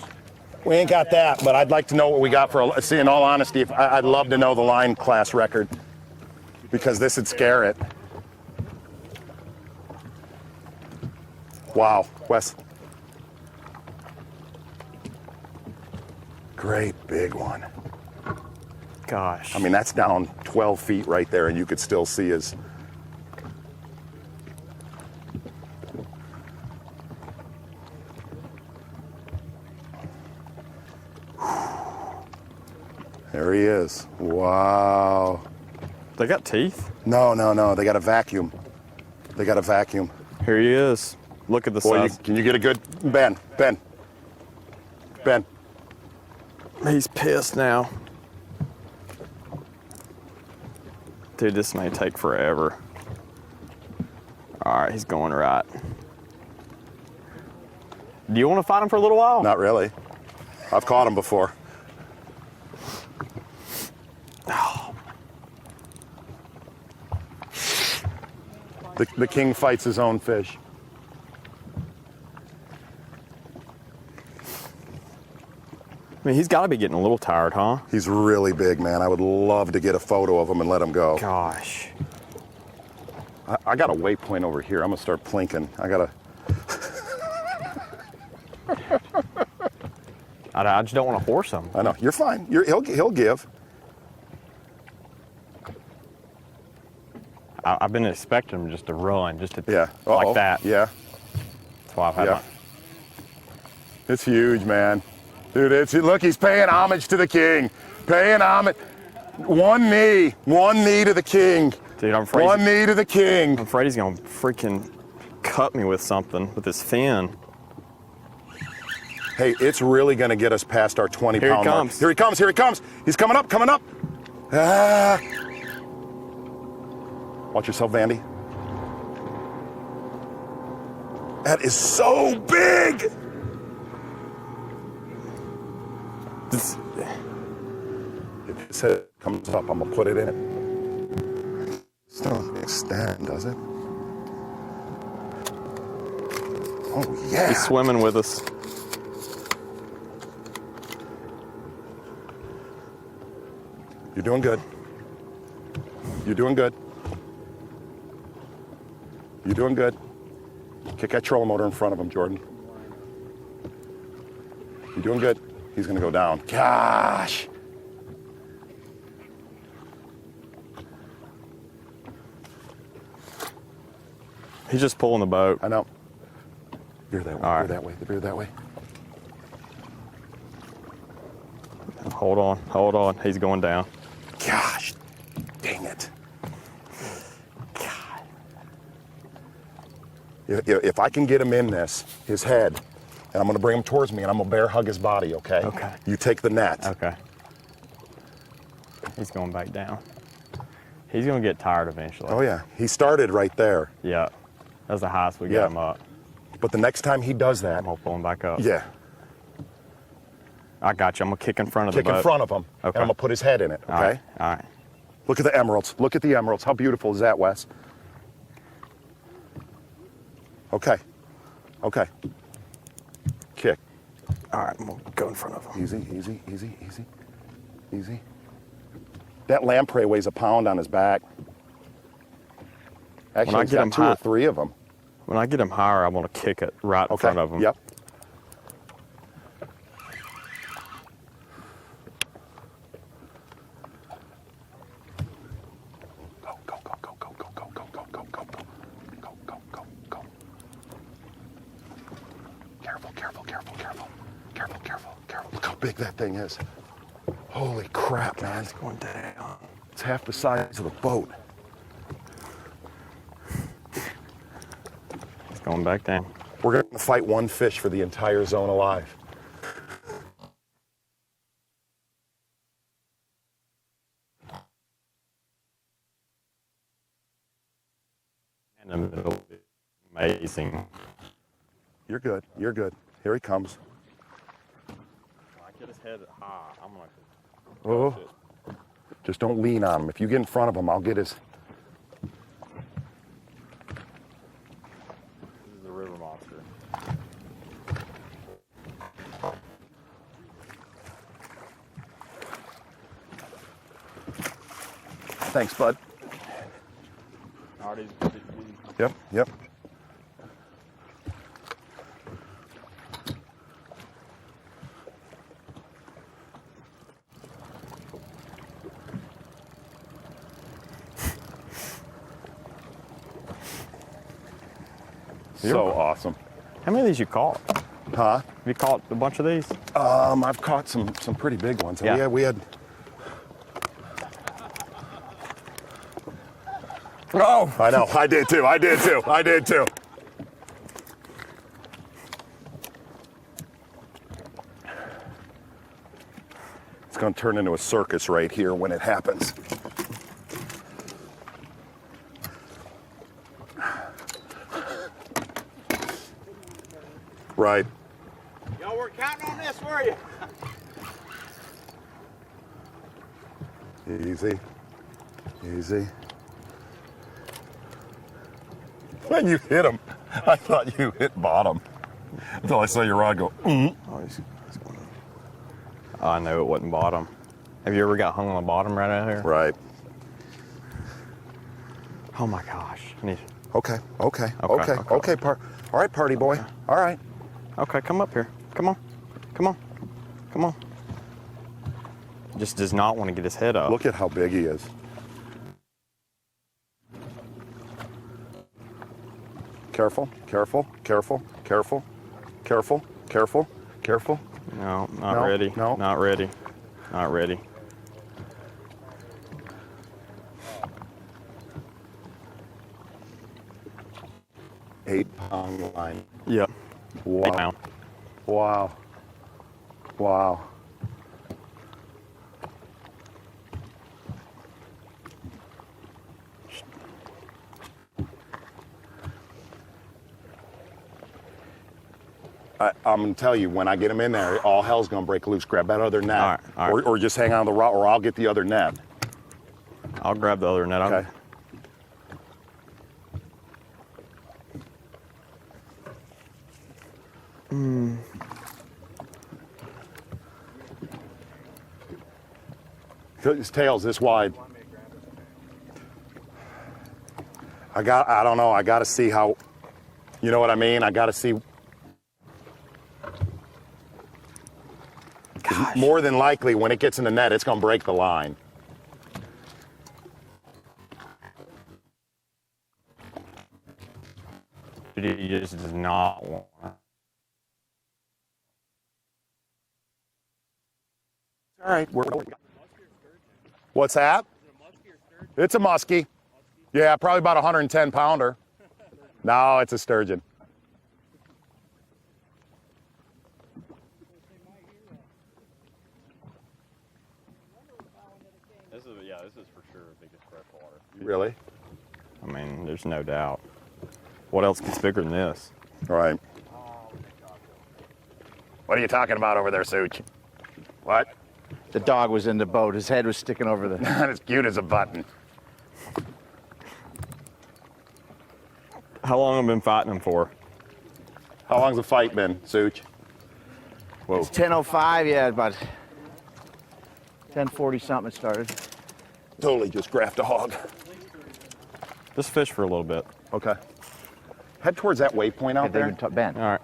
Speaker 2: We ain't got that, but I'd like to know what we got for, see, in all honesty, I'd love to know the line class record, because this would scare it. Wow, Wes. Great big one.
Speaker 3: Gosh.
Speaker 2: I mean, that's down 12 feet right there, and you could still see his. There he is. Wow.
Speaker 3: They got teeth.
Speaker 2: No, no, no. They got a vacuum. They got a vacuum.
Speaker 3: Here he is. Look at the
Speaker 2: Boy,
Speaker 3: size.
Speaker 2: can you get a good Ben? Ben. Ben.
Speaker 3: He's pissed now. Dude, this may take forever. All right, he's going right. Do you want to fight him for a little while?
Speaker 2: Not really. I've caught him before. The king fights his own fish.
Speaker 3: I mean, he's got to be getting a little tired, huh?
Speaker 2: He's really big, man. I would love to get a photo of him and let him go.
Speaker 3: Gosh.
Speaker 2: I got a waypoint over here. I'm gonna start plinking. I gotta.
Speaker 3: I just don't want to horse him.
Speaker 2: I know. You're fine. He'll give.
Speaker 3: I've been expecting him just to run, just to
Speaker 2: Yeah.
Speaker 3: like that.
Speaker 2: Yeah.
Speaker 3: That's why I've had
Speaker 2: Yeah. It's huge, man. Dude, look, he's paying homage to the king. Paying homage. One knee to the king.
Speaker 3: Dude, I'm afraid.
Speaker 2: One knee to the king.
Speaker 3: I'm afraid he's gonna freaking cut me with something with his fin.
Speaker 2: Hey, it's really gonna get us past our 20
Speaker 3: Here he
Speaker 2: pound mark.
Speaker 3: comes.
Speaker 2: Here he comes, here he comes. He's coming up, coming up. Ah. Watch yourself, Vandy. That is so big.
Speaker 3: This,
Speaker 2: If his head comes up, I'm gonna put it in it. Still doesn't extend, does it? Oh yeah.
Speaker 3: he's swimming with us.
Speaker 2: You're doing good. You're doing good. You're doing good. Kick that trolling motor in front of him, Jordan. You're doing good. He's gonna go down. Gosh.
Speaker 3: He's just pulling the boat.
Speaker 2: I know. Veer that way,
Speaker 3: All right.
Speaker 2: veer that way, veer that way.
Speaker 3: Hold on. He's going down.
Speaker 2: Gosh, dang it.
Speaker 3: God.
Speaker 2: If I can get him in this, his head, and I'm gonna bring him towards me and I'm gonna bear hug his body, okay?
Speaker 3: Okay.
Speaker 2: You take the net.
Speaker 3: Okay. He's going back down. He's gonna get tired eventually.
Speaker 2: Oh yeah, he started right there.
Speaker 3: Yeah. That's the highest we
Speaker 2: Yeah.
Speaker 3: got him up.
Speaker 2: But the next time he does that,
Speaker 3: I'm gonna pull him back up.
Speaker 2: yeah,
Speaker 3: I got you. I'm gonna kick in front of
Speaker 2: kick
Speaker 3: the boat.
Speaker 2: in front of him, and
Speaker 3: Okay.
Speaker 2: I'm gonna put his head in it, okay?
Speaker 3: All right. All right.
Speaker 2: Look at the emeralds. Look at the emeralds. How beautiful is that, Wes? Okay. Okay. Kick.
Speaker 3: All right. I'm gonna go in front of him.
Speaker 2: Easy, easy, easy, easy, easy. That lamprey weighs a pound on his back. Actually,
Speaker 3: I
Speaker 2: he's
Speaker 3: get
Speaker 2: got
Speaker 3: him
Speaker 2: 2 or
Speaker 3: high-
Speaker 2: 3 of them.
Speaker 3: When I get him higher, I'm gonna kick it right in
Speaker 2: Okay.
Speaker 3: front of him.
Speaker 2: Yep. Go, go, go, go, go, go, go, go, go, go, go, go, go, go, go, go. Careful, careful, careful, careful, careful, careful, careful. Look how big that thing is. Holy crap, man.
Speaker 3: It's going down.
Speaker 2: It's half the size of the boat.
Speaker 3: It's going back down.
Speaker 2: We're going to fight one fish for the entire zone alive.
Speaker 3: In the middle. Amazing.
Speaker 2: You're good. You're good. Here he comes.
Speaker 3: When I get his head high, I'm gonna.
Speaker 2: Oh. Just don't lean on him. If you get in front of him, I'll get his.
Speaker 3: This is the river monster.
Speaker 2: Thanks, bud.
Speaker 3: Already.
Speaker 2: Yep, yep. So awesome.
Speaker 3: How many of these you caught?
Speaker 2: Huh?
Speaker 3: Have you caught a bunch of these?
Speaker 2: I've caught some pretty big ones.
Speaker 3: Yeah.
Speaker 2: We had Oh, I know. I did too. I did too. I did too. It's going to turn into a circus right here when it happens. Right.
Speaker 5: Y'all were counting on this, were you?
Speaker 2: Easy. Easy. When you hit him, I thought you hit bottom. Until I saw your rod go,
Speaker 3: Oh, I know it wasn't bottom. Have you ever got hung on the bottom right out here?
Speaker 2: Right.
Speaker 3: Oh my gosh.
Speaker 2: Okay.
Speaker 3: Okay.
Speaker 2: All right, party boy. All right.
Speaker 3: Okay, come up here. Come on. Come on. Come on. Just does not want to get his head up.
Speaker 2: Look at how big he is. Careful, careful, careful, careful, careful, careful, careful.
Speaker 3: No, not ready.
Speaker 2: No.
Speaker 3: Not ready. Not ready.
Speaker 2: Eight-pound line.
Speaker 3: Yep.
Speaker 2: Wow.
Speaker 3: Now.
Speaker 2: Wow. Wow. I'm going to tell you, when I get him in there, all hell's going to break loose. Grab that other net.
Speaker 3: All right.
Speaker 2: Or just hang on the rod, or I'll get the other net.
Speaker 3: I'll grab the other net.
Speaker 2: Okay. His tail's this wide. I don't know. I got to see how, you know what I mean? I got to see. More than likely, when it gets in the net, it's going to break the line.
Speaker 3: He just does not want.
Speaker 2: All right. What's that? It's a muskie. Yeah, probably about 110 pounder. No, it's a sturgeon.
Speaker 3: This is for sure the biggest freshwater.
Speaker 2: Really?
Speaker 3: I mean, there's no doubt. What else gets bigger than this?
Speaker 2: All right. What are you talking about over there, Such? What?
Speaker 5: The dog was in the boat. His head was sticking over the...
Speaker 2: Not as cute as a button.
Speaker 3: How long have I been fighting him for?
Speaker 2: How long's the fight been, Such? Whoa.
Speaker 5: It's 10:05, yeah, about 10:40 something it started.
Speaker 2: Totally just grabbed a hog.
Speaker 3: Just fish for a little bit.
Speaker 2: Okay. Head towards that waypoint out there.
Speaker 5: Ben.
Speaker 3: All right.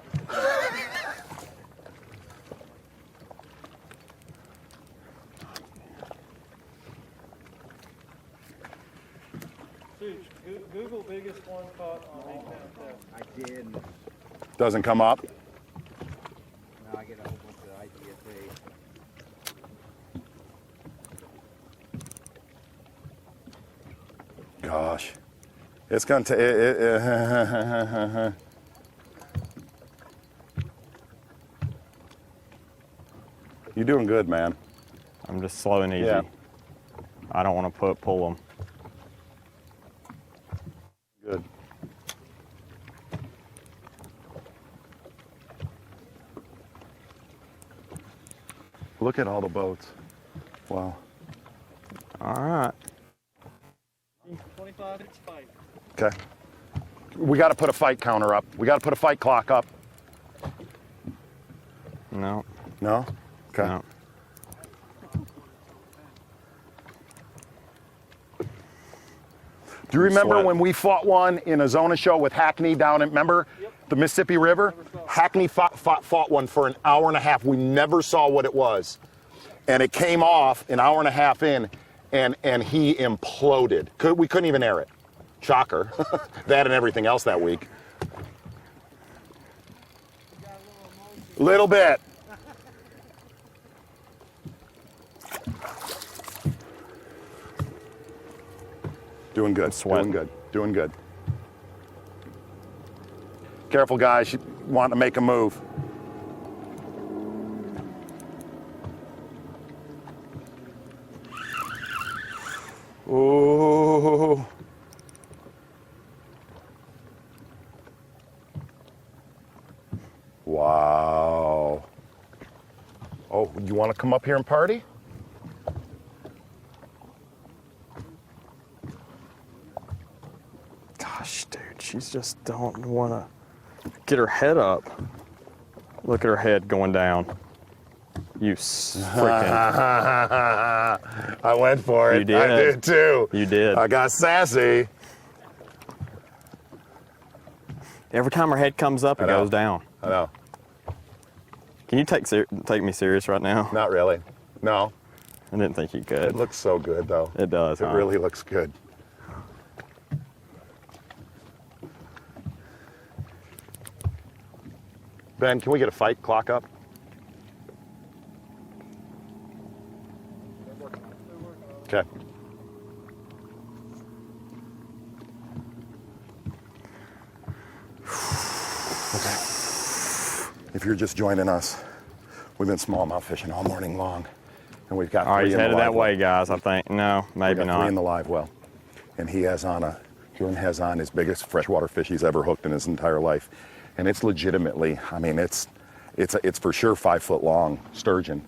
Speaker 1: Google biggest one caught on 8-pound test.
Speaker 5: I did.
Speaker 2: Doesn't come up.
Speaker 5: Now I get a whole bunch of IDFA.
Speaker 2: Gosh. It's going to... You're doing good, man.
Speaker 3: I'm just slow and easy.
Speaker 2: Yeah.
Speaker 3: I don't want to pull them.
Speaker 2: Good. Look at all the boats. Wow.
Speaker 3: All right.
Speaker 1: 25-inch fight.
Speaker 2: Okay. We got to put a fight counter up. We got to put a fight clock up.
Speaker 3: No.
Speaker 2: No? Okay.
Speaker 3: No.
Speaker 2: Do you remember
Speaker 3: Sweat.
Speaker 2: when we fought one in a Zona show with Hackney down at, remember the Mississippi River? Hackney fought one for an hour and a half. We never saw what it was. And it came off an hour and a half in, and he imploded. We couldn't even air it. Shocker. That and everything else that week. Little bit. Doing good.
Speaker 3: Sweating.
Speaker 2: Doing good. Doing good. Careful, guys. You want to make a move. Ooh. Wow. Oh, you want to come up here and party?
Speaker 3: Gosh, dude, she's just don't want to get her head up. Look at her head going down. You freaking.
Speaker 2: I went for it.
Speaker 3: You did.
Speaker 2: I did too.
Speaker 3: You did.
Speaker 2: I got sassy.
Speaker 3: Every time her head comes up, it
Speaker 2: I know.
Speaker 3: goes down.
Speaker 2: I know.
Speaker 3: Can you take me serious right now?
Speaker 2: Not really. No.
Speaker 3: I didn't think you
Speaker 2: It
Speaker 3: could.
Speaker 2: looks so good though.
Speaker 3: It does.
Speaker 2: It
Speaker 3: huh?
Speaker 2: really looks good. Ben, can we get a fight clock up? Okay. If you're just joining us, we've been smallmouth fishing all morning long, and we've got
Speaker 3: All right,
Speaker 2: three
Speaker 3: he's
Speaker 2: in the
Speaker 3: headed
Speaker 2: live
Speaker 3: that way,
Speaker 2: well.
Speaker 3: guys. I think. No, maybe
Speaker 2: We've got three in
Speaker 3: not.
Speaker 2: the live well, and he has on Jordan has on his biggest freshwater fish he's ever hooked in his entire life, and it's legitimately, I mean, it's for sure 5 foot long sturgeon.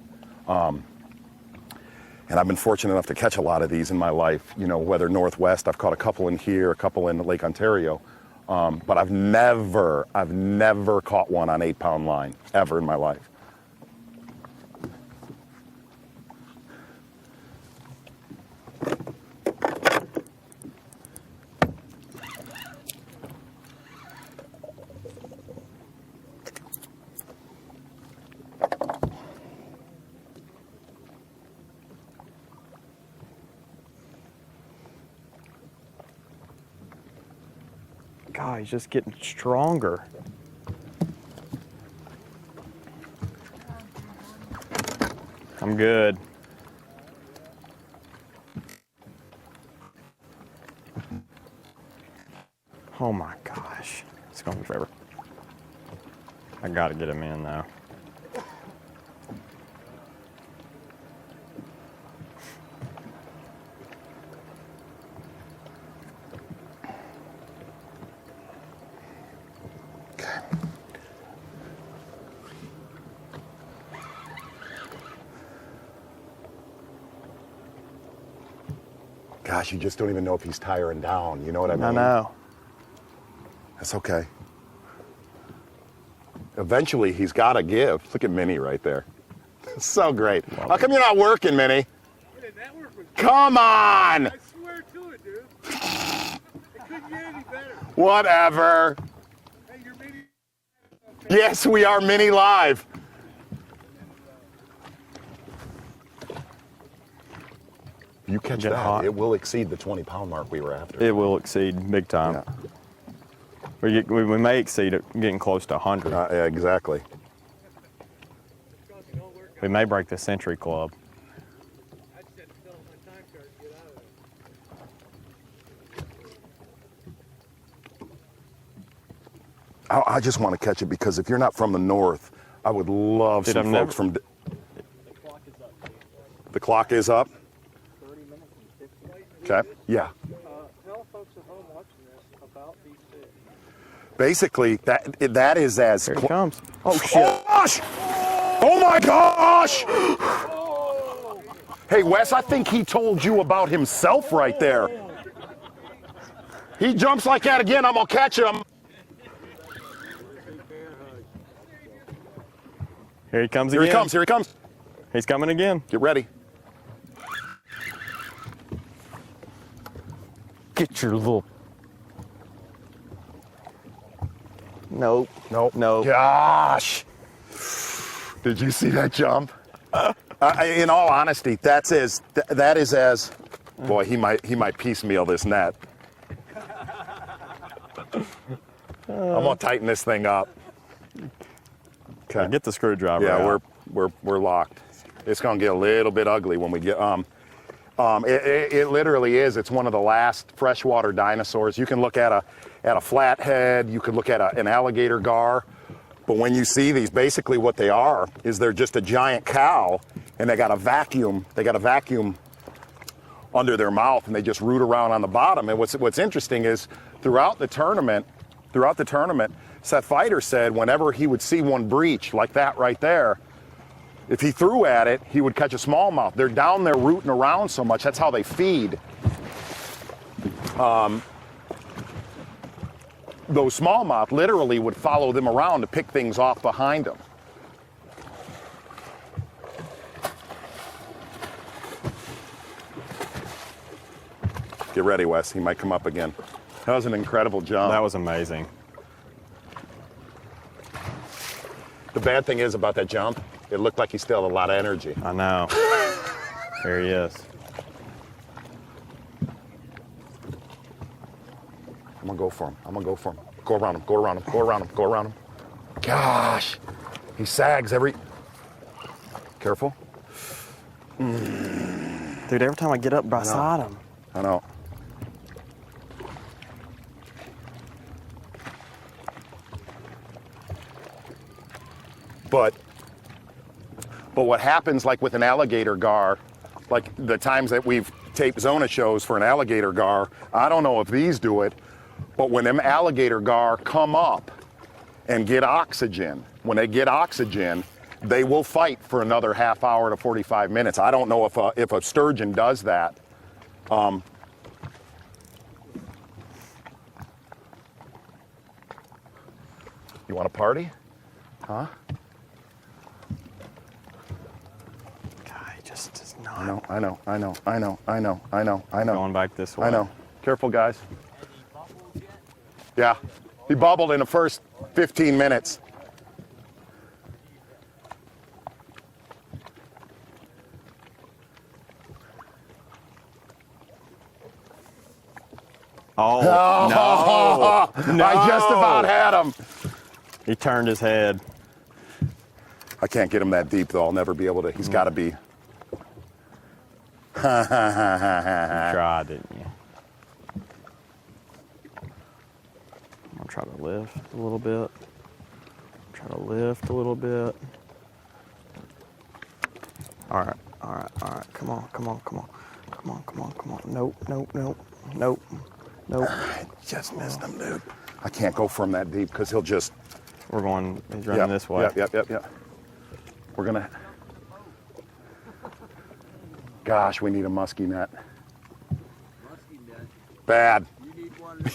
Speaker 2: And I've been fortunate enough to catch a lot of these in my life, you know, whether northwest, I've caught a couple in here, a couple in Lake Ontario, but I've never caught one on 8-pound line, ever in my life.
Speaker 3: God, he's just getting stronger. I'm good. Oh my gosh. It's going to be forever. I got to get him in though.
Speaker 2: Gosh, you just don't even know if he's tiring down, you know what I mean?
Speaker 3: I know.
Speaker 2: That's okay. Eventually, he's got to give. Look at Minnie right there. So great. How come you're not working, Minnie?
Speaker 1: That work was,
Speaker 2: Come on!
Speaker 1: I swear to it, dude. It couldn't get any better.
Speaker 2: Whatever.
Speaker 1: Hey, you're meeting.
Speaker 2: Yes, we are Mini Live. You catch
Speaker 3: Get
Speaker 2: that,
Speaker 3: hot.
Speaker 2: it will exceed the 20-pound mark we were after.
Speaker 3: It will exceed big time.
Speaker 2: Yeah.
Speaker 3: We may exceed it getting close to 100.
Speaker 2: Yeah, exactly.
Speaker 3: We may break the Century Club.
Speaker 1: I just had to fill out my time card to get out of it.
Speaker 2: I just want to catch it because if you're not from the north, I would love
Speaker 3: Dude,
Speaker 2: some
Speaker 3: I've
Speaker 2: folks
Speaker 3: never-
Speaker 2: from. The clock is up.
Speaker 1: 30 minutes and 50.
Speaker 2: Okay. Yeah.
Speaker 1: Tell folks at home watching this about these fish.
Speaker 2: Basically, that is as.
Speaker 3: Here he comes.
Speaker 2: Oh shit! Oh, gosh! Oh my gosh! Hey Wes, I think he told you about himself right there. He jumps like that again, I'm gonna catch him.
Speaker 3: Here he comes
Speaker 2: Here
Speaker 3: again.
Speaker 2: he comes, here he comes.
Speaker 3: He's coming again.
Speaker 2: Get ready.
Speaker 3: Get your little. Nope.
Speaker 2: Nope.
Speaker 3: Nope.
Speaker 2: Gosh. Did you see that jump? In all honesty, that is as, boy, he might piecemeal this net. I'm gonna tighten this thing up. Okay.
Speaker 3: Get the screwdriver
Speaker 2: Yeah,
Speaker 3: out.
Speaker 2: we're locked. It's gonna get a little bit ugly when we get It literally is. It's one of the last freshwater dinosaurs. You can look at a flathead. You can look at an alligator gar. But when you see these, basically what they are is they're just a giant cow, and they got a vacuum. They got a vacuum under their mouth, and they just root around on the bottom. And what's interesting is throughout the tournament, Seth Feider said whenever he would see one breach like that right there, if he threw at it, he would catch a smallmouth. They're down there rooting around so much. That's how they feed. Those smallmouth literally would follow them around to pick things off behind them. Get ready, Wes. He might come up again. That was an incredible jump.
Speaker 3: That was amazing.
Speaker 2: The bad thing is about that jump, it looked like he still had a lot of energy.
Speaker 3: I know. There he is.
Speaker 2: I'm gonna go for him. I'm gonna go for him. Go around him. Go around him. Go around him. Go around him. Gosh, he sags every. Careful.
Speaker 3: Dude, every time I get up beside him.
Speaker 2: I know. But what happens like with an alligator gar, like the times that we've taped Zona shows for an alligator gar, I don't know if these do it, but when them alligator gar come up and get oxygen, when they get oxygen, they will fight for another half hour to 45 minutes. I don't know if a sturgeon does that. You want to party? Huh?
Speaker 3: God, he just is not.
Speaker 2: I know.
Speaker 3: Going back this way.
Speaker 2: I know. Careful, guys. Yeah, he bubbled in the first 15 minutes.
Speaker 3: Oh, no.
Speaker 2: I just about had him.
Speaker 3: He turned his head.
Speaker 2: I can't get him that deep, though. I'll never be able to. He's got to be.
Speaker 3: You tried, didn't you? I'm gonna try to lift a little bit. Try to lift a little bit. All right. Come on. Nope.
Speaker 2: I just missed him, dude. I can't go for him that deep because he'll just.
Speaker 3: He's running this way.
Speaker 2: Yep. We're gonna. Gosh, we need a musky net. Bad.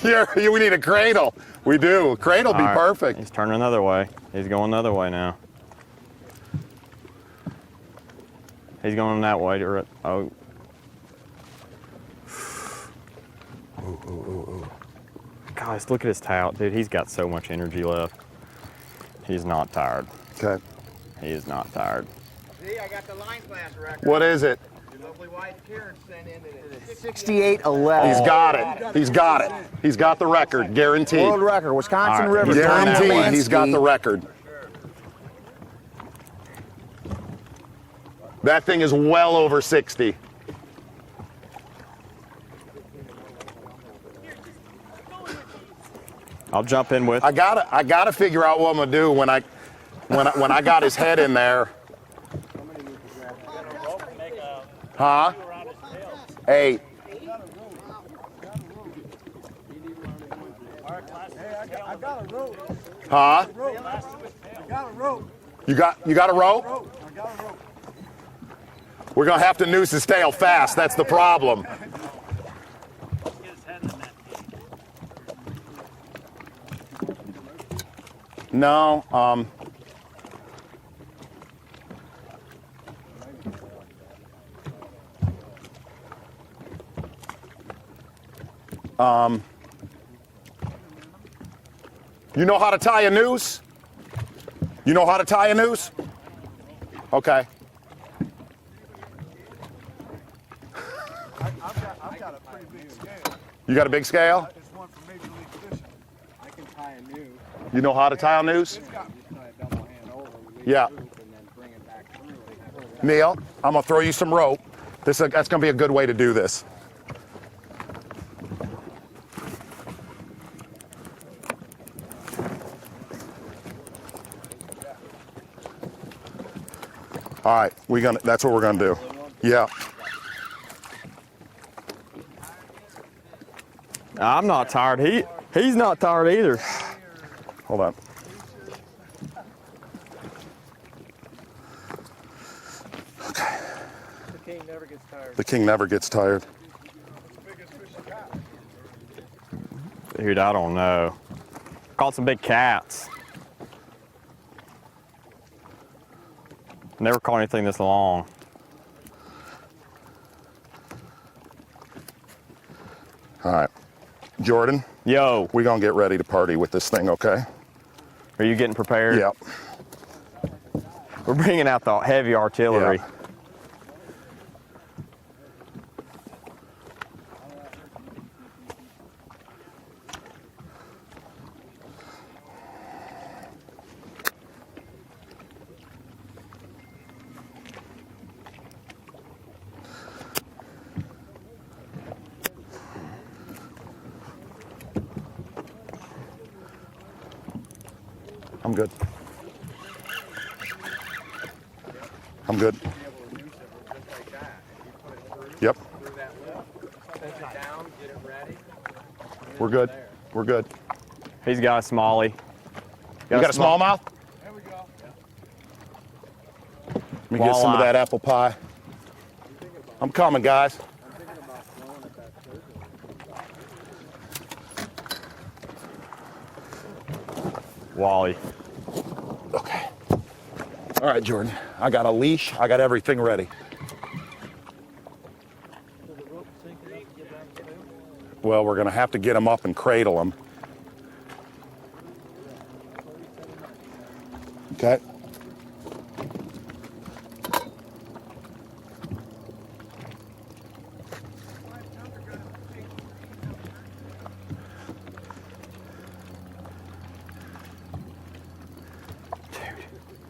Speaker 2: Here, we need a cradle. We do. Cradle be
Speaker 3: All right.
Speaker 2: perfect.
Speaker 3: He's turning another way. He's going the other way now. He's going that way. Oh. Guys, look at his tout. Dude, he's got so much energy left. He's not tired.
Speaker 2: Okay.
Speaker 3: He is not tired.
Speaker 7: See, I got the line class record.
Speaker 2: What is it?
Speaker 7: Lovely white Karen sent in at
Speaker 5: 68-11.
Speaker 2: He's got it. He's got the record, guaranteed.
Speaker 5: World record, Wisconsin
Speaker 3: All right.
Speaker 5: River.
Speaker 2: Guaranteed, he's got the record. That thing is well over 60.
Speaker 3: I'll jump in with.
Speaker 2: I gotta figure out what I'm gonna do when I got his head in there. Huh? 8.
Speaker 1: I got a rope.
Speaker 2: Huh?
Speaker 1: I got a rope.
Speaker 2: You got a rope?
Speaker 1: I got a rope.
Speaker 2: We're gonna have to noose his tail fast. That's the problem. No. You know how to tie a noose? You know how to tie a noose? Okay.
Speaker 1: I've got a pretty big scale.
Speaker 2: You got a big scale?
Speaker 1: It's one for Major League Fishing. I can tie a noose.
Speaker 2: You know how to tie a noose?
Speaker 1: It's got me tie a double hand over.
Speaker 2: Yeah.
Speaker 1: And then bring it back through.
Speaker 2: Neil, I'm gonna throw you some rope. That's going to be a good way to do this. All right, that's what we're gonna do. Yeah.
Speaker 3: I'm not tired. He's not tired either.
Speaker 2: Hold on. Okay.
Speaker 1: The king never gets tired.
Speaker 2: The king never gets tired.
Speaker 3: Dude, I don't know. Caught some big cats. Never caught anything this long.
Speaker 2: All right. Jordan,
Speaker 3: Yo,
Speaker 2: we're gonna get ready to party with this thing, okay?
Speaker 3: are you getting prepared?
Speaker 2: Yep.
Speaker 3: We're bringing out the heavy artillery.
Speaker 2: Yeah. I'm good. I'm good. Yep.
Speaker 7: Set it down, get it ready.
Speaker 2: We're good. We're good.
Speaker 3: He's got a smallie.
Speaker 2: You got a smallmouth?
Speaker 7: There we go.
Speaker 2: Let me get some of
Speaker 3: Walleye.
Speaker 2: that apple pie. I'm coming, guys.
Speaker 3: Wally.
Speaker 2: Okay. All right, Jordan. I got a leash. I got everything ready. Well, we're going to have to get them up and cradle them. Okay.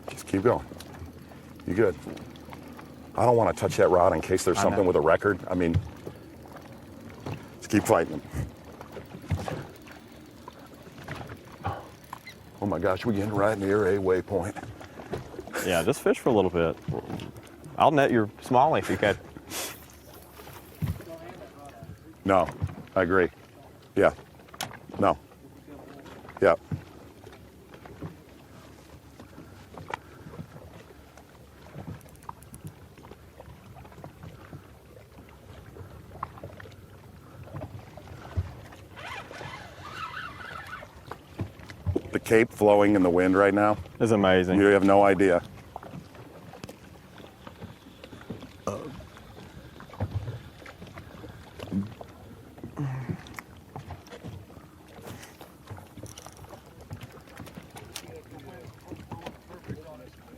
Speaker 2: Just keep going. You good? I don't want to touch that rod in case there's something with a record. I mean, just keep fighting them. Oh my gosh, we're getting right near a waypoint.
Speaker 3: Yeah, just fish for a little bit. I'll net your smallie if you can.
Speaker 2: No, I agree. Yeah. No. Yeah. The cape flowing in the wind right now.
Speaker 3: It's amazing.
Speaker 2: You have no idea.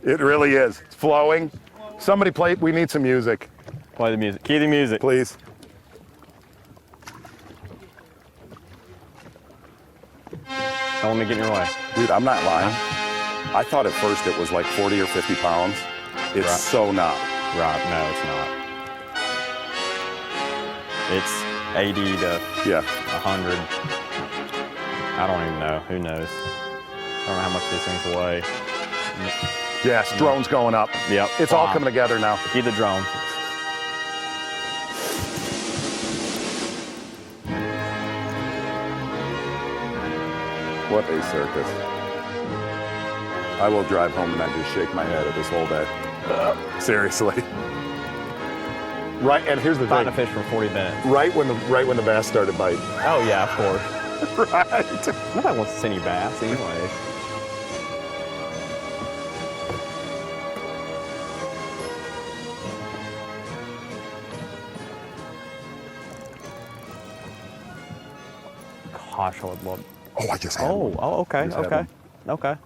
Speaker 2: It really is. It's flowing. Somebody play, we need some music,
Speaker 3: Play the music. Key the music.
Speaker 2: please.
Speaker 3: Don't let me get in your way.
Speaker 2: Dude, I'm not lying. I thought at first it was like 40 or 50 pounds. It's
Speaker 3: Right.
Speaker 2: so not.
Speaker 3: Right, no, it's not. It's 80 to
Speaker 2: Yeah.
Speaker 3: 100. I don't even know. Who knows? I don't know how much these things weigh.
Speaker 2: Yes, drone's going up.
Speaker 3: Yep.
Speaker 2: It's all
Speaker 3: Wow.
Speaker 2: coming together now.
Speaker 3: Key the drone.
Speaker 2: What a circus. I will drive home and not just shake my head at this whole day. Seriously. Right, and here's the
Speaker 3: Find a
Speaker 2: thing.
Speaker 3: fish for 40 minutes.
Speaker 2: Right when the bass started biting.
Speaker 3: Oh, yeah, of course.
Speaker 2: Right.
Speaker 3: Nobody wants to see any bass anyway. Gosh, I would love.
Speaker 2: Oh, I just had one.
Speaker 3: Okay,
Speaker 2: Just had
Speaker 3: okay,
Speaker 2: one.
Speaker 3: okay.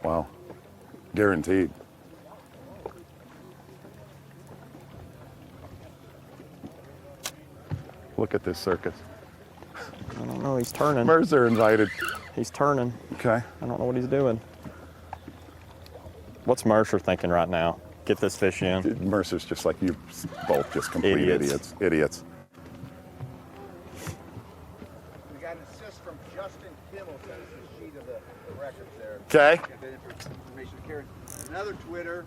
Speaker 2: Wow. Guaranteed. Look at this circus.
Speaker 3: I don't know. He's turning.
Speaker 2: Mercer invited.
Speaker 3: He's turning.
Speaker 2: Okay.
Speaker 3: I don't know what he's doing. What's Mercer thinking right now? get this fish in.
Speaker 2: Mercer's just like you both, just complete
Speaker 3: Idiots.
Speaker 2: idiots.
Speaker 5: We got an assist from Justin Kimmel. Send us a sheet of the records there.
Speaker 2: Okay.
Speaker 5: Get that information carried. Another Twitter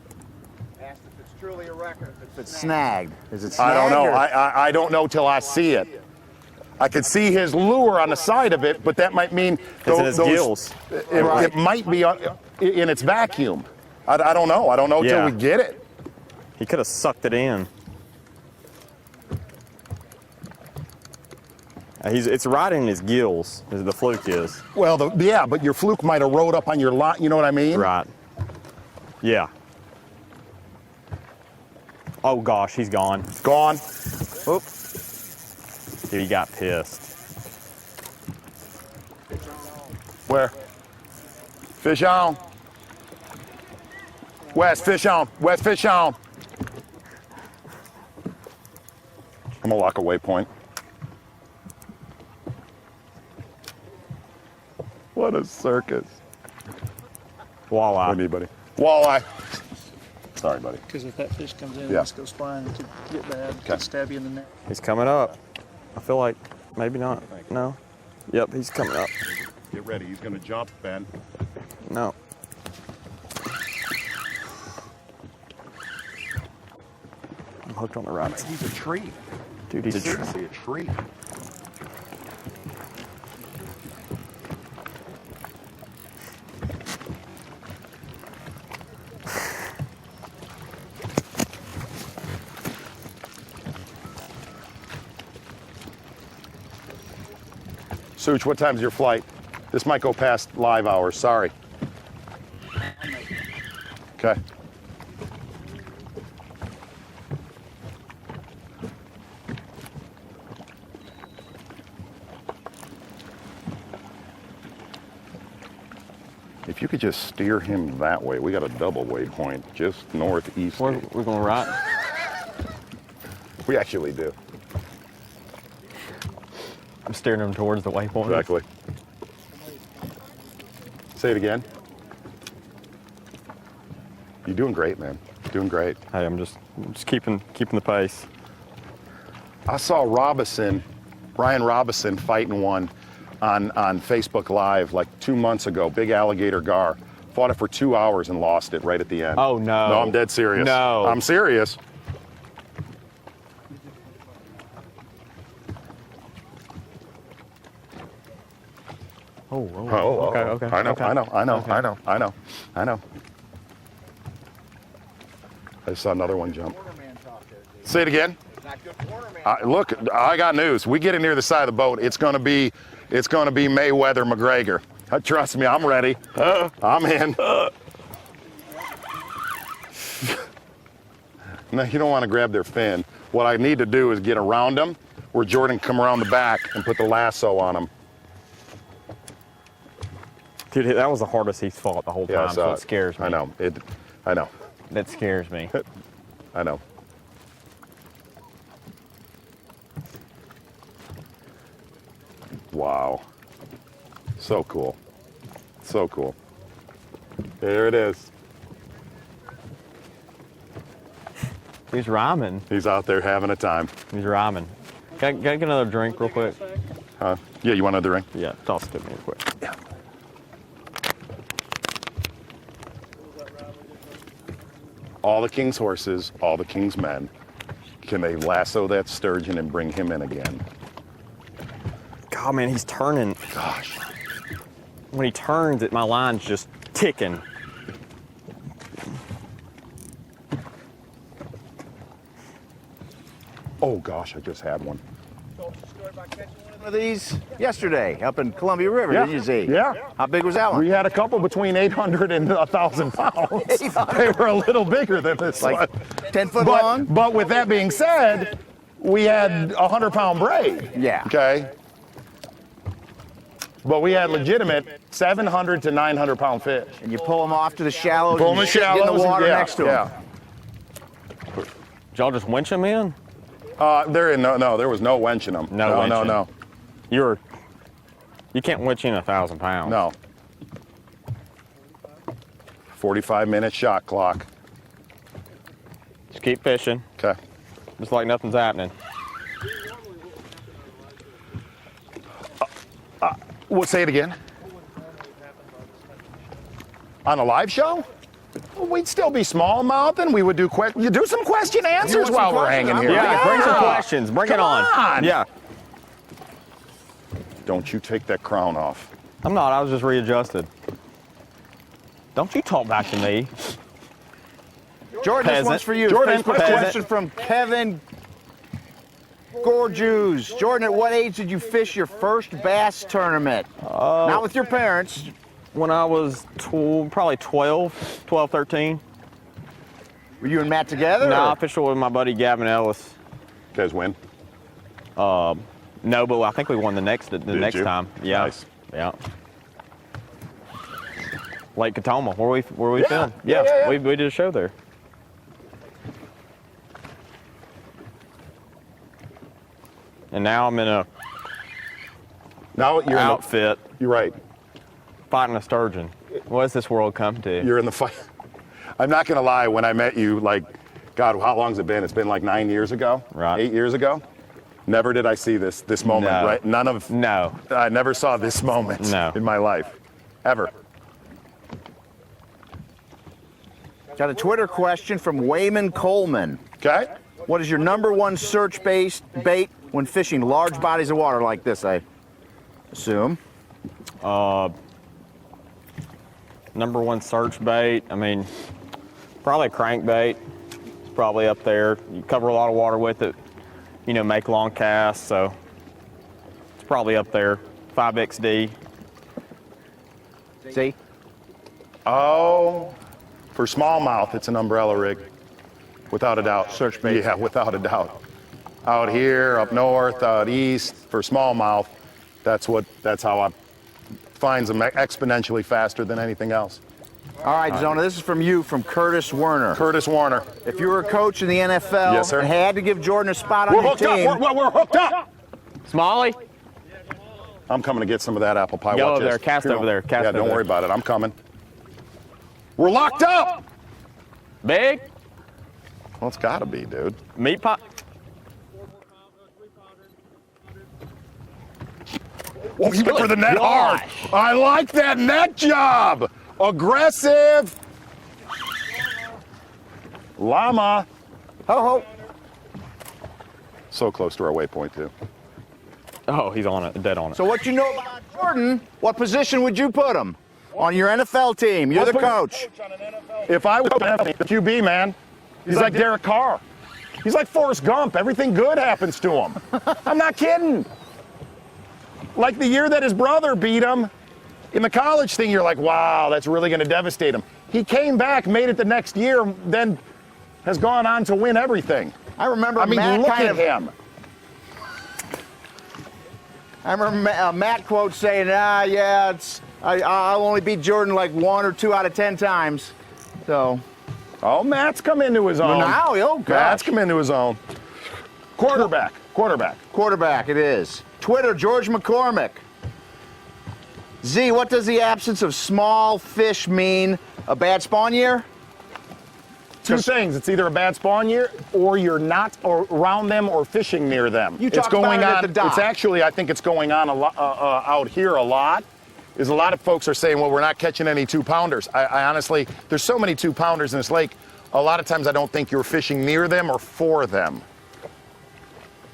Speaker 5: asked if it's truly a record. If it's snagged. Is it snagged?
Speaker 2: I don't know.
Speaker 5: or-
Speaker 2: I don't know till I see it. I could see his lure on the side of it, but that might mean
Speaker 3: It's in his gills.
Speaker 2: It might be in its vacuum. I don't know. I don't know till
Speaker 3: Yeah.
Speaker 2: we get it.
Speaker 3: He could have sucked it in. It's right in his gills, as the fluke is.
Speaker 2: Well, yeah, but your fluke might have rode up on your line. You know what I mean?
Speaker 3: Right. Yeah. Oh gosh, he's gone.
Speaker 2: Gone.
Speaker 3: Oop. Dude, he got pissed.
Speaker 2: Where? Fish on. West, fish on. West, fish on. I'm gonna lock a waypoint. What a circus.
Speaker 3: Walleye.
Speaker 2: Anybody? Walleye. Sorry, buddy.
Speaker 1: Because if that fish comes in,
Speaker 2: Yeah.
Speaker 1: it just goes flying and could get bad.
Speaker 2: Okay.
Speaker 1: Could stab you in the neck.
Speaker 3: He's coming up. I feel like maybe not. No. Yep, he's coming up.
Speaker 2: Get ready. He's gonna jump, Ben.
Speaker 3: No. I'm hooked on the right.
Speaker 2: He's a tree.
Speaker 3: Dude, he's a tree.
Speaker 2: Seriously, a tree. Such, what time's your flight? This might go past live hours, sorry. Okay. If you could just steer him that way, we got a double waypoint, just northeast.
Speaker 3: We're going right.
Speaker 2: We actually do.
Speaker 3: I'm steering him towards the waypoint.
Speaker 2: Exactly. Say it again. You're doing great, man. Doing great.
Speaker 3: Hey, I'm just keeping the pace.
Speaker 2: I saw Ryan Robison fighting one on Facebook Live like 2 months ago. Big alligator gar. Fought it for 2 hours and lost it right at the end.
Speaker 3: Oh no.
Speaker 2: No, I'm dead serious.
Speaker 3: No.
Speaker 2: I'm serious.
Speaker 3: Okay, okay.
Speaker 2: I know,
Speaker 3: okay.
Speaker 2: I know, I know,
Speaker 3: Okay.
Speaker 2: I know, I know, I know. I saw another one jump. Say it again. Look, I got news. We get it near the side of the boat. It's gonna be Mayweather McGregor. Trust me, I'm ready. I'm in. No, you don't want to grab their fin. What I need to do is get around them, where Jordan come around the back and put the lasso on them.
Speaker 3: Dude, that was the hardest he's fought the whole time,
Speaker 2: Yeah,
Speaker 3: so it scares me.
Speaker 2: I know. I know.
Speaker 3: That scares me.
Speaker 2: I know. Wow. So cool. So cool. There it is.
Speaker 3: He's rhyming.
Speaker 2: He's out there having a time.
Speaker 3: He's rhyming. Can I get another drink real quick?
Speaker 2: Yeah, you want another ring?
Speaker 3: Yeah, toss it to me real quick.
Speaker 2: Yeah. All the king's horses, all the king's men. Can they lasso that sturgeon and bring him in again?
Speaker 3: God, man, he's turning.
Speaker 2: Gosh.
Speaker 3: When he turns, my line's just ticking.
Speaker 2: Oh gosh, I just had one.
Speaker 5: One of these yesterday up in Columbia River,
Speaker 2: Yeah.
Speaker 5: didn't you see?
Speaker 2: Yeah.
Speaker 5: How big was that one?
Speaker 2: We had a couple between 800 and 1,000 pounds.
Speaker 5: 800.
Speaker 2: They were a little bigger than this
Speaker 5: Like
Speaker 2: one.
Speaker 5: 10 foot long?
Speaker 2: But with that being said, we had a 100-pound braid.
Speaker 5: Yeah.
Speaker 2: Okay. But we had legitimate 700 to 900-pound fish.
Speaker 5: And you pull them off to the shallows.
Speaker 2: Pull them
Speaker 5: and
Speaker 2: in
Speaker 5: sit in
Speaker 2: shallows.
Speaker 5: the water
Speaker 2: yeah,
Speaker 5: next to them.
Speaker 2: yeah.
Speaker 3: Did y'all just winch him in?
Speaker 2: They're in no, there was no wenching them.
Speaker 3: No
Speaker 2: no,
Speaker 3: wenching.
Speaker 2: no.
Speaker 3: You can't winch in 1,000 pounds.
Speaker 2: No. 45-minute shot clock.
Speaker 3: keep fishing,
Speaker 2: Okay.
Speaker 3: just like nothing's happening.
Speaker 2: We'll say it again. On a live show? Well, we'd still be smallmouth and we would do you do some question answers while we're hanging here.
Speaker 3: Yeah, bring some questions. Bring it on. Yeah.
Speaker 2: Don't you take that crown off.
Speaker 3: I'm not. I was just readjusted. Don't you talk back to me.
Speaker 5: Jordan, this
Speaker 3: Peasant.
Speaker 5: one's for you.
Speaker 2: Jordan,
Speaker 5: Facebook
Speaker 3: peasant.
Speaker 5: question from Kevin Gorgeous. Jordan, at what age did you fish your first bass tournament? Not with your parents.
Speaker 3: When I was probably 12, 13.
Speaker 5: Were you and Matt together?
Speaker 3: No, I
Speaker 5: or-
Speaker 3: fished with my buddy Gavin Ellis.
Speaker 2: You guys win?
Speaker 3: No, but I think we won the next
Speaker 2: you?
Speaker 3: time. Yeah.
Speaker 2: Nice.
Speaker 3: Yeah. Lake Katoma, where we
Speaker 2: Yeah.
Speaker 3: filmed.
Speaker 2: Yeah.
Speaker 3: We did a show there. And now I'm in a
Speaker 2: Now you're
Speaker 3: outfit
Speaker 2: you're right.
Speaker 3: fighting a sturgeon. What has this world come to?
Speaker 2: You're in the fight. I'm not gonna lie, when I met you, like, God, how long's it been? It's been like 9 years ago?
Speaker 3: Right.
Speaker 2: 8 years ago? Never did I see this moment,
Speaker 3: No.
Speaker 2: right?
Speaker 3: No.
Speaker 2: I never saw this moment
Speaker 3: No.
Speaker 2: in my life, ever.
Speaker 5: Got a Twitter question from Wayman Coleman.
Speaker 2: Okay?
Speaker 5: What is your #1 search-based bait when fishing large bodies of water like this, I assume?
Speaker 3: #1 search bait. I mean, probably a crankbait. It's probably up there. You cover a lot of water with it. You know, make long casts, so it's probably up there. 5XD.
Speaker 5: See?
Speaker 2: Oh, for smallmouth, it's an umbrella rig, without a doubt.
Speaker 5: Search bait.
Speaker 2: Yeah, without a doubt. Out here, up north, out east, for smallmouth, that's how I find them exponentially faster than anything else.
Speaker 5: All right, Zona, this is from you, from Curtis Werner.
Speaker 2: Curtis Warner.
Speaker 5: If you were a coach in the NFL
Speaker 2: Yes, sir.
Speaker 5: and had to give Jordan a spot on
Speaker 2: We're
Speaker 5: your
Speaker 2: hooked
Speaker 5: team,
Speaker 2: up. We're hooked up.
Speaker 3: Smalley?
Speaker 2: I'm coming to get some of that apple pie.
Speaker 3: Go
Speaker 2: Watch
Speaker 3: over there,
Speaker 2: this.
Speaker 3: cast
Speaker 2: Here,
Speaker 3: over there, cast
Speaker 2: yeah,
Speaker 3: over
Speaker 2: don't
Speaker 3: there.
Speaker 2: worry about it. I'm coming. We're locked up.
Speaker 3: Big?
Speaker 2: Well, it's gotta be, dude.
Speaker 3: Meat pie?
Speaker 2: Oh, he went for the net
Speaker 3: gosh.
Speaker 2: hard. I like that net job. Aggressive. Llama.
Speaker 5: ho ho.
Speaker 2: So close to our waypoint, too.
Speaker 3: Oh, he's on it, dead on it.
Speaker 5: So what you know about Jordan, what position would you put him on your NFL team? You're the coach.
Speaker 2: If I was the QB, man, he's like Derek Carr. He's like Forrest Gump. Everything good happens to him. I'm not kidding. Like the year that his brother beat him in the college thing, you're like, wow, that's really going to devastate him. He came back, made it the next year, then has gone on to win everything.
Speaker 5: I remember
Speaker 2: I mean,
Speaker 5: Matt
Speaker 2: look
Speaker 5: kind
Speaker 2: at
Speaker 5: of,
Speaker 2: him.
Speaker 5: I remember Matt quote saying, I'll only beat Jordan like 1 or 2 out of 10 times. So
Speaker 2: Oh, Matt's come into his own.
Speaker 5: now, oh gosh.
Speaker 2: Matt's come into his own. Quarterback.
Speaker 5: Quarterback it is. Twitter, George McCormick. Z, what does the absence of small fish mean? A bad spawn year?
Speaker 2: Two things. It's either a bad spawn year or you're not around them or fishing near them.
Speaker 5: You
Speaker 2: It's
Speaker 5: talk about
Speaker 2: going
Speaker 5: it at
Speaker 2: on.
Speaker 5: the dock.
Speaker 2: It's actually, I think it's going on a lot out here a lot. Is a lot of folks are saying, well, we're not catching any 2-pounders. I honestly, there's so many 2-pounders in this lake. A lot of times I don't think you're fishing near them or for them.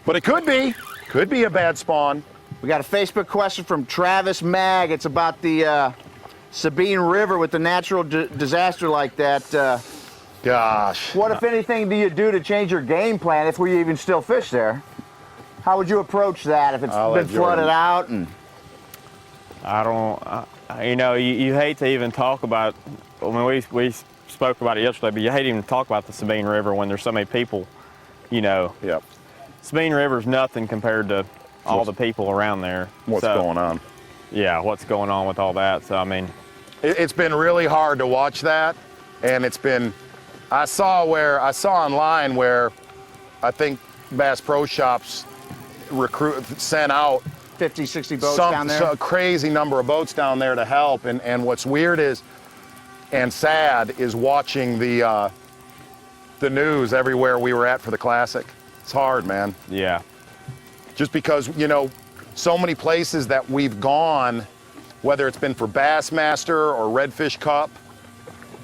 Speaker 2: But it could be a bad spawn.
Speaker 5: We got a Facebook question from Travis Mag. It's about the Sabine River with the natural disaster like that.
Speaker 2: Gosh.
Speaker 5: What, if anything, do you do to change your game plan if we even still fish there? How would you approach that if it's
Speaker 2: I'll
Speaker 5: been
Speaker 2: let Jordan-
Speaker 5: flooded out? And
Speaker 3: I don't, you know, you hate to even talk about, I mean, we spoke about it yesterday, but you hate even to talk about the Sabine River when there's so many people, you know.
Speaker 2: Yep.
Speaker 3: Sabine River's nothing compared to all the people around there.
Speaker 2: What's going on?
Speaker 3: Yeah, what's going on with all that. So, I mean.
Speaker 2: It's been really hard to watch that. And it's been, I saw online where I think Bass Pro Shops sent out
Speaker 5: 50, 60 boats down there?
Speaker 2: some crazy number of boats down there to help. And what's weird is, and sad, is watching the the news everywhere we were at for the Classic. It's hard, man.
Speaker 3: Yeah.
Speaker 2: Just because, you know, so many places that we've gone, whether it's been for Bassmaster or Redfish Cup,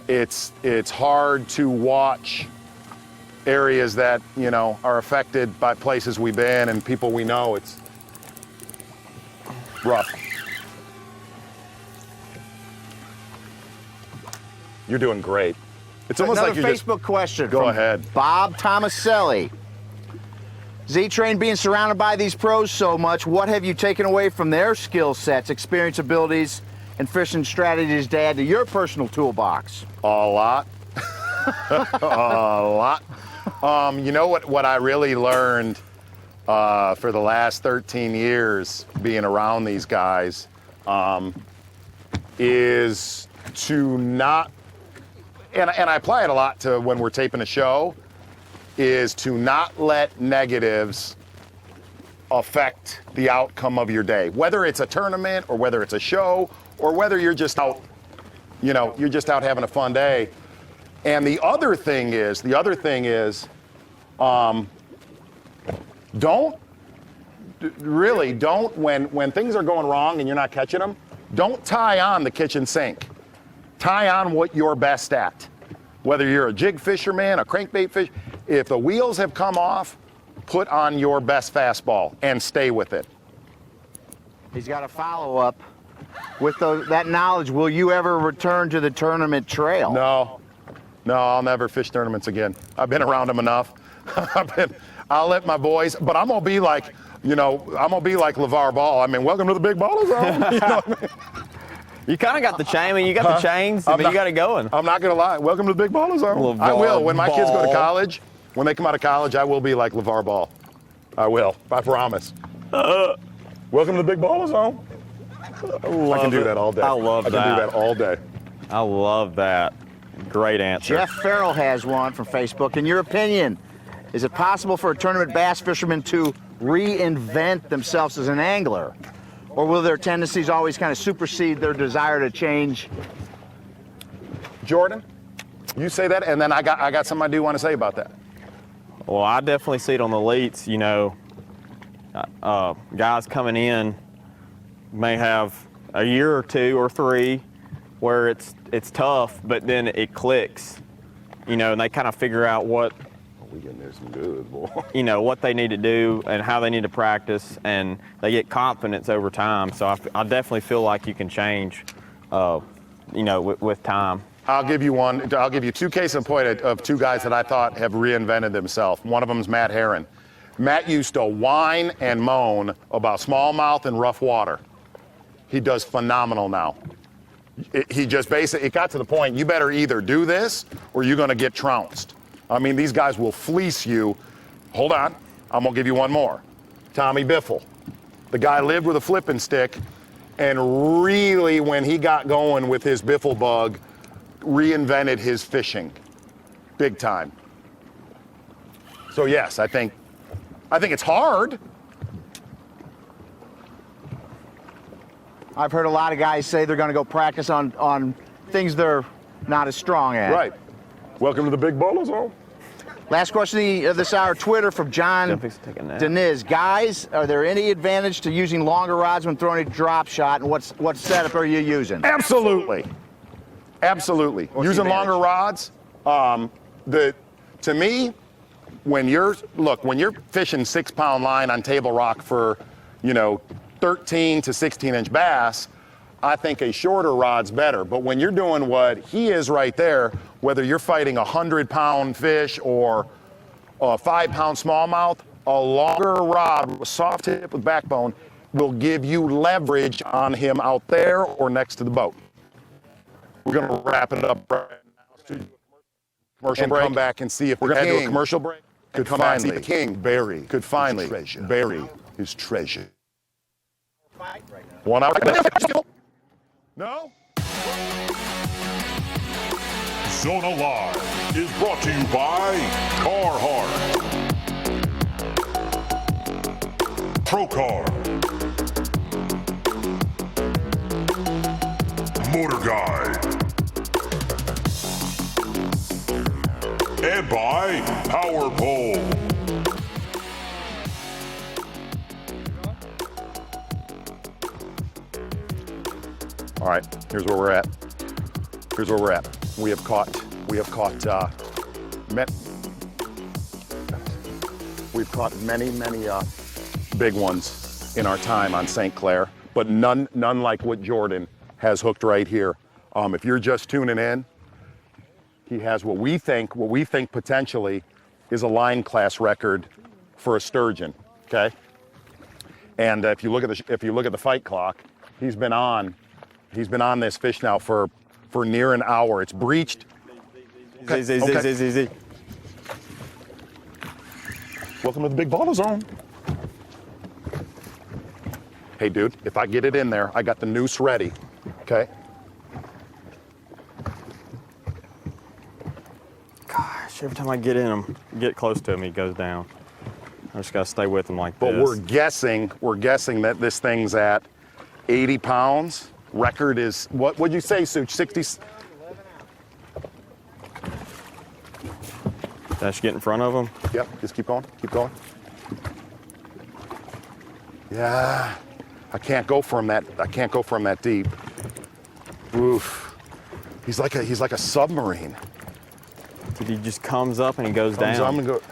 Speaker 2: it's hard to watch areas that, you know, are affected by places we've been and people we know. It's rough. You're doing great. It's almost
Speaker 5: Another
Speaker 2: like you're just...
Speaker 5: Facebook question.
Speaker 2: Go
Speaker 5: from
Speaker 2: ahead.
Speaker 5: Bob Tomaselli. Z-Train being surrounded by these pros so much, what have you taken away from their skill sets, experience, abilities, and fishing strategies to add to your personal toolbox?
Speaker 2: A lot. A lot. You know what I really learned for the last 13 years being around these guys is to not, and I apply it a lot to when we're taping a show, is to not let negatives affect the outcome of your day. Whether it's a tournament or whether it's a show or whether you're just out, you know, you're just out having a fun day. And the other thing is, don't when things are going wrong and you're not catching them, don't tie on the kitchen sink. Tie on what you're best at. Whether you're a jig fisherman, a crankbait fish, if the wheels have come off, put on your best fastball and stay with it.
Speaker 5: He's got a follow-up. With that knowledge, will you ever return to the tournament trail?
Speaker 2: No, I'll never fish tournaments again. I've been around them enough. I'll let my boys, but I'm gonna be like, you know, I'm gonna be like LeVar Ball. I mean, welcome to the big baller zone. You know what I mean?
Speaker 3: You kind of got the chain. I mean, you got the chains. I mean, you got it going.
Speaker 2: I'm not gonna lie. Welcome to the big baller zone. I will. When my kids go to college, when they come out of college, I will be like LeVar Ball. I will. I promise. Welcome to the big baller zone. I can do that all day.
Speaker 3: I love that.
Speaker 2: I can do that all day.
Speaker 3: I love that. Great answer.
Speaker 5: Jeff Farrell has one from Facebook. In your opinion, is it possible for a tournament bass fisherman to reinvent themselves as an angler? Or will their tendencies always kind of supersede their desire to change?
Speaker 2: Jordan, you say that, and then I got something I do want to say about that.
Speaker 3: Well, I definitely see it on the leats. You know, guys coming in may have a year or 2 or 3 where it's tough, but then it clicks. You know, and they kind of figure out what
Speaker 2: we getting there some good, boy.
Speaker 3: You know, what they need to do and how they need to practice, and they get confidence over time. So I definitely feel like you can change, you know, with time.
Speaker 2: I'll give you one. I'll give you 2 cases in point of 2 guys that I thought have reinvented themselves. One of them is Matt Herron. Matt used to whine and moan about smallmouth and rough water. He does phenomenal now. He just basically, it got to the point, you better either do this or you're going to get trounced. I mean, these guys will fleece you. Hold on, I'm gonna give you one more. Tommy Biffle. The guy lived with a flipping stick, and really, when he got going with his Biffle bug, reinvented his fishing, big time. So yes, I think it's hard.
Speaker 5: I've heard a lot of guys say they're going to go practice on things they're not as strong at.
Speaker 2: Right. Welcome to the big baller zone.
Speaker 5: Last question of this hour, Twitter from John Deniz. Guys, are there any advantage to using longer rods when throwing a drop shot, and what setup are you using?
Speaker 2: Absolutely. Absolutely.
Speaker 5: What's
Speaker 2: using
Speaker 5: the advantage?
Speaker 2: longer rods, to me, when you're fishing 6-pound line on table rock for, you know, 13 to 16-inch bass, I think a shorter rod's better. But when you're doing what he is right there, whether you're fighting a 100-pound fish or a 5-pound smallmouth, a longer rod with a soft tip with backbone will give you leverage on him out there or next to the boat. We're going to wrap it up right now. Commercial break. Come back and see if we're going to do a commercial break. Could finally the king bury his treasure.
Speaker 5: Fight right now.
Speaker 2: 1 hour. No?
Speaker 4: Zona Live is brought to you by Carhartt, Procar, Motor Guide, and by Power Pole.
Speaker 2: All right, here's where we're at. Here's where we're at. We have caught many big ones in our time on St. Clair, but none like what Jordan has hooked right here. If you're just tuning in, he has what we think potentially is a line class record for a sturgeon. Okay, and if you look at the fight clock, he's been on this fish now for near an hour. It's breached. Okay.
Speaker 3: Easy.
Speaker 2: Welcome to the big baller zone. Hey, dude, if I get it in there, I got the noose ready. Okay.
Speaker 3: Gosh, every time I get in him, get close to him, he goes down. I just gotta stay with him like
Speaker 2: But
Speaker 3: this.
Speaker 2: we're guessing that this thing's at 80 pounds. Record is, what'd you say, Such? 60?
Speaker 3: Dash, get in front of him.
Speaker 2: Yep, just keep going. Yeah, I can't go for him that deep. Oof. He's like a submarine.
Speaker 3: He just comes up and he goes down.
Speaker 2: I'm gonna go.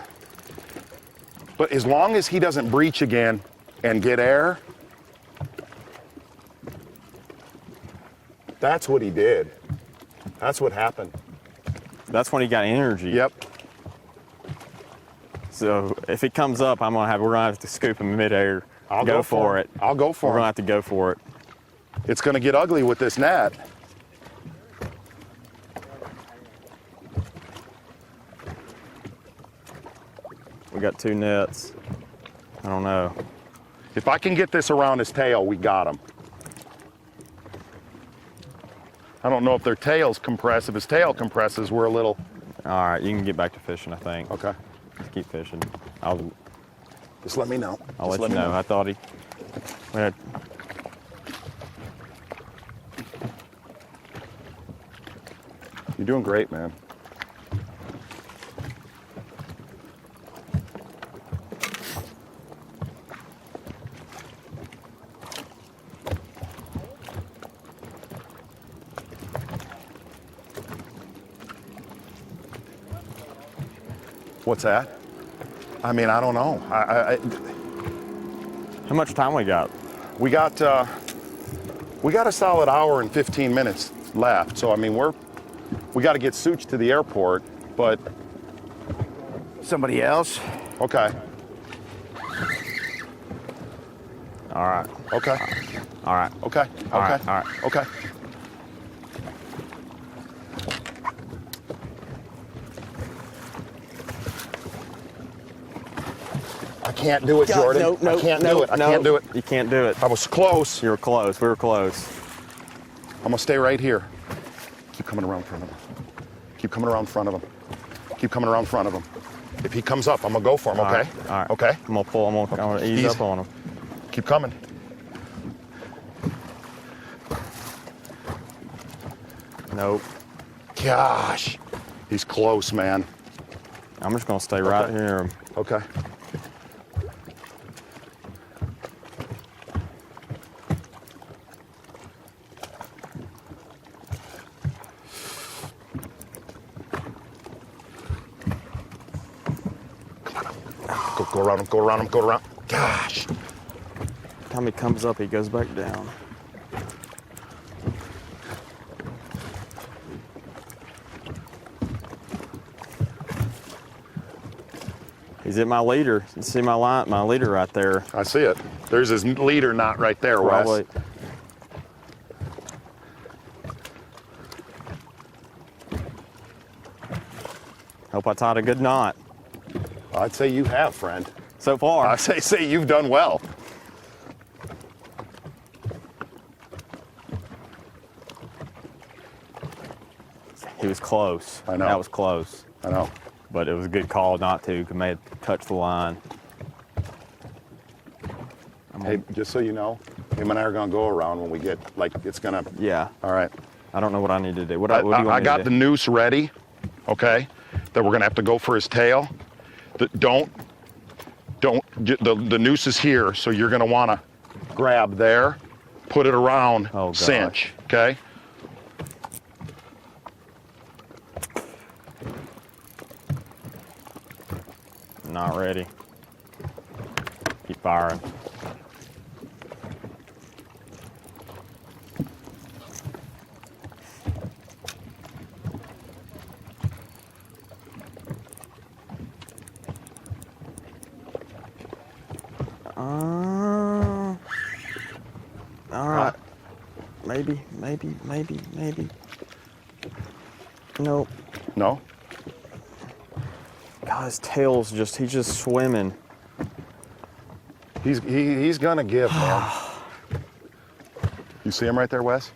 Speaker 2: But as long as he doesn't breach again and get air, that's what he did. That's what happened.
Speaker 3: That's when he got energy.
Speaker 2: Yep.
Speaker 3: So if he comes up, we're gonna have to scoop him midair.
Speaker 2: I'll go for
Speaker 3: it.
Speaker 2: I'll go for
Speaker 3: We're
Speaker 2: him.
Speaker 3: gonna have to go for it.
Speaker 2: It's gonna get ugly with this net.
Speaker 3: We got 2 nets. I don't know.
Speaker 2: If I can get this around his tail, we got him. I don't know if their tails compress. If his tail compresses, we're a little.
Speaker 3: All right, you can get back to fishing, I think.
Speaker 2: Okay.
Speaker 3: Just keep fishing.
Speaker 2: Just let me know.
Speaker 3: I'll
Speaker 2: Just
Speaker 3: let you know. I thought
Speaker 2: You're doing great, man. What's that? I mean, I don't know.
Speaker 3: How much time we got?
Speaker 2: We got a solid hour and 15 minutes left. So I mean, we got to get Such to the airport, but
Speaker 5: Somebody else?
Speaker 2: okay,
Speaker 3: All right.
Speaker 2: okay,
Speaker 3: All right.
Speaker 2: okay,
Speaker 3: All
Speaker 2: okay,
Speaker 3: right, all right.
Speaker 2: okay. I can't do it, Jordan. I can't do it. I can't do it.
Speaker 3: You can't do it.
Speaker 2: I was close.
Speaker 3: You were close. We were close.
Speaker 2: I'm gonna stay right here. Keep coming around in front of him. Keep coming around in front of him. Keep coming around in front of him. If he comes up, I'm gonna go for him, okay?
Speaker 3: All right.
Speaker 2: Okay?
Speaker 3: I'm gonna ease
Speaker 2: Ease.
Speaker 3: up on him.
Speaker 2: Keep coming.
Speaker 3: Nope.
Speaker 2: Gosh. He's close, man.
Speaker 3: I'm just gonna stay right
Speaker 2: Okay.
Speaker 3: here.
Speaker 2: Okay. Go around him, go around him, go around. Gosh.
Speaker 3: Every time he comes up, he goes back down. He's at my leader. You see my leader right there.
Speaker 2: I see it. There's his leader knot right there,
Speaker 3: Probably.
Speaker 2: Wes.
Speaker 3: Hope I tied a good knot.
Speaker 2: I'd say you have, friend.
Speaker 3: So far.
Speaker 2: I say you've done well.
Speaker 3: He was close.
Speaker 2: I know.
Speaker 3: That was close.
Speaker 2: I know.
Speaker 3: But it was a good call not to, because may have touched the line.
Speaker 2: Hey, just so you know, him and I are gonna go around when we get, like, it's gonna.
Speaker 3: Yeah.
Speaker 2: All right.
Speaker 3: I don't know what I need to do. What do you want
Speaker 2: I
Speaker 3: me
Speaker 2: got
Speaker 3: to
Speaker 2: the
Speaker 3: do?
Speaker 2: noose ready, okay? that we're gonna have to go for his tail. Don't the noose is here, so you're gonna wanna grab there, put it around,
Speaker 3: Oh, gosh.
Speaker 2: cinch, okay?
Speaker 3: Not ready. Keep firing. All right. Maybe. Nope.
Speaker 2: No?
Speaker 3: God, his tail's he's just swimming.
Speaker 2: He's gonna give, man. You see him right there, Wes?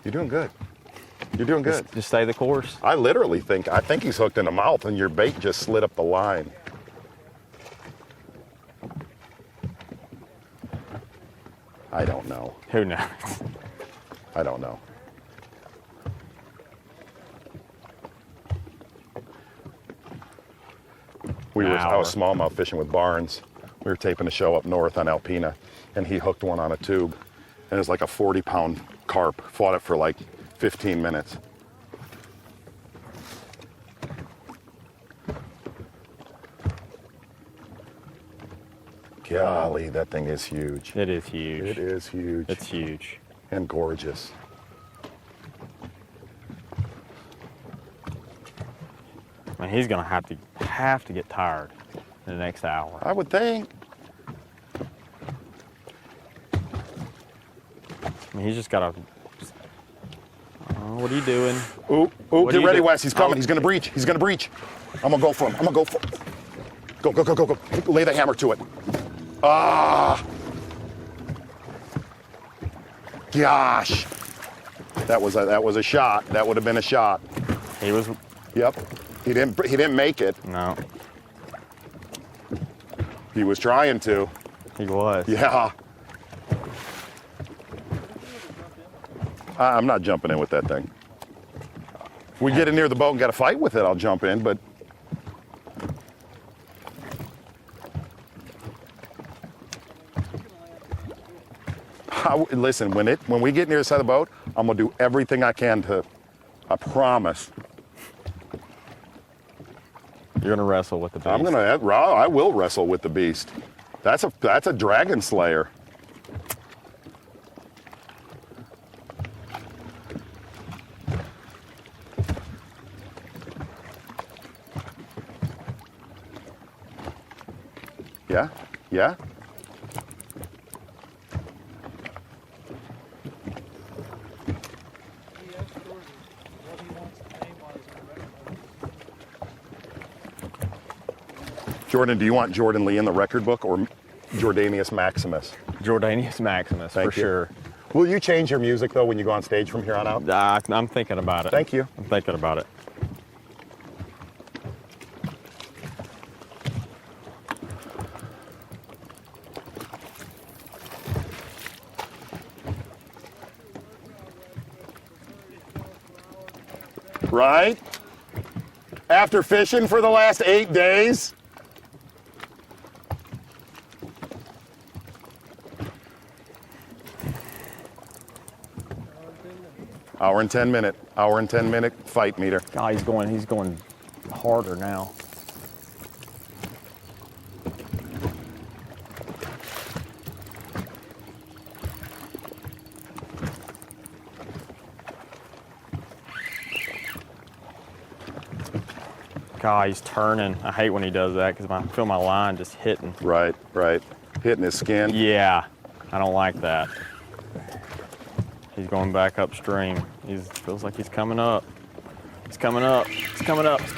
Speaker 2: You're doing good. You're doing good.
Speaker 3: Just stay the course.
Speaker 2: I think he's hooked in the mouth and your bait just slid up the line. I don't know.
Speaker 3: Who knows?
Speaker 2: I don't know. I was smallmouth fishing with Barnes. We were taping a show up north on Alpena, and he hooked one on a tube. And it was like a 40-pound carp. Fought it for like 15 minutes. Golly, that thing is huge.
Speaker 3: It is huge.
Speaker 2: It is huge.
Speaker 3: It's huge.
Speaker 2: And gorgeous.
Speaker 3: I mean, he's gonna have to get tired in the next hour.
Speaker 2: I would think.
Speaker 3: I mean, he's just gotta. What are you doing?
Speaker 2: Ooh,
Speaker 3: What do
Speaker 2: get
Speaker 3: you
Speaker 2: ready,
Speaker 3: do?
Speaker 2: Wes. He's coming.
Speaker 3: Oh.
Speaker 2: He's gonna breach. He's gonna breach. I'm gonna go for him. Go. Lay the hammer to it. Ah. Gosh. That was a shot. That would have been a shot.
Speaker 3: He was.
Speaker 2: Yep. He didn't make it.
Speaker 3: No,
Speaker 2: He was trying to.
Speaker 3: he was.
Speaker 2: Yeah. I'm not jumping in with that thing. We get in near the boat and got to fight with it, I'll jump in, but listen, when we get near the side of the boat, I'm gonna do everything I can to, I promise.
Speaker 3: You're gonna wrestle with the beast.
Speaker 2: I will wrestle with the beast. That's a dragon slayer. Yeah, yeah.
Speaker 1: He asked Jordan what he wants the name on his record book.
Speaker 2: Jordan, do you want Jordan Lee in the record book or Jordanius Maximus?
Speaker 3: Jordanius Maximus,
Speaker 2: Thank
Speaker 3: for
Speaker 2: you.
Speaker 3: sure.
Speaker 2: Will you change your music though when you go on stage from here on out?
Speaker 3: I'm thinking about it.
Speaker 2: Thank you.
Speaker 3: I'm thinking about it.
Speaker 2: Right? After fishing for the last 8 days? Hour and 10 minute fight meter.
Speaker 3: God, he's going harder now. God, he's turning. I hate when he does that because I feel my line just hitting.
Speaker 2: Right. Hitting his skin.
Speaker 3: Yeah, I don't like that. He's going back upstream. Feels like he's coming up. He's coming up. Coming up. Z.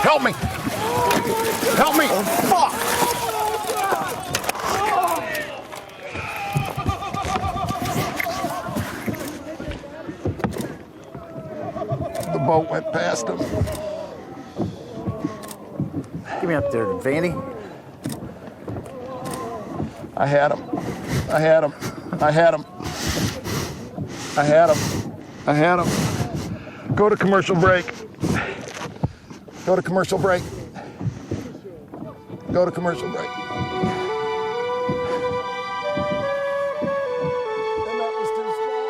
Speaker 2: Help me! Help me! Fuck! The boat went past him.
Speaker 5: Get me up there, Vanny.
Speaker 2: I had him. I had him. I had him. I had him. I had him. Go to commercial break. Go to commercial break. Go to commercial break. And that was too small.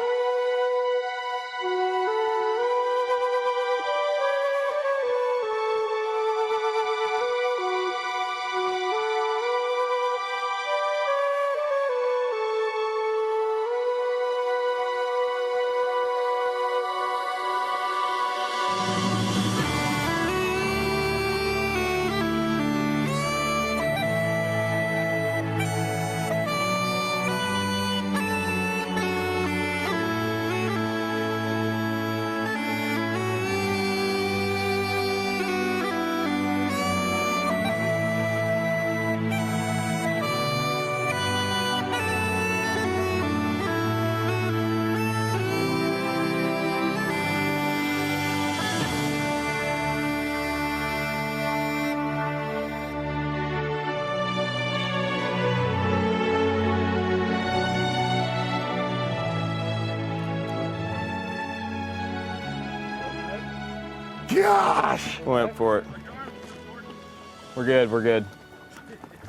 Speaker 2: Gosh!
Speaker 3: Went for it. We're good, we're good.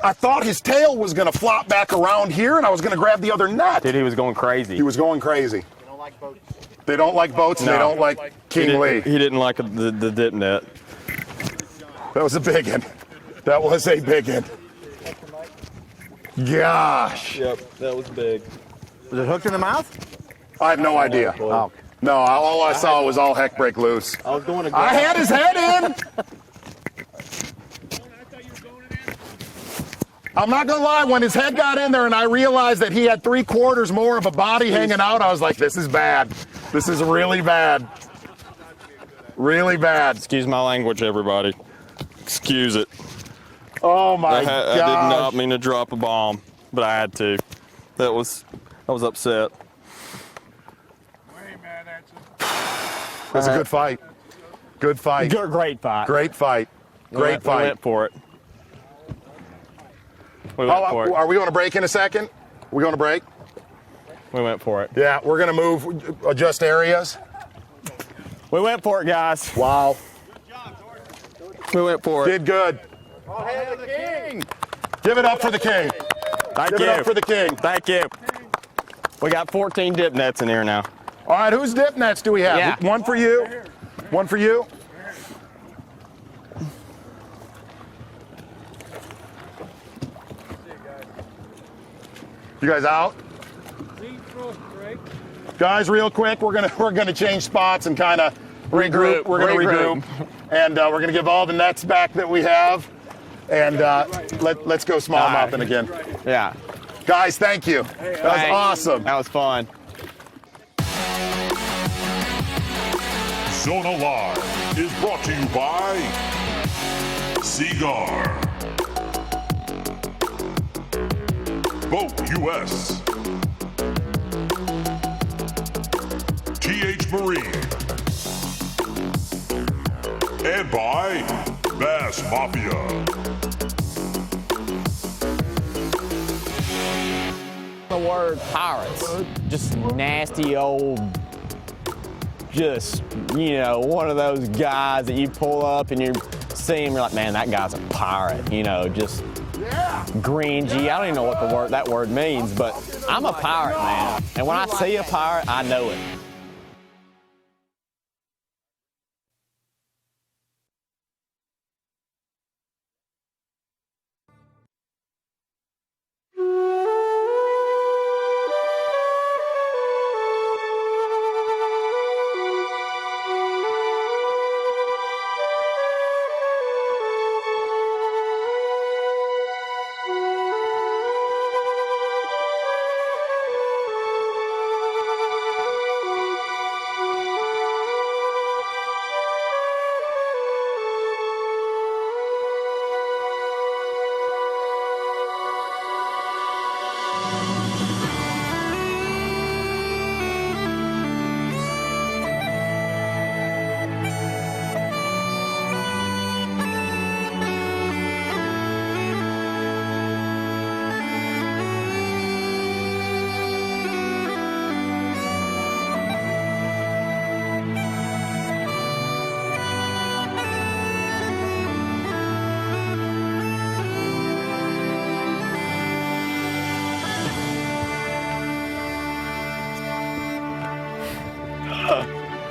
Speaker 2: I thought his tail was going to flop back around here and I was going to grab the other net.
Speaker 3: Dude, he was going crazy.
Speaker 2: He was going crazy. They don't like boats. They don't like boats and
Speaker 3: No.
Speaker 2: they don't like King Lee.
Speaker 3: He didn't like the dip net.
Speaker 2: That was a big one. That was a big one. Gosh.
Speaker 3: Yep, that was big.
Speaker 5: Was it hooked in the mouth?
Speaker 2: I have no idea.
Speaker 5: Oh.
Speaker 2: No, all I saw was all heck break loose.
Speaker 3: I was going to
Speaker 2: I had his head in. I'm not gonna lie, when his head got in there and I realized that he had 3/4 more of a body hanging out, I was like, this is bad. This is really bad. Really bad.
Speaker 3: Excuse my language, everybody. Excuse it.
Speaker 2: Oh my
Speaker 3: I
Speaker 2: god.
Speaker 3: did not mean to drop a bomb, but I had to. I was upset.
Speaker 2: That's a good fight. Good fight.
Speaker 3: Great fight.
Speaker 2: Great fight. Great
Speaker 3: We
Speaker 2: fight.
Speaker 3: went for it. We went for it.
Speaker 2: Are we going to break in a second? We going to break?
Speaker 3: We went for it.
Speaker 2: Yeah, we're going to move, adjust areas.
Speaker 3: We went for it, guys.
Speaker 2: Wow.
Speaker 3: We went for it.
Speaker 2: Did good.
Speaker 7: Hail the king!
Speaker 2: Give it up for the king.
Speaker 3: Thank
Speaker 2: Give
Speaker 3: you.
Speaker 2: it up for the king.
Speaker 3: Thank you. We got 14 dip nets in here now.
Speaker 2: All right, whose dip nets do we have?
Speaker 3: Yeah.
Speaker 2: One for you. One for you. You guys out? Guys, real quick, we're gonna change spots and kind of regroup. We're gonna regroup, and we're gonna give all the nets back that we have, and let's go smallmouthing again.
Speaker 3: Yeah.
Speaker 2: Guys, thank you. That was awesome.
Speaker 3: That was fun.
Speaker 4: Zona Live is brought to you by Cigar, Boat US, TH Marine, and by Bass Mafia.
Speaker 8: The word pirates, just nasty old, just, you know, one of those guys that you pull up and you see him, you're like, man, that guy's a pirate, you know, just gringy. I don't even know what that word means, but I'm a pirate, man. And when I see a pirate, I know it.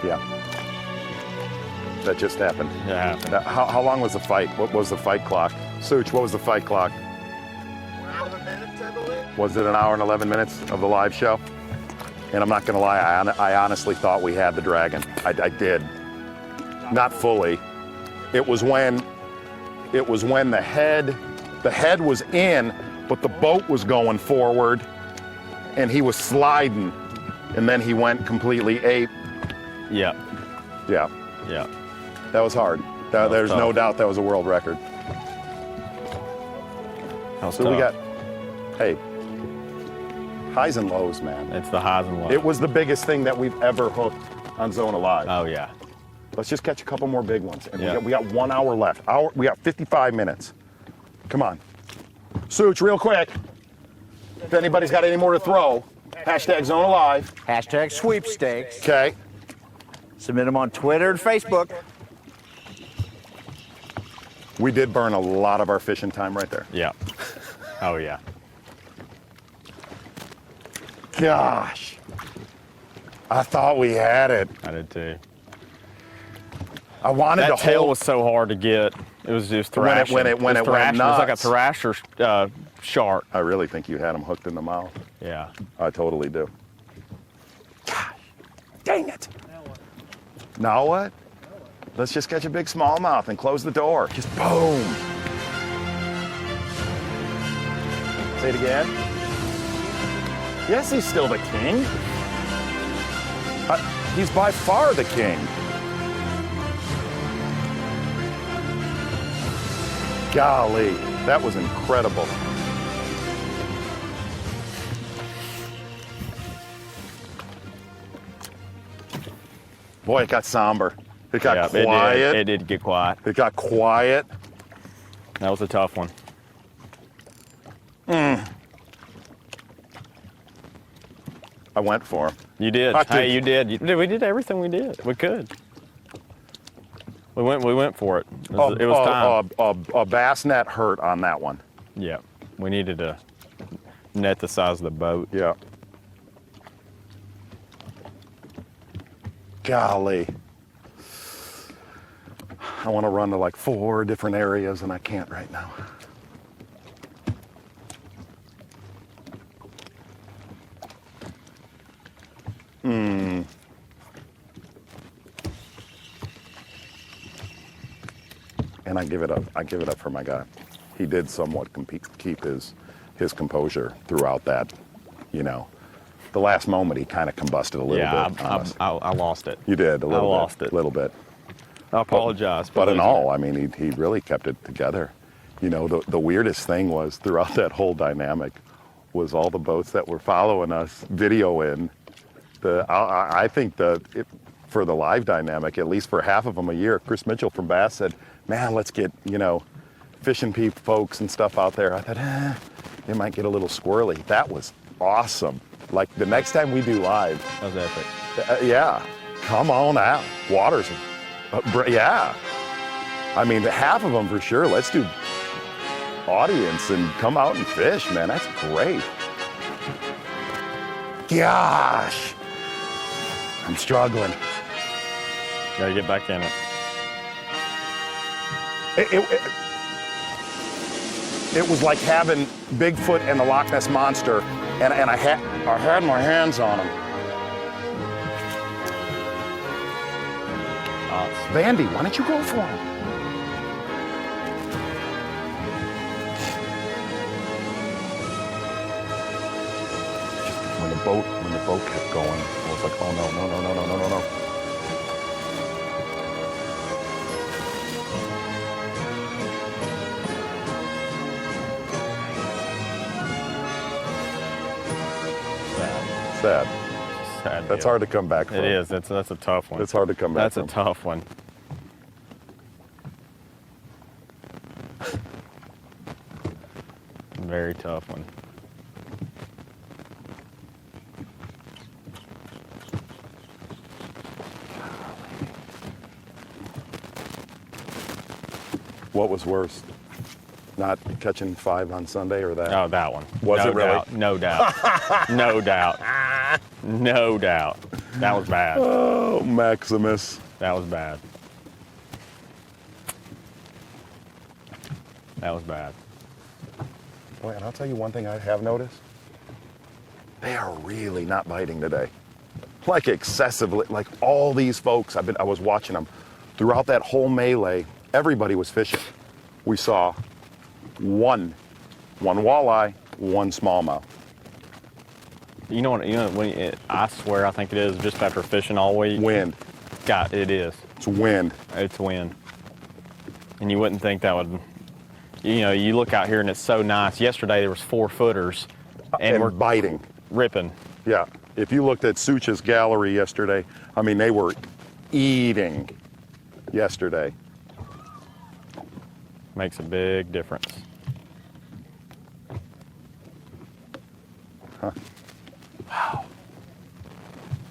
Speaker 2: Yeah. That just happened.
Speaker 3: Yeah.
Speaker 2: How long was the fight? What was the fight clock? Such, what was the fight clock?
Speaker 7: 11 minutes, I believe.
Speaker 2: Was it an hour and 11 minutes of the live show? And I'm not gonna lie, I honestly thought we had the dragon. I did. Not fully. It was when the head was in, but the boat was going forward and he was sliding and then he went completely ape.
Speaker 3: Yeah.
Speaker 2: Yeah,
Speaker 3: Yeah.
Speaker 2: that was hard.
Speaker 3: was
Speaker 2: There's no
Speaker 3: tough.
Speaker 2: doubt that was a world record.
Speaker 3: That was
Speaker 2: So we
Speaker 3: tough.
Speaker 2: got, hey, highs and lows, man.
Speaker 3: It's the highs and lows.
Speaker 2: It was the biggest thing that we've ever hooked on Zona Live.
Speaker 3: Oh yeah.
Speaker 2: Let's just catch a couple more big ones. And
Speaker 3: Yeah.
Speaker 2: we got 1 hour left. We got 55 minutes. Come on. Such, real quick. If anybody's got any more to throw, hashtag Zona Live.
Speaker 5: Hashtag sweepstakes.
Speaker 2: Okay.
Speaker 5: Submit them on Twitter and Facebook.
Speaker 2: We did burn a lot of our fishing time right there.
Speaker 3: Yeah. Oh yeah.
Speaker 2: Gosh. I thought we had it.
Speaker 3: I did too.
Speaker 2: I wanted
Speaker 3: That
Speaker 2: to
Speaker 3: tail
Speaker 2: hold.
Speaker 3: was so hard to get. It was just
Speaker 2: When it-
Speaker 3: thrashing.
Speaker 2: when it went
Speaker 3: thrashing. It was like a
Speaker 2: nuts.
Speaker 3: thrasher shark.
Speaker 2: I really think you had him hooked in the mouth.
Speaker 3: Yeah.
Speaker 2: I totally do. Gosh. Dang it.
Speaker 1: Now what?
Speaker 2: Now what? Let's just catch a big smallmouth and close the door. Just boom. Say it again. Yes, he's still the king. He's by far the king. Golly, that was incredible. Boy, it got somber. It got
Speaker 3: Yeah,
Speaker 2: quiet.
Speaker 3: It did get quiet.
Speaker 2: It got quiet.
Speaker 3: That was a tough one.
Speaker 2: I went for him.
Speaker 3: You did.
Speaker 2: I
Speaker 3: Hey,
Speaker 2: think-
Speaker 3: you did. We did everything we did. We could. We went for it. It was time.
Speaker 2: A bass net hurt on that one.
Speaker 3: Yeah. We needed to net the size of the boat.
Speaker 2: Yeah. Golly. I want to run to like 4 different areas and I can't right now. And I give it up for my guy. He did somewhat keep his composure throughout that, you know. The last moment he kind of combusted a little bit on us.
Speaker 3: I lost it.
Speaker 2: You did a little bit.
Speaker 3: lost it.
Speaker 2: A little bit.
Speaker 3: I apologize. for
Speaker 2: But in
Speaker 3: losing
Speaker 2: all,
Speaker 3: it.
Speaker 2: I mean, he really kept it together. You know, the weirdest thing was throughout that whole dynamic was all the boats that were following us videoing. I think for the live dynamic, at least for half of them a year, Chris Mitchell from Bass said, man, let's get, you know, fishing folks and stuff out there. I thought, they might get a little squirrely. That was awesome. Like the next time we do live,
Speaker 3: That was epic.
Speaker 2: yeah, come on out. Waters, yeah. I mean, half of them for sure. Let's do audience and come out and fish, man. That's great. Gosh, I'm struggling.
Speaker 3: Gotta get back in it.
Speaker 2: It was like having Bigfoot and the Loch Ness Monster, and I had my hands on him. Vandy, why don't you go for him? When the boat kept going, I was like, oh no. Sad.
Speaker 3: Sad
Speaker 2: That's
Speaker 3: deal.
Speaker 2: hard to come back from.
Speaker 3: It is. That's a tough one.
Speaker 2: It's hard to come back
Speaker 3: That's
Speaker 2: from.
Speaker 3: a tough one. Very tough one.
Speaker 2: What was worse? Not catching 5 on Sunday or that?
Speaker 3: Oh, that one.
Speaker 2: Was
Speaker 3: no
Speaker 2: it really?
Speaker 3: Doubt. No doubt. No doubt. No doubt. That was bad.
Speaker 2: Oh, Maximus.
Speaker 3: That was bad. That was bad.
Speaker 2: Boy, and I'll tell you one thing I have noticed. They are really not biting today. Like excessively, like all these folks, I was watching them throughout that whole melee. Everybody was fishing. We saw one walleye, one smallmouth.
Speaker 3: You know what? I swear, I think it is just after fishing all week.
Speaker 2: Wind.
Speaker 3: God, it is.
Speaker 2: It's wind.
Speaker 3: It's wind. And you wouldn't think that would. You look out here and it's so nice. Yesterday there was 4-footers, and we're
Speaker 2: biting.
Speaker 3: ripping.
Speaker 2: Yeah. If you looked at Sucha's gallery yesterday, I mean, they were eating yesterday.
Speaker 3: Makes a big difference.
Speaker 2: Huh.
Speaker 3: Wow.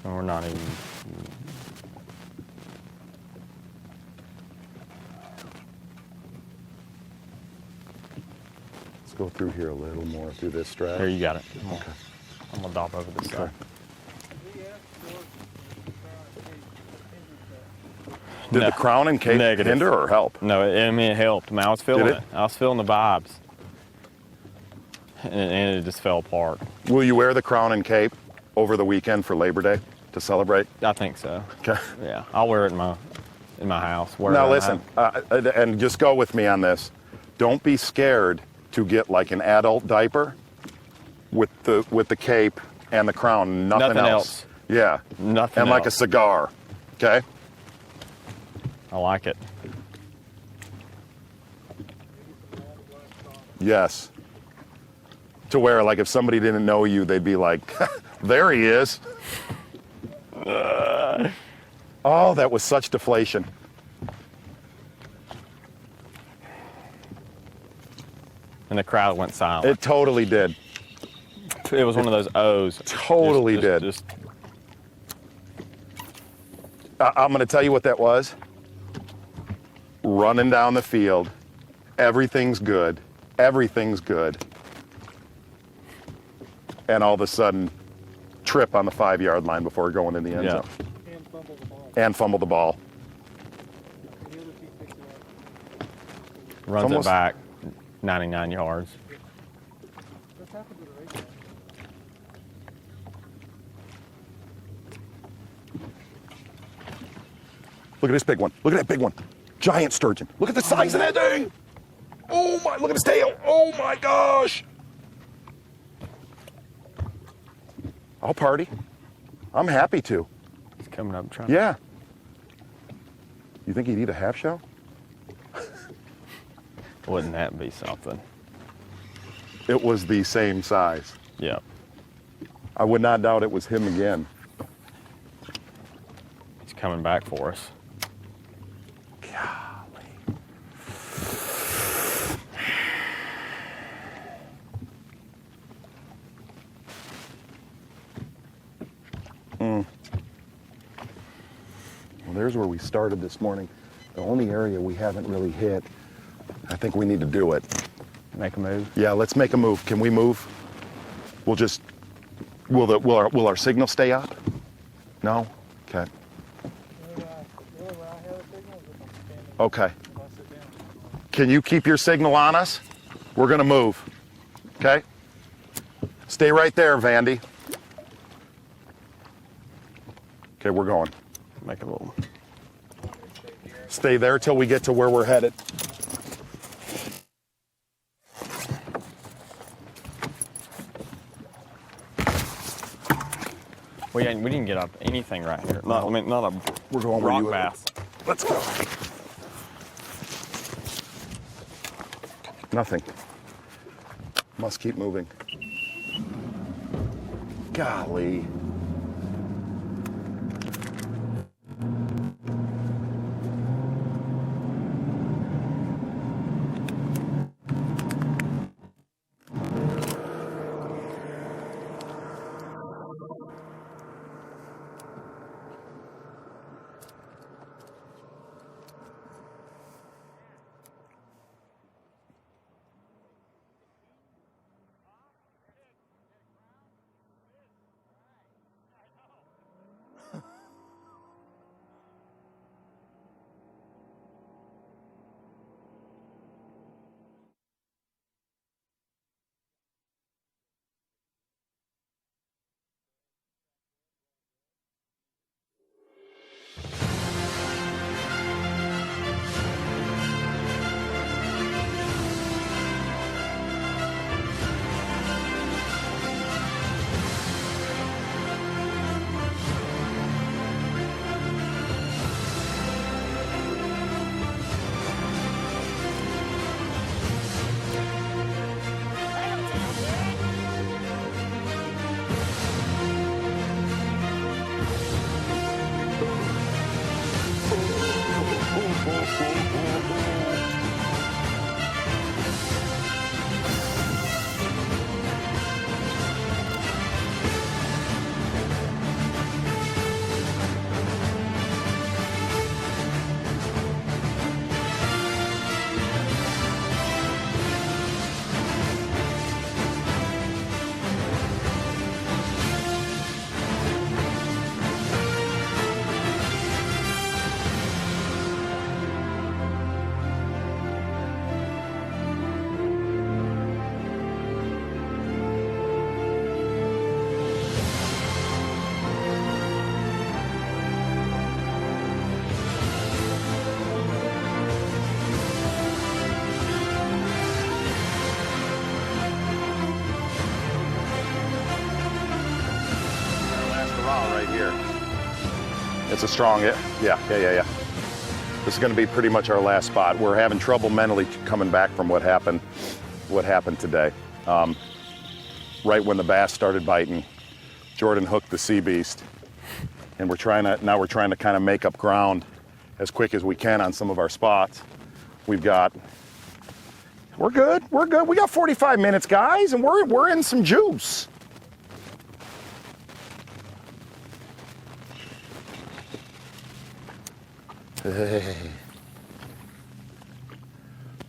Speaker 3: And we're not even.
Speaker 2: Let's go through here a little more through this stretch.
Speaker 3: Here, you got it.
Speaker 2: Okay.
Speaker 3: I'm gonna dop over this side.
Speaker 2: Did
Speaker 3: No.
Speaker 2: the crown and cape
Speaker 3: Negative.
Speaker 2: hinder or help?
Speaker 3: No, it helped. I mean, I was feeling
Speaker 2: Did
Speaker 3: it?
Speaker 2: it?
Speaker 3: I was feeling the vibes, and it just fell apart.
Speaker 2: Will you wear the crown and cape over the weekend for Labor Day to celebrate?
Speaker 3: I think so.
Speaker 2: Okay.
Speaker 3: Yeah, I'll wear it in my house. Wear it
Speaker 2: Now
Speaker 3: around the
Speaker 2: listen,
Speaker 3: house.
Speaker 2: and just go with me on this. Don't be scared to get like an adult diaper with the cape and the crown. Nothing else. Yeah.
Speaker 3: Nothing
Speaker 2: And like a
Speaker 3: else.
Speaker 2: cigar. Okay.
Speaker 3: I like it.
Speaker 2: Yes. To where, like, if somebody didn't know you, they'd be like, there he is. Oh, that was such deflation.
Speaker 3: And the crowd went silent.
Speaker 2: It totally did.
Speaker 3: It was one of those O's.
Speaker 2: Totally did. I'm going to tell you what that was. Running down the field. Everything's good. Everything's good. And all of a sudden, trip on the 5-yard line before going in the end zone.
Speaker 1: And fumble the ball.
Speaker 2: And fumble the ball.
Speaker 1: The other team picks it up.
Speaker 3: Runs
Speaker 2: almost-
Speaker 3: it back 99 yards.
Speaker 1: That's happened to the race.
Speaker 2: Look at this big one. Look at that big one. Giant sturgeon. Look at the size of that thing. Oh my, look at his tail. Oh my gosh. I'll party. I'm happy to.
Speaker 3: He's coming up trying.
Speaker 2: Yeah. You think he'd eat a half shell?
Speaker 3: Wouldn't that be something?
Speaker 2: It was the same size.
Speaker 3: Yeah.
Speaker 2: I would not doubt it was him again.
Speaker 3: He's coming back for us.
Speaker 2: Well, there's where we started this morning. The only area we haven't really hit. I think we need to do it.
Speaker 3: Make a move.
Speaker 2: Yeah, let's make a move. Can we move? We'll just. Will our signal stay up? No. Okay.
Speaker 1: Where I have a signal is if I'm standing.
Speaker 2: Okay.
Speaker 1: If I sit down.
Speaker 2: Can you keep your signal on us? We're gonna move. Okay. Stay right there, Vandy. Okay, we're going.
Speaker 3: Make a little.
Speaker 2: Stay there till we get to where we're headed.
Speaker 3: We didn't get up anything right here. Not a
Speaker 2: We're going where
Speaker 3: rock
Speaker 2: you
Speaker 3: bass.
Speaker 2: Let's go. Nothing. Must keep moving. Golly. Right here. It's a strong, yeah. This is going to be pretty much our last spot. We're having trouble mentally coming back from what happened today. Right when the bass started biting, Jordan hooked the sea beast, and we're trying to kind of make up ground as quick as we can on some of our spots. We're good. We got 45 minutes, guys, and we're in some juice.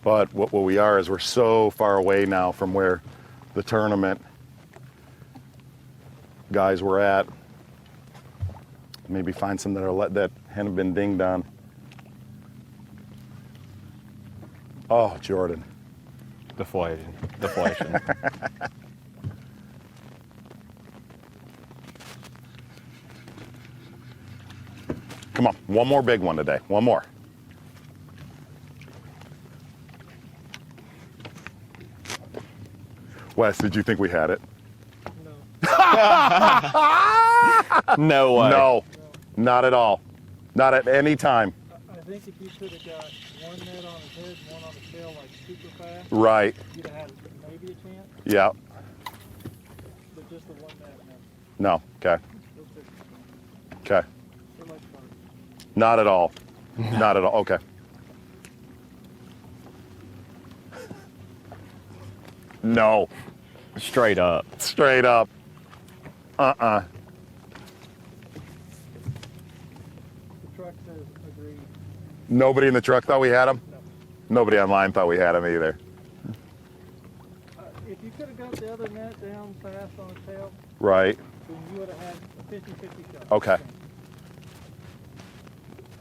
Speaker 2: But what we are is we're so far away now from where the tournament guys were at. Maybe find some that haven't been dinged on. Oh, Jordan.
Speaker 3: Deflation.
Speaker 2: Come on, one more big one today. One more. Wes, did you think we had it?
Speaker 3: No way.
Speaker 2: No, not at all. Not at any time.
Speaker 1: I think if you could have got one net on his head and one on the tail like super fast,
Speaker 2: Right.
Speaker 1: you'd have had maybe a chance,
Speaker 2: Yeah.
Speaker 1: but just the one net,
Speaker 2: No. Okay.
Speaker 1: no.
Speaker 2: Okay.
Speaker 1: They're like fun.
Speaker 2: Not at all. Not at all. Okay. No.
Speaker 3: Straight up.
Speaker 2: Straight up.
Speaker 1: The truck says agreed.
Speaker 2: Nobody in the truck thought we had him?
Speaker 1: No.
Speaker 2: Nobody online thought we had him either.
Speaker 1: If you could have got the other net down fast on the tail,
Speaker 2: Right.
Speaker 1: then you would have had a 50-50 shot.
Speaker 2: Okay.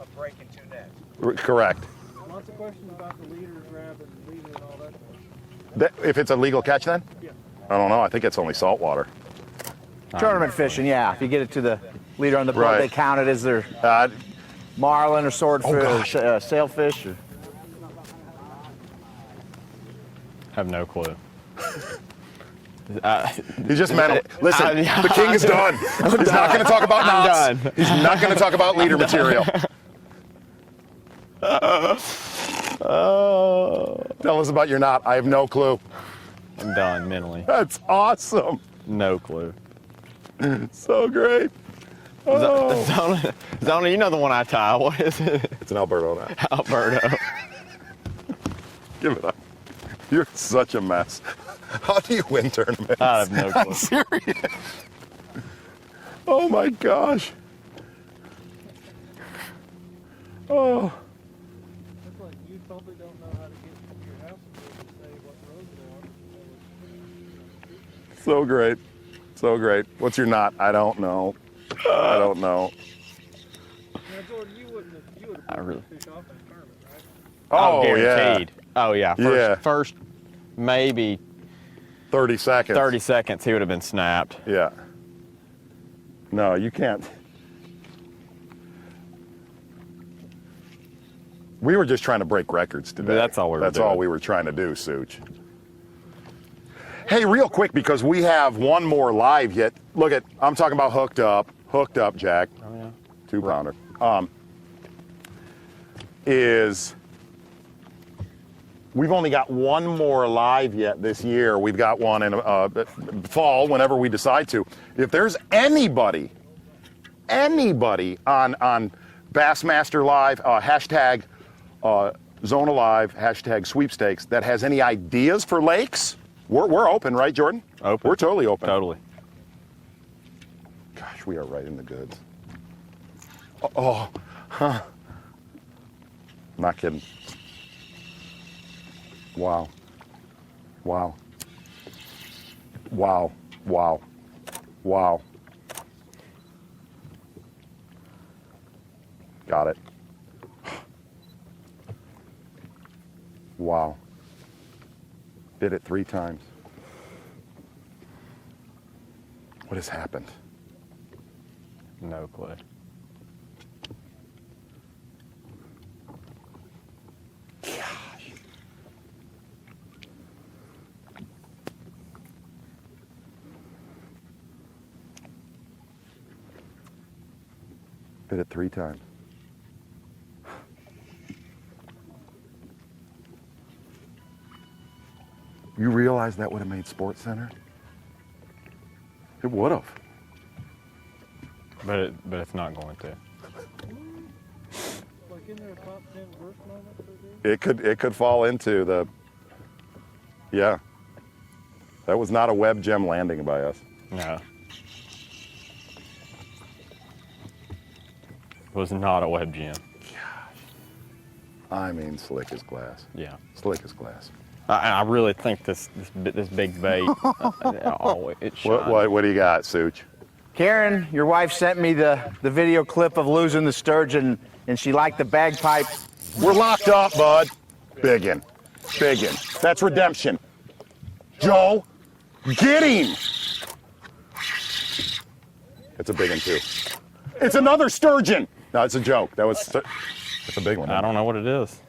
Speaker 7: A break in two nets.
Speaker 2: Correct.
Speaker 1: Lots of questions about the leader grab and leader and all that stuff.
Speaker 2: If it's a legal catch then?
Speaker 1: Yeah.
Speaker 2: I don't know. I think it's only saltwater.
Speaker 5: Tournament fishing, yeah. If you get it to the leader on the boat,
Speaker 2: Right.
Speaker 5: they count it as their marlin or swordfish, or sailfish. Or...
Speaker 3: Have no clue.
Speaker 2: He's just mental. Listen, the king is done. He's not going to talk about knots.
Speaker 3: done.
Speaker 2: He's not going to talk about leader material. Tell us about your knot. I have no clue.
Speaker 3: I'm done mentally.
Speaker 2: That's awesome.
Speaker 3: No clue.
Speaker 2: So great. Oh.
Speaker 3: Zona, you know the one I tie. What is it?
Speaker 2: It's an Alberto knot.
Speaker 3: Alberto.
Speaker 2: Give it up. You're such a mess. How do you win tournaments?
Speaker 3: I have no clue.
Speaker 2: I'm serious. Oh my gosh. Oh.
Speaker 1: It's like you probably don't know how to get from your house and say what roads are.
Speaker 2: So great. So great. What's your knot? I don't know. I don't know.
Speaker 1: Now, Jordan, you would have fish off in a tournament, right?
Speaker 2: Oh,
Speaker 3: guaranteed.
Speaker 2: yeah.
Speaker 3: Oh, yeah. First, maybe
Speaker 2: 30 seconds.
Speaker 3: 30 seconds, he would have been snapped.
Speaker 2: Yeah. No, you can't. We were just trying to break records today.
Speaker 3: That's all we were
Speaker 2: That's
Speaker 3: doing.
Speaker 2: all we were trying to do, Such. Hey, real quick, because we have one more live yet. Look at, I'm talking about hooked up, Jack.
Speaker 3: Oh, yeah.
Speaker 2: 2-pounder. We've only got one more live yet this year. We've got one in fall, whenever we decide to. If there's anybody on Bassmaster Live, hashtag Zona Live, hashtag sweepstakes, that has any ideas for lakes, we're open, right, Jordan?
Speaker 3: Open.
Speaker 2: We're totally open.
Speaker 3: Totally.
Speaker 2: Gosh, we are right in the goods. Oh, huh. Not kidding. Wow. Wow. Wow. Wow. Wow. Got it. Wow. Did it 3 times. What has happened?
Speaker 3: No clue.
Speaker 2: Gosh. Did it 3 times. You realize that would have made Sports Center? It would have.
Speaker 3: But it's not going to.
Speaker 1: Like in their top 10 worst moments for these?
Speaker 2: It could fall into the, yeah. That was not a web gem landing by us.
Speaker 3: No. It was not a web gem.
Speaker 2: I mean, slick as glass.
Speaker 3: Yeah.
Speaker 2: Slick as glass.
Speaker 3: I really think this big bait. It shines.
Speaker 2: What do you got, Such?
Speaker 5: Karen, your wife sent me the video clip of losing the sturgeon, and she liked the bagpipe.
Speaker 2: We're locked up, bud. Biggin. Biggin. That's redemption. Joe, get him. It's a big one, too. It's another sturgeon. No, it's a joke. It's a big one.
Speaker 3: I don't know what it is.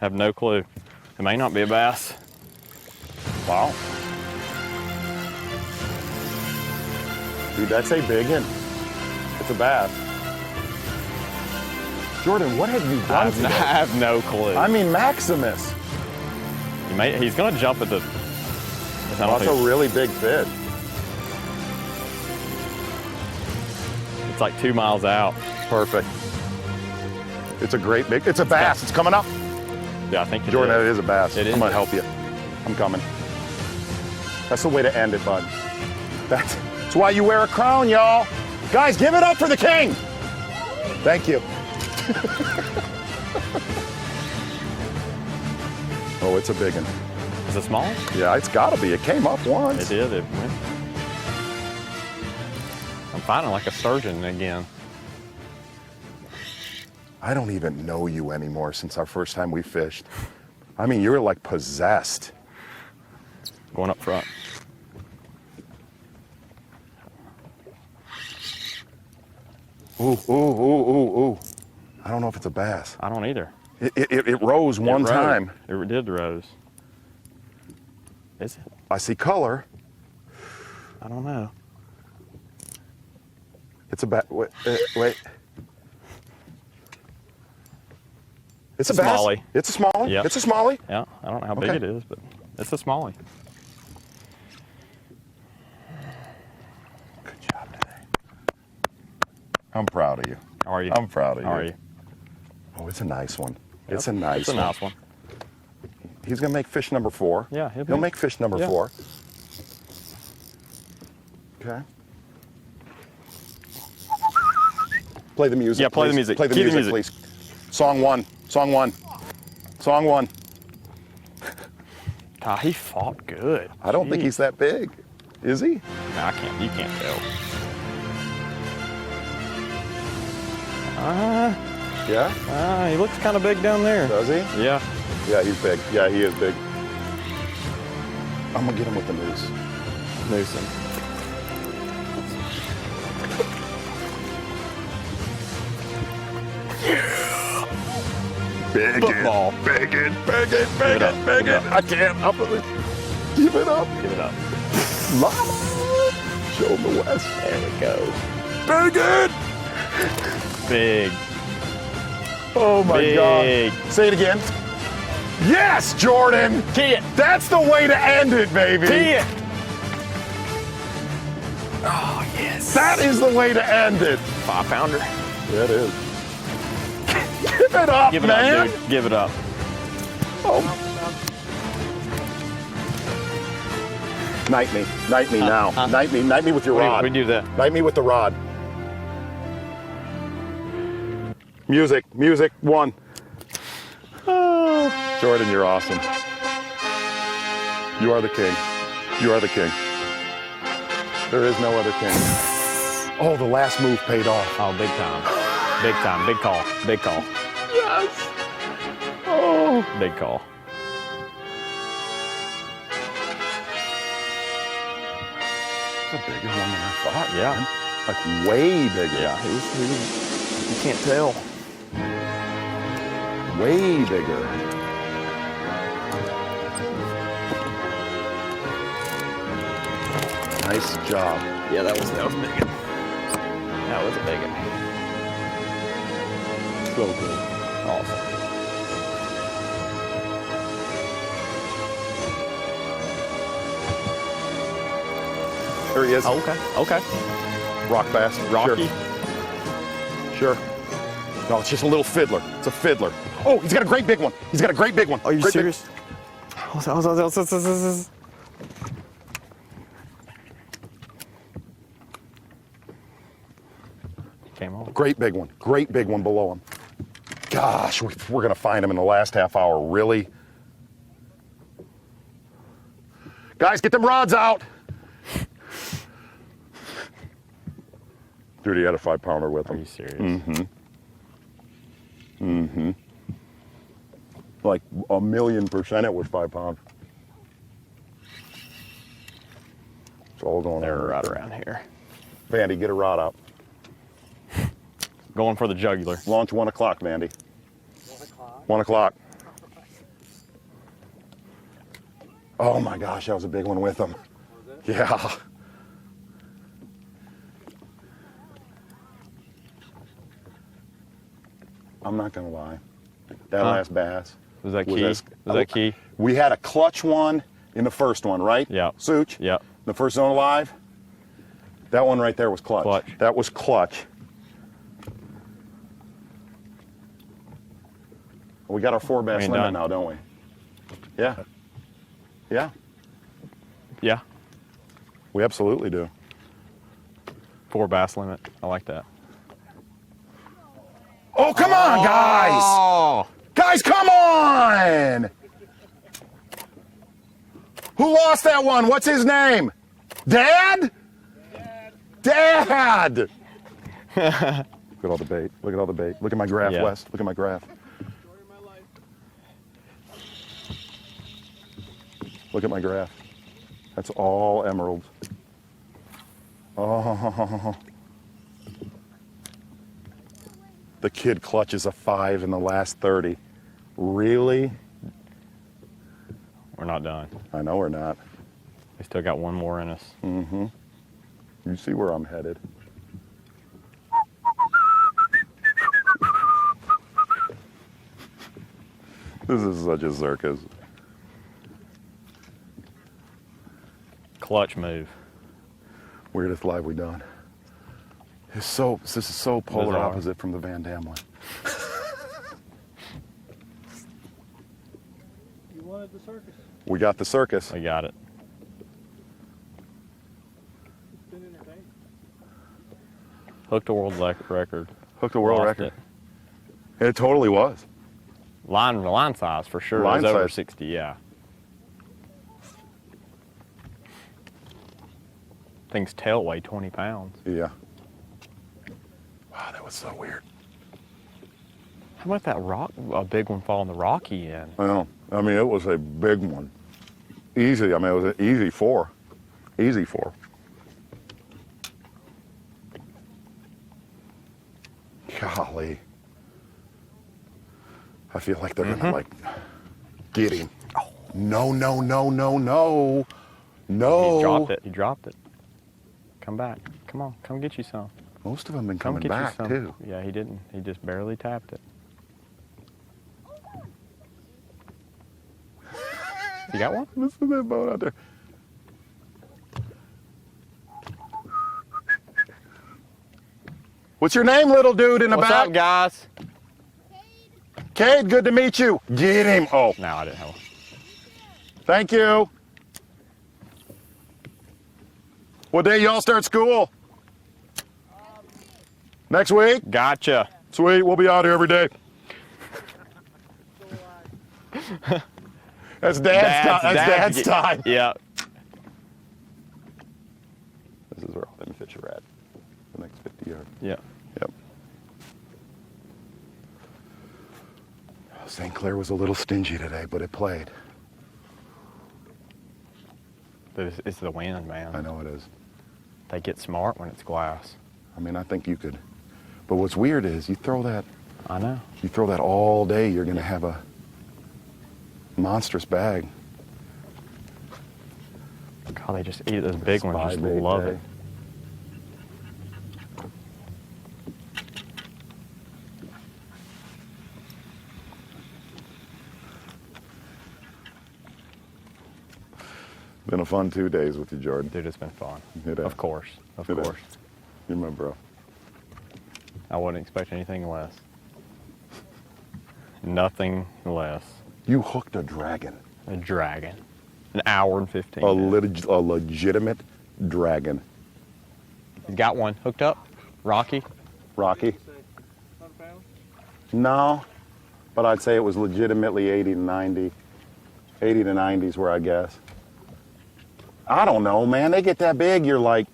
Speaker 3: Have no clue. It may not be a bass.
Speaker 2: Wow. Dude, that's a big one. It's a bass. Jordan, what have you done today?
Speaker 3: I have no clue.
Speaker 2: I mean, Maximus.
Speaker 3: He's going to jump at the...
Speaker 2: That's a really big fish.
Speaker 3: It's like 2 miles out.
Speaker 2: Perfect. It's a great big... It's a bass. It's coming up.
Speaker 3: Yeah, I think it
Speaker 2: Jordan,
Speaker 3: is.
Speaker 2: it is a bass.
Speaker 3: It is.
Speaker 2: I'm going to help you. I'm coming. That's the way to end it, bud. That's why you wear a crown, y'all. Guys, give it up for the king. Thank you. Oh, it's a big one.
Speaker 3: Is it small?
Speaker 2: Yeah, it's got to be. It came up once.
Speaker 3: It did. It went. I'm finding like a sturgeon again.
Speaker 2: I don't even know you anymore since our first time we fished. I mean, you're like possessed.
Speaker 3: Going up front.
Speaker 2: Ooh, ooh, ooh, ooh, ooh. I don't know if it's a bass.
Speaker 3: I don't either.
Speaker 2: It rose one time.
Speaker 3: It did rose. Is it?
Speaker 2: I see color.
Speaker 3: I don't know.
Speaker 2: It's a bass. Wait. It's a
Speaker 3: It's a
Speaker 2: bass.
Speaker 3: smallie.
Speaker 2: It's a smallie?
Speaker 3: Yep.
Speaker 2: It's a smallie?
Speaker 3: Yeah, I don't know how big
Speaker 2: Okay.
Speaker 3: it is, but it's a smallie.
Speaker 2: Good job today. I'm proud of you.
Speaker 3: How are you?
Speaker 2: I'm proud of
Speaker 3: How
Speaker 2: you.
Speaker 3: are you?
Speaker 2: Oh, it's a nice one.
Speaker 3: Yep.
Speaker 2: It's a nice
Speaker 3: It's a
Speaker 2: one.
Speaker 3: nice one.
Speaker 2: He's going to make fish number 4.
Speaker 3: Yeah,
Speaker 2: he'll make fish number
Speaker 3: Yeah.
Speaker 2: 4. Okay. Play the music.
Speaker 3: Yeah, play the
Speaker 2: please.
Speaker 3: music.
Speaker 2: Play the
Speaker 3: Cue the
Speaker 2: music,
Speaker 3: music.
Speaker 2: please. Song 1. Song 1. Song 1.
Speaker 3: God, he fought good.
Speaker 2: I don't think
Speaker 3: Jeez.
Speaker 2: he's that big. Is he?
Speaker 3: No, I can't. You can't tell.
Speaker 2: Yeah?
Speaker 3: He looks kind of big down there.
Speaker 2: Does he?
Speaker 3: Yeah.
Speaker 2: Yeah, he's big. Yeah, he is big. I'm going to get him with the noose.
Speaker 3: Newsom.
Speaker 2: Big
Speaker 3: Football.
Speaker 2: Big it.
Speaker 3: Give it up.
Speaker 2: I can't. Give it up.
Speaker 3: Give it up.
Speaker 2: Mama. Show him the West.
Speaker 3: There we go.
Speaker 2: Big it.
Speaker 3: Big.
Speaker 2: Oh my
Speaker 3: Big.
Speaker 2: God. Say it again. Yes, Jordan.
Speaker 3: Key it.
Speaker 2: That's the way to end it, baby.
Speaker 3: Key it. Oh, yes.
Speaker 2: That is the way to end it.
Speaker 3: 5-pounder.
Speaker 2: Yeah, it is. Give it up,
Speaker 3: Give it
Speaker 2: man.
Speaker 3: up, dude. Give it up.
Speaker 2: Knight me now. Knight me with your rod.
Speaker 3: We do that.
Speaker 2: Knight me with the rod. Music, one. Jordan, you're awesome. You are the king. You are the king. There is no other king. Oh, the last move paid off.
Speaker 3: Oh, big time. Big time. Big call. Big call.
Speaker 2: Yes. Oh.
Speaker 3: Big call.
Speaker 2: It's a bigger one than I thought.
Speaker 3: Yeah.
Speaker 2: Man. Like way bigger.
Speaker 3: Yeah, you can't tell.
Speaker 2: Way bigger. Nice job.
Speaker 3: Yeah, that was big. That was a big one.
Speaker 2: So good.
Speaker 3: Awesome.
Speaker 2: There he is.
Speaker 3: Okay. Okay.
Speaker 2: Rock bass.
Speaker 3: Rocky.
Speaker 2: Sure. No, it's just a little fiddler. It's a fiddler. Oh, he's got a great big one. He's got a great big one.
Speaker 3: Are you
Speaker 2: Great
Speaker 3: serious? Came on.
Speaker 2: Great big one. Great big one below him. Gosh, we're going to find him in the last half hour. Really? Guys, get them rods out. Dude, he had a 5-pounder with him.
Speaker 3: Are you serious?
Speaker 2: Mm-hmm. Like 1,000,000% it was 5 pounds. It's all going
Speaker 3: They're
Speaker 2: on.
Speaker 3: right around here.
Speaker 2: Vandy, get a rod out.
Speaker 3: Going for the jugular.
Speaker 2: Launch 1 o'clock, Vandy. 1 o'clock. Oh my gosh, that was a big one with him. Yeah. I'm not gonna lie. That last bass.
Speaker 3: Was that key? Was that key?
Speaker 2: We had a clutch one in the first one, right?
Speaker 3: Yeah.
Speaker 2: Such?
Speaker 3: Yeah.
Speaker 2: The first Zona Live? That one right there was clutch.
Speaker 3: Clutch.
Speaker 2: That was clutch. We got our 4 bass
Speaker 3: Ain't
Speaker 2: limit
Speaker 3: done.
Speaker 2: now, don't we? Yeah. Yeah.
Speaker 3: Yeah.
Speaker 2: We absolutely do.
Speaker 3: 4 bass limit. I like that.
Speaker 2: Oh, come on, guys!
Speaker 3: Oh.
Speaker 2: Guys, come on! Who lost that one? What's his name? Dad? Dad! Look at all the bait. Look at all the bait. Look at my graph,
Speaker 3: Yeah.
Speaker 2: Wes. Look at my graph. Look at my graph. That's all emeralds. Oh. The kid clutches a 5 in the last 30. Really?
Speaker 3: We're not done.
Speaker 2: I know we're not.
Speaker 3: We still got one more in us.
Speaker 2: You see where I'm headed. This is such a circus.
Speaker 3: Clutch move.
Speaker 2: Weirdest live we done. This is so polar
Speaker 3: Bizarre.
Speaker 2: opposite from the Van Dam one.
Speaker 1: You wanted the circus.
Speaker 2: We got the circus.
Speaker 3: We got it.
Speaker 1: It's been entertaining.
Speaker 3: Hooked a world record.
Speaker 2: Hooked a world
Speaker 3: Lost
Speaker 2: record.
Speaker 3: it.
Speaker 2: It totally was.
Speaker 3: Line size for sure.
Speaker 2: Line
Speaker 3: It was over
Speaker 2: size.
Speaker 3: 60, yeah. Thing's tail weighed 20 pounds.
Speaker 2: Yeah. Wow, that was so weird.
Speaker 3: How about that a big one fall in the Rocky end?
Speaker 2: I know. I mean, it was a big one. Easy. I mean, it was an easy 4. Easy 4. Golly. I feel like they're gonna like get him. No, no, no, no, no. No.
Speaker 3: He dropped it. He dropped it. Come back. Come on. Come get you some.
Speaker 2: Most of them been
Speaker 3: Come
Speaker 2: coming
Speaker 3: get
Speaker 2: back
Speaker 3: you some.
Speaker 2: too.
Speaker 3: Yeah, he didn't. He just barely tapped it. You got one?
Speaker 2: Listen to that boat out there. What's your name, little dude in the
Speaker 3: What's
Speaker 2: back?
Speaker 3: up, guys?
Speaker 2: Cade, good to meet you. Get him. Oh,
Speaker 3: No, I didn't have one.
Speaker 2: thank you. What day y'all start school? Next week?
Speaker 3: Gotcha.
Speaker 2: Sweet, we'll be out here every day. That's Dad's time.
Speaker 3: Yeah.
Speaker 2: This is where all them fish are at. The next 50 yards.
Speaker 3: Yeah.
Speaker 2: Yep. St. Clair was a little stingy today, but it played.
Speaker 3: But it's the wind, man.
Speaker 2: I know it is.
Speaker 3: They get smart when it's glass.
Speaker 2: I mean, I think you could. But what's weird is you throw that all day, you're going to have a monstrous bag.
Speaker 3: God, they just eat those big ones. Just
Speaker 2: 5-8
Speaker 3: love
Speaker 2: day.
Speaker 3: it.
Speaker 2: Been a fun 2 days with you, Jordan.
Speaker 3: Dude, it's been fun.
Speaker 2: It has.
Speaker 3: Of course. Of
Speaker 2: It has.
Speaker 3: course.
Speaker 2: You're my bro.
Speaker 3: I wouldn't expect anything less. Nothing less.
Speaker 2: You hooked a dragon.
Speaker 3: A dragon. An hour and 15
Speaker 2: A
Speaker 3: minutes.
Speaker 2: legitimate dragon.
Speaker 3: You got one hooked up? Rocky?
Speaker 2: Rocky?
Speaker 1: Say, 100 pounds?
Speaker 2: No, but I'd say it was legitimately 80 to 90. 80 to 90 is where I guess. I don't know, man. They get that big, you're like,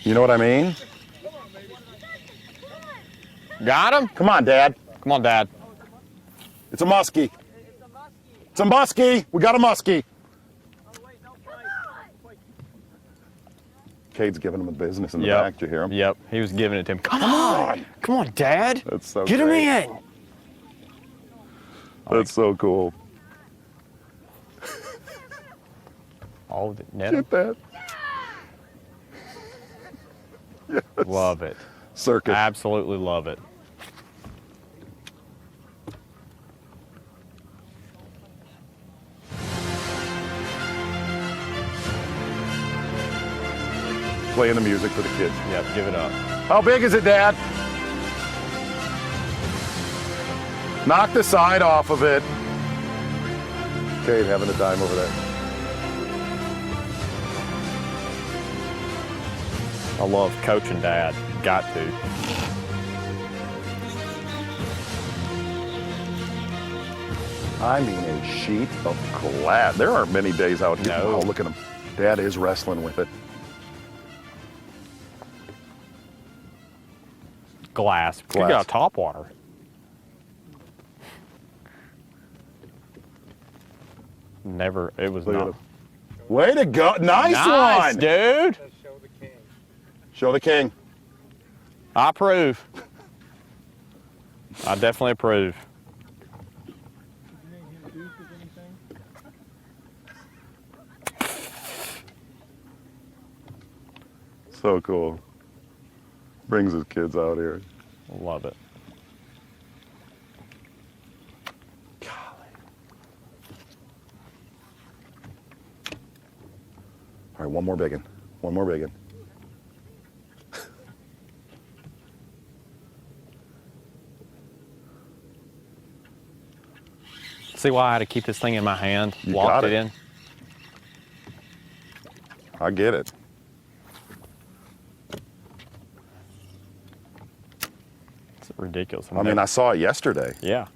Speaker 2: you know what I mean?
Speaker 3: Got him?
Speaker 2: Come on, Dad.
Speaker 3: Come on, Dad.
Speaker 2: It's a muskie. It's a muskie. We got a muskie. Cade's giving him a business in the back. Did you hear him?
Speaker 3: Yep. He was giving it to him. Come on. Come on, Dad.
Speaker 2: That's so
Speaker 3: Get him
Speaker 2: great.
Speaker 3: in.
Speaker 2: That's so cool.
Speaker 3: Oh, net him.
Speaker 2: Get that. Yes.
Speaker 3: Love it.
Speaker 2: Circus.
Speaker 3: Absolutely love it.
Speaker 2: Playing the music for the kids.
Speaker 3: Yep, give it up.
Speaker 2: How big is it, Dad? Knock the side off of it. Cade having a time over there.
Speaker 3: I love coaching Dad. Got to.
Speaker 2: I mean, a sheet of glass. There aren't many days out here.
Speaker 3: No.
Speaker 2: Oh, look at him. Dad is wrestling with it.
Speaker 3: Glass. Could
Speaker 2: Glass.
Speaker 3: get out top water. Never. It was
Speaker 2: Look at
Speaker 3: not.
Speaker 2: him. Way to go. Nice one.
Speaker 3: Dude.
Speaker 1: Let's show the king.
Speaker 2: Show the king.
Speaker 3: I approve. I definitely approve.
Speaker 1: You name him Duke or anything?
Speaker 2: So cool. Brings his kids out here.
Speaker 3: Love it.
Speaker 2: All right, one more big one. One more big one.
Speaker 3: See why I had to keep this thing in my hand?
Speaker 2: You
Speaker 3: Locked
Speaker 2: got
Speaker 3: it
Speaker 2: it.
Speaker 3: in?
Speaker 2: I get it.
Speaker 3: It's ridiculous.
Speaker 2: I mean, I saw it yesterday.
Speaker 3: Yeah.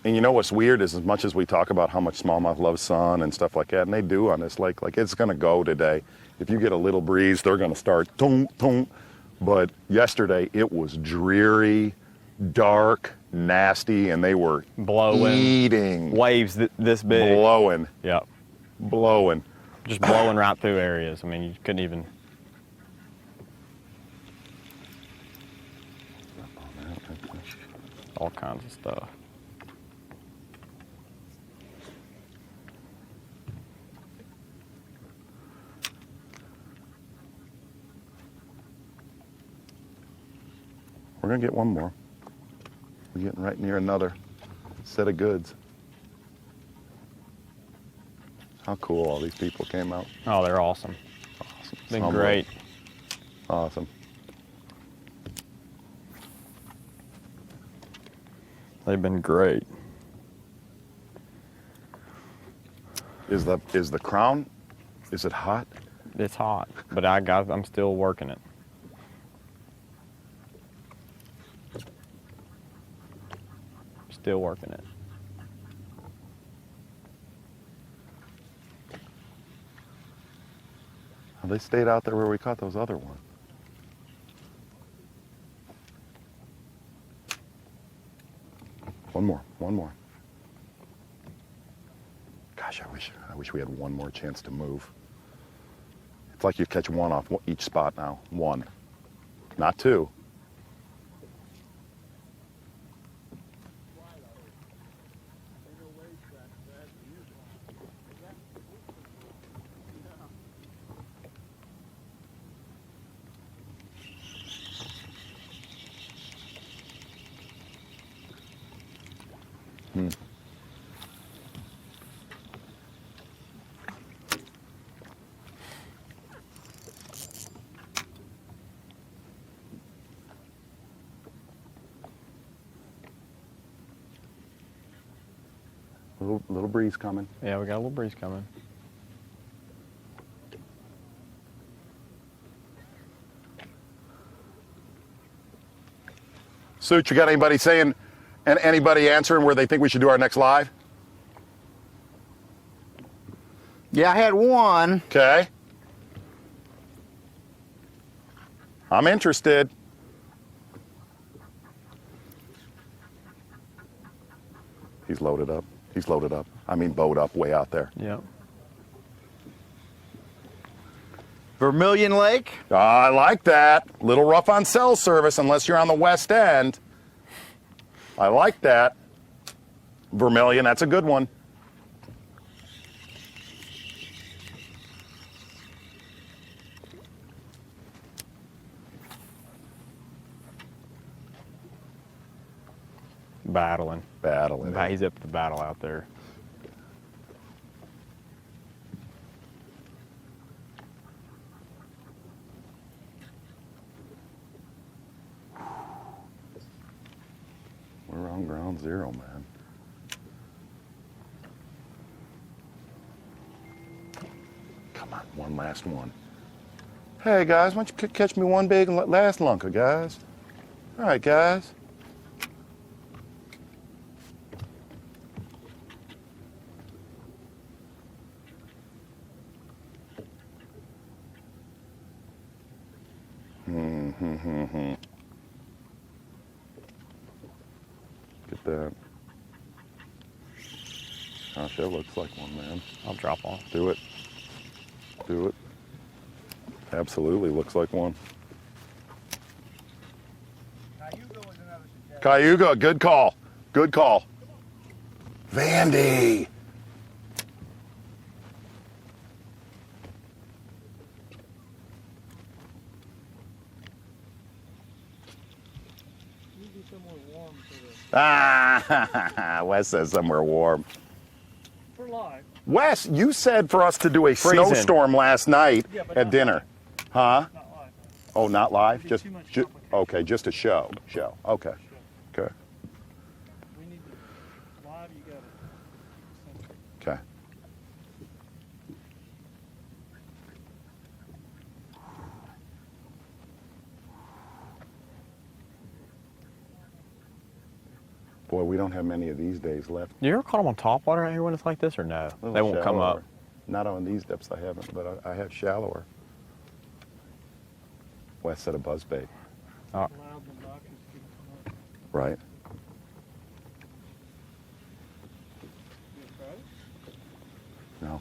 Speaker 2: And you know what's weird is as much as we talk about how much smallmouth loves sun and stuff like that, and they do on this lake, like it's gonna go today. If you get a little breeze, they're gonna start tung, tung. But yesterday it was dreary, dark, nasty, and they were
Speaker 3: Blowing.
Speaker 2: eating,
Speaker 3: Waves this big.
Speaker 2: blowing,
Speaker 3: Yep.
Speaker 2: blowing.
Speaker 3: Just blowing right through areas. I mean, you couldn't even. All kinds of stuff.
Speaker 2: We're gonna get one more. We're getting right near another set of goods. How cool all these people came out.
Speaker 3: Oh, they're awesome.
Speaker 2: Awesome.
Speaker 3: Been
Speaker 2: Some
Speaker 3: great.
Speaker 2: Awesome.
Speaker 3: They've been great.
Speaker 2: Is the crown, is it hot?
Speaker 3: It's hot, but I'm still working it. Still working it.
Speaker 2: They stayed out there where we caught those other ones. One more. Gosh, I wish we had one more chance to move. It's like you catch one off each spot now. One, not two. Little breeze coming.
Speaker 3: Yeah, we got a little breeze coming.
Speaker 2: Such, you got anybody saying, and anybody answering where they think we should do our next live?
Speaker 5: Yeah, I had one.
Speaker 2: Okay. I'm interested. He's loaded up. He's loaded up. I mean, bowed up way out there.
Speaker 3: Yeah.
Speaker 5: Vermilion Lake.
Speaker 2: I like that. Little rough on cell service unless you're on the west end. I like that. Vermilion, that's a good one.
Speaker 3: Battling. He's up to battle out there.
Speaker 2: We're on ground zero, man. Come on, one last one. Hey, guys, why don't you catch me one big last lunker, guys? All right, guys. Get that. Gosh, that looks like one, man.
Speaker 3: I'll drop on.
Speaker 2: Do it. Do it. Absolutely looks like one. Cayuga, good call. Good call. Vandy. Ah, Wes says somewhere warm.
Speaker 1: For live.
Speaker 2: Wes, you said for us to do a
Speaker 3: Freezing.
Speaker 2: snowstorm last night
Speaker 1: Yeah, but
Speaker 2: at
Speaker 1: not
Speaker 2: dinner. Huh?
Speaker 1: Not live.
Speaker 2: Oh, not live?
Speaker 1: It'd be
Speaker 2: Just,
Speaker 1: too much
Speaker 2: ju-
Speaker 1: complication.
Speaker 2: okay, just a show. Okay. Okay.
Speaker 1: We need to, live, you got it.
Speaker 2: Okay. Boy, we don't have many of these days left.
Speaker 3: You ever caught them on top water out here when it's like this, or no?
Speaker 2: A little
Speaker 3: They won't come
Speaker 2: shallower.
Speaker 3: up.
Speaker 2: Not on these depths, I haven't, but I have shallower. Wes said a buzzbait,
Speaker 1: Loud and obnoxious keep coming up.
Speaker 2: right?
Speaker 1: You tried it?
Speaker 2: No.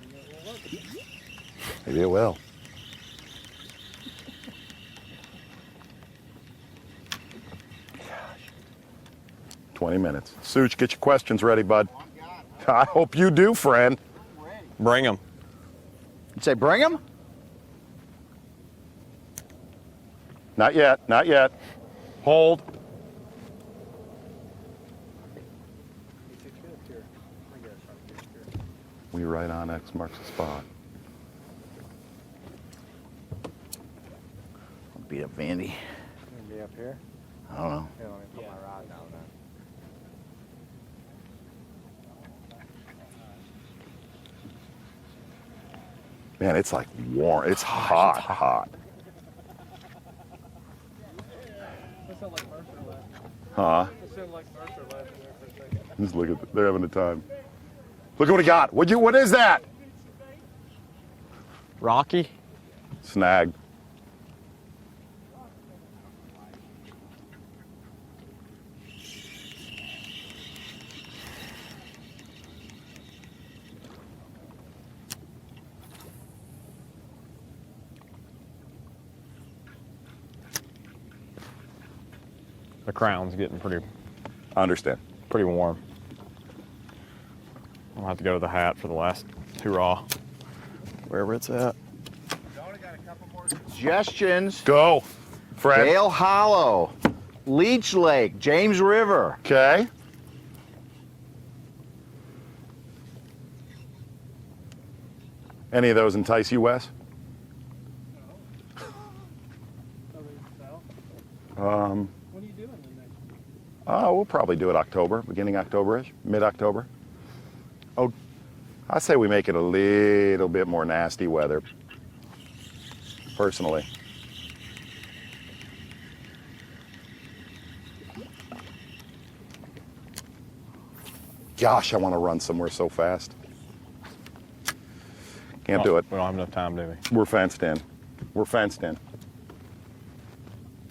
Speaker 1: Maybe it won't work.
Speaker 2: Maybe it will. Gosh. 20 minutes. Such, get your questions ready, bud. I hope you do, friend.
Speaker 3: Bring them.
Speaker 5: You say bring them?
Speaker 2: Not yet, not yet. Hold. We right on X marks the spot.
Speaker 5: Beat up Vandy.
Speaker 1: Be up here?
Speaker 5: I don't know.
Speaker 1: Yeah, let me put my rod down there.
Speaker 2: Man, it's like warm. It's hot, hot.
Speaker 1: That sounded like Mercer laughing.
Speaker 2: Huh?
Speaker 1: That sounded like Mercer laughing there for a second.
Speaker 2: Just look at, they're having a time. Look at what he got. What is that?
Speaker 8: Rocky?
Speaker 2: Snag.
Speaker 3: The crown's getting pretty
Speaker 2: I understand.
Speaker 3: warm. I'll have to go to the hat for the last hurrah, wherever it's at.
Speaker 5: Suggestions.
Speaker 2: Go, Fred.
Speaker 5: Dale Hollow, Leech Lake, James River.
Speaker 2: Okay. Any of those entice you, Wes?
Speaker 1: Other than south.
Speaker 2: Um,
Speaker 1: What are you doing in next week?
Speaker 2: we'll probably do it October, beginning October-ish, mid-October.
Speaker 5: Oh,
Speaker 2: I say we make it a little bit more nasty weather, personally. Gosh, I want to run somewhere so fast. Can't do it.
Speaker 3: We don't have enough time, do we?
Speaker 2: We're fenced in. We're fenced in.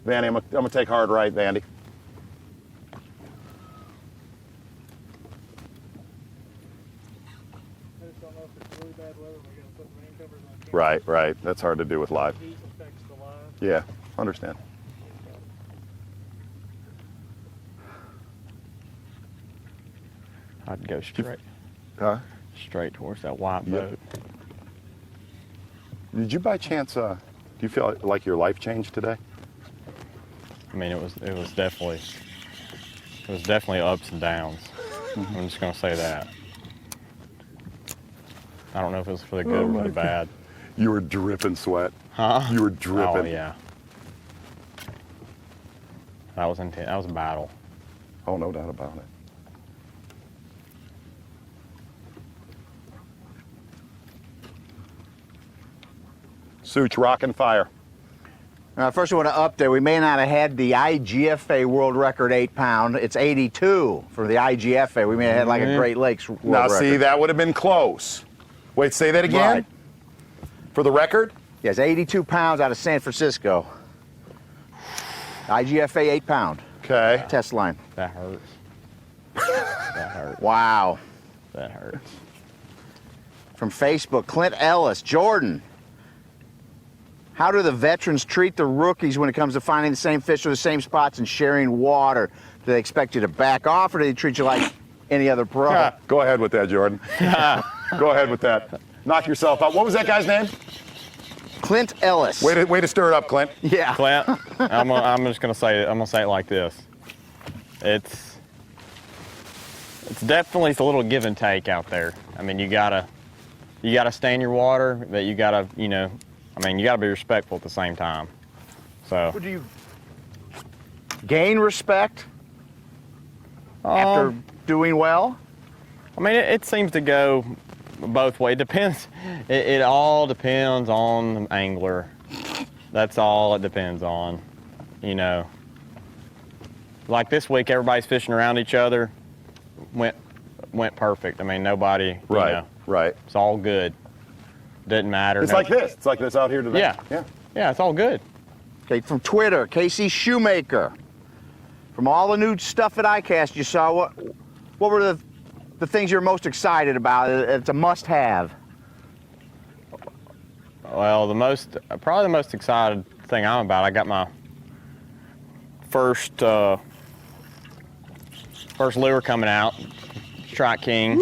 Speaker 2: Vandy, I'm gonna take hard right, Vandy.
Speaker 1: I just don't know if it's really bad weather. We gotta put rain covers on camera.
Speaker 2: Right, right. That's hard to do with live.
Speaker 1: Heat affects the live.
Speaker 2: Yeah, understand.
Speaker 3: I'd go straight towards that white
Speaker 2: Yep.
Speaker 3: boat.
Speaker 2: Did you by chance, do you feel like your life changed today?
Speaker 3: I mean, it was definitely ups and downs. I'm just gonna say that. I don't know if it was for the good or for the bad.
Speaker 2: You were dripping sweat.
Speaker 3: Huh?
Speaker 2: You were dripping.
Speaker 3: Oh yeah. That was intense. That was a battle.
Speaker 2: Oh, no doubt about it. Such rock and fire.
Speaker 5: First, I want to update. We may not have had the IGFA world record 8-pound. It's 82 for the IGFA. We may have had like a Great Lakes world
Speaker 2: Now,
Speaker 5: record.
Speaker 2: see, that would have been close. Wait, say that again?
Speaker 5: Right.
Speaker 2: For the record?
Speaker 5: Yes, 82 pounds out of San Francisco. IGFA 8-pound
Speaker 2: Okay.
Speaker 5: test line.
Speaker 3: That hurts. That hurts.
Speaker 5: Wow.
Speaker 3: That hurts.
Speaker 5: From Facebook, Clint Ellis, Jordan. How do the veterans treat the rookies when it comes to finding the same fish or the same spots and sharing water? Do they expect you to back off, or do they treat you like any other pro?
Speaker 2: Go ahead with that, Jordan. Go ahead with that. Knock yourself out. What was that guy's name?
Speaker 5: Clint Ellis.
Speaker 2: Way to stir it up, Clint.
Speaker 5: Yeah.
Speaker 3: Clint, I'm just gonna say it. I'm gonna say it like this. It's definitely a little give and take out there. I mean, you gotta stay in your water, but you gotta, you gotta be respectful at the same time. So.
Speaker 5: Do you gain respect after doing well?
Speaker 3: I mean, it seems to go both ways. It depends. It all depends on the angler. That's all it depends on. Like this week, everybody's fishing around each other. Went perfect. I mean, nobody.
Speaker 2: Right. Right.
Speaker 3: It's all good. Doesn't matter.
Speaker 2: It's like this. It's like this out here today.
Speaker 3: Yeah.
Speaker 2: Yeah.
Speaker 3: Yeah, it's all good.
Speaker 5: Okay, from Twitter, Casey Shoemaker. From all the new stuff at ICAST you saw, what were the things you're most excited about? It's a must-have.
Speaker 3: Well, probably the most excited thing I'm about, I got my first lure coming out, Strike King.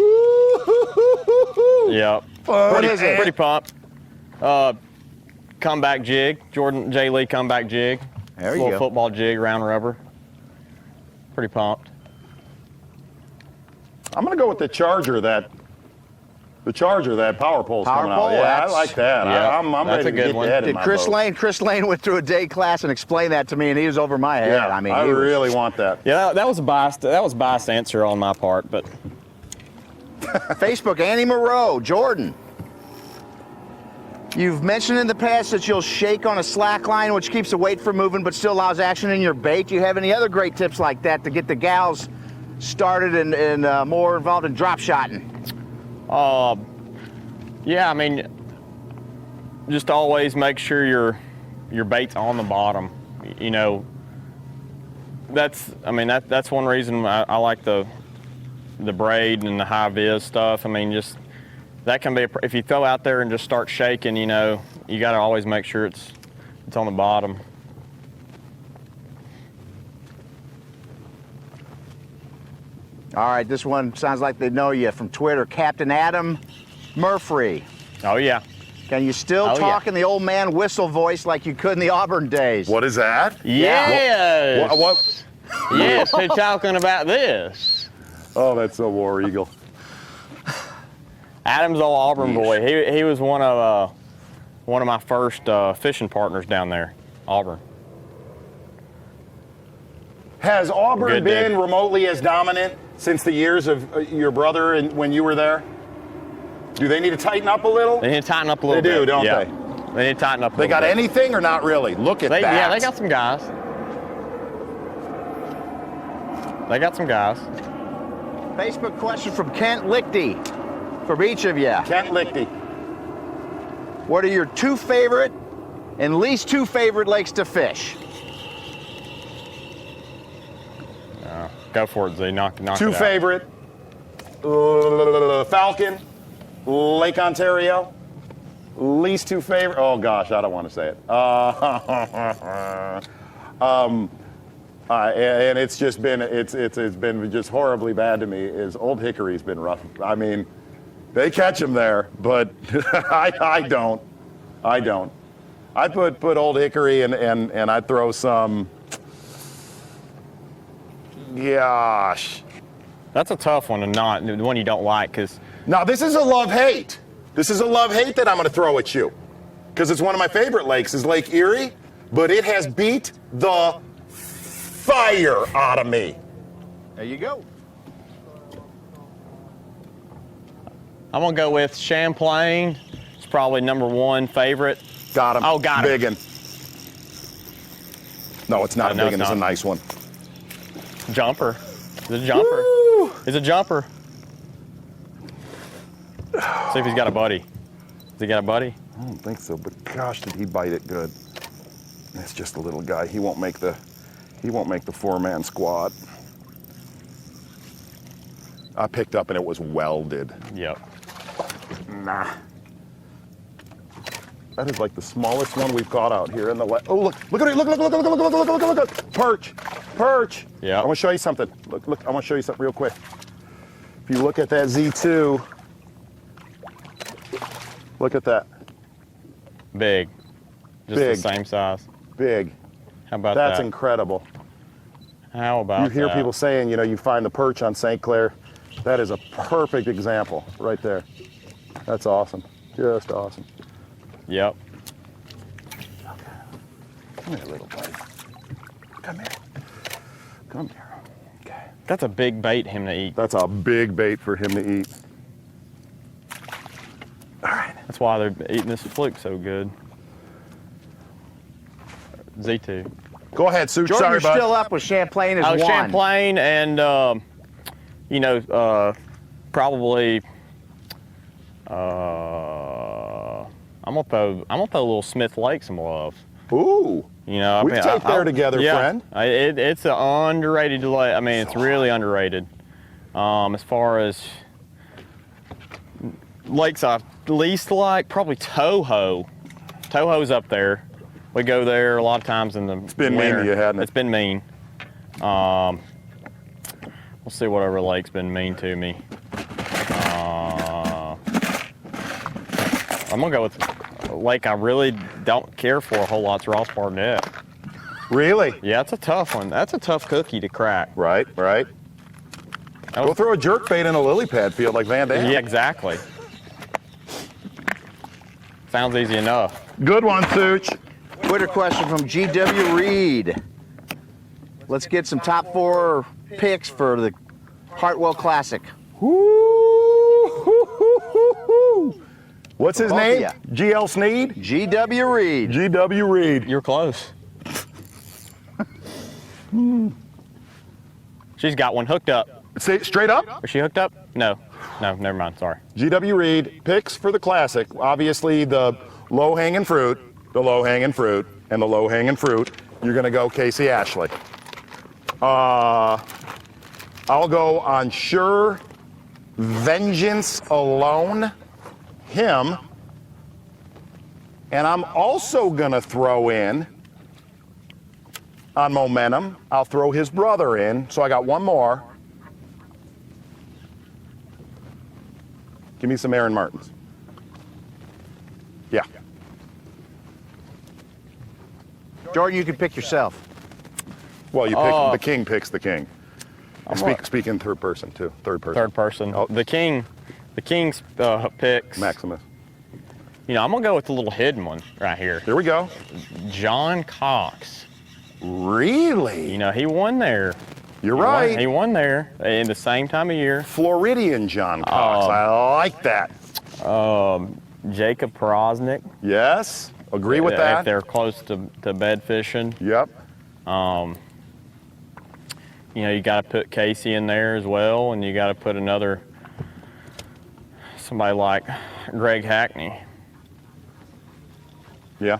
Speaker 3: Yep.
Speaker 5: What is it?
Speaker 3: Pretty pumped. Comeback jig, Jordan J. Lee comeback jig.
Speaker 5: There you
Speaker 3: Little
Speaker 5: go.
Speaker 3: football jig, round rubber. Pretty pumped.
Speaker 2: I'm gonna go with the charger that power pole's
Speaker 5: Power
Speaker 2: coming
Speaker 5: pole,
Speaker 2: out. Yeah, I
Speaker 5: that's-
Speaker 2: like that.
Speaker 3: Yeah,
Speaker 2: I'm
Speaker 3: that's
Speaker 2: ready
Speaker 3: a
Speaker 2: to
Speaker 3: good
Speaker 2: get
Speaker 3: one.
Speaker 2: that in
Speaker 5: Did
Speaker 2: my
Speaker 5: Chris
Speaker 2: boat.
Speaker 5: Lane? Chris Lane went through a day class and explained that to me, and he was over my head.
Speaker 2: Yeah,
Speaker 5: I mean,
Speaker 2: I
Speaker 5: he was-
Speaker 2: really want that.
Speaker 3: Yeah, that was a biased answer on my part, but
Speaker 5: Facebook, Annie Moreau, Jordan. You've mentioned in the past that you'll shake on a slack line, which keeps the weight from moving but still allows action in your bait. Do you have any other great tips like that to get the gals started and more involved in drop shotting?
Speaker 3: Yeah, I mean, just always make sure your bait's on the bottom. You know, that's one reason I like the braid and the high vis stuff. I mean, just that can be if you throw out there and just start shaking, you know, you got to always make sure it's on the bottom.
Speaker 5: All right, this one sounds like they know you from Twitter. Captain Adam Murphy.
Speaker 3: Oh yeah.
Speaker 5: Can you still talk in the old man whistle voice like you could in the Auburn days?
Speaker 2: What is that?
Speaker 3: Yes.
Speaker 2: What?
Speaker 3: Yes, they're talking about this.
Speaker 2: Oh, that's so War Eagle.
Speaker 3: Adam's old Auburn boy. He was one of my first fishing partners down there, Auburn.
Speaker 2: Has Auburn
Speaker 3: Good
Speaker 2: been
Speaker 3: dude.
Speaker 2: remotely as dominant since the years of your brother and when you were there? Do they need to tighten up a little?
Speaker 3: They need to tighten up a little
Speaker 2: They
Speaker 3: bit.
Speaker 2: do, don't
Speaker 3: yeah.
Speaker 2: they?
Speaker 3: They need to tighten up a
Speaker 2: They
Speaker 3: little
Speaker 2: got
Speaker 3: bit.
Speaker 2: anything or not really? Look at that.
Speaker 3: Yeah, they got some guys. They got some guys.
Speaker 5: Facebook question from Kent Lichty from each of you.
Speaker 2: Kent Lichty.
Speaker 5: What are your 2 favorite and least 2 favorite lakes to fish?
Speaker 3: Go for it, Z. Knock it out.
Speaker 2: 2 favorite. Falcon, Lake Ontario. Least 2 favorite. Oh gosh, I don't want to say it. And it's just been it's been just horribly bad to me. Is Old Hickory's been rough. I mean, they catch them there, but I don't. I put Old Hickory and I throw some. Gosh.
Speaker 3: That's a tough one, the one you don't like, because
Speaker 2: Now this is a love-hate. This is a love-hate that I'm going to throw at you, because it's one of my favorite lakes is Lake Erie, but it has beat the fire out of me.
Speaker 5: There you go.
Speaker 3: I'm gonna go with Champlain. It's probably #1 favorite.
Speaker 2: Got him.
Speaker 3: Oh, got him.
Speaker 2: Big one. No, it's not a
Speaker 3: No,
Speaker 2: big one.
Speaker 3: it's
Speaker 2: It's a
Speaker 3: not.
Speaker 2: nice one.
Speaker 3: Jumper. It's a jumper.
Speaker 2: Woo!
Speaker 3: It's a jumper. See if he's got a buddy. Has he got a buddy?
Speaker 2: I don't think so, but gosh, did he bite it good. It's just a little guy. He won't make the 4-man squad. I picked up and it was welded.
Speaker 3: Yep.
Speaker 2: Nah. That is like the smallest one we've caught out here in the lake. Oh, look at it. Look. Perch.
Speaker 3: Yeah.
Speaker 2: I want to show you something. Look, I want to show you something real quick. If you look at that Z2, look at that.
Speaker 3: Big. Just
Speaker 2: Big.
Speaker 3: the same size.
Speaker 2: Big.
Speaker 3: How about
Speaker 2: That's
Speaker 3: that?
Speaker 2: incredible.
Speaker 3: How about
Speaker 2: You hear
Speaker 3: that?
Speaker 2: people saying, you know, you find the perch on St. Clair. That is a perfect example right there. That's awesome. Just awesome.
Speaker 3: Yep.
Speaker 2: Come here, little buddy. Come here. Come here. Okay.
Speaker 3: That's a big bait him to eat.
Speaker 2: That's a big bait for him to eat. All right.
Speaker 3: That's why they're eating this fluke so good. Z2.
Speaker 2: Go ahead, Such.
Speaker 5: Jordan,
Speaker 2: Sorry,
Speaker 5: you're
Speaker 2: bud.
Speaker 5: still up with Champlain as
Speaker 3: Oh,
Speaker 5: one.
Speaker 3: Champlain and probably I'm gonna throw a little Smith Lake some love.
Speaker 2: Ooh.
Speaker 3: You know,
Speaker 2: We've taped there together,
Speaker 3: yeah,
Speaker 2: friend.
Speaker 3: It's an underrated lake. I mean, it's really underrated. As far as lakes I least like, probably Toho. Toho's up there. We go there a lot of times in the
Speaker 2: been mean
Speaker 3: winter.
Speaker 2: to you, hasn't it?
Speaker 3: It's been mean. We'll see whatever lake's been mean to me. I'm gonna go with a lake I really don't care for a whole lot. It's Ross Barnett.
Speaker 2: Really?
Speaker 3: Yeah, it's a tough one. That's a tough cookie to crack.
Speaker 2: Right. Go throw a jerk bait in a lily pad field like Van Dam.
Speaker 3: Yeah, exactly. Sounds easy enough.
Speaker 2: Good one, Such.
Speaker 5: Twitter question from GW Reed. Let's get some top 4 picks for the Hartwell Classic.
Speaker 2: Woo! What's his
Speaker 5: Both of
Speaker 2: name?
Speaker 5: ya.
Speaker 2: GL Sneed?
Speaker 5: GW Reed.
Speaker 2: GW Reed.
Speaker 3: You're close. She's got one hooked up.
Speaker 2: Say straight up.
Speaker 3: Is she hooked up? No. No, never mind. Sorry.
Speaker 2: GW Reed picks for the classic. Obviously, the low-hanging fruit, the low-hanging fruit, and the low-hanging fruit. You're gonna go Casey Ashley. I'll go on Sure Vengeance Alone, him. And I'm also gonna throw in, on Momentum, I'll throw his brother in. So I got one more. Give me some Aaron Martins. Yeah.
Speaker 5: Jordan, you can pick yourself.
Speaker 2: Well, you pick, the king picks the king. Speak in third person too. Third person.
Speaker 3: Third person.
Speaker 2: Oh.
Speaker 3: The king's picks.
Speaker 2: Maximus.
Speaker 3: You know, I'm gonna go with the little hidden one right here.
Speaker 2: Here we go.
Speaker 3: John Cox.
Speaker 2: Really?
Speaker 3: You know, he won there.
Speaker 2: You're right.
Speaker 3: He won there in the same time of year.
Speaker 2: Floridian John Cox. I like that.
Speaker 3: Jacob Prosnick.
Speaker 2: Yes. Agree with that.
Speaker 3: If they're close to bed fishing.
Speaker 2: Yep.
Speaker 3: You know, you got to put Casey in there as well, and you got to put somebody like Greg Hackney.
Speaker 2: Yeah.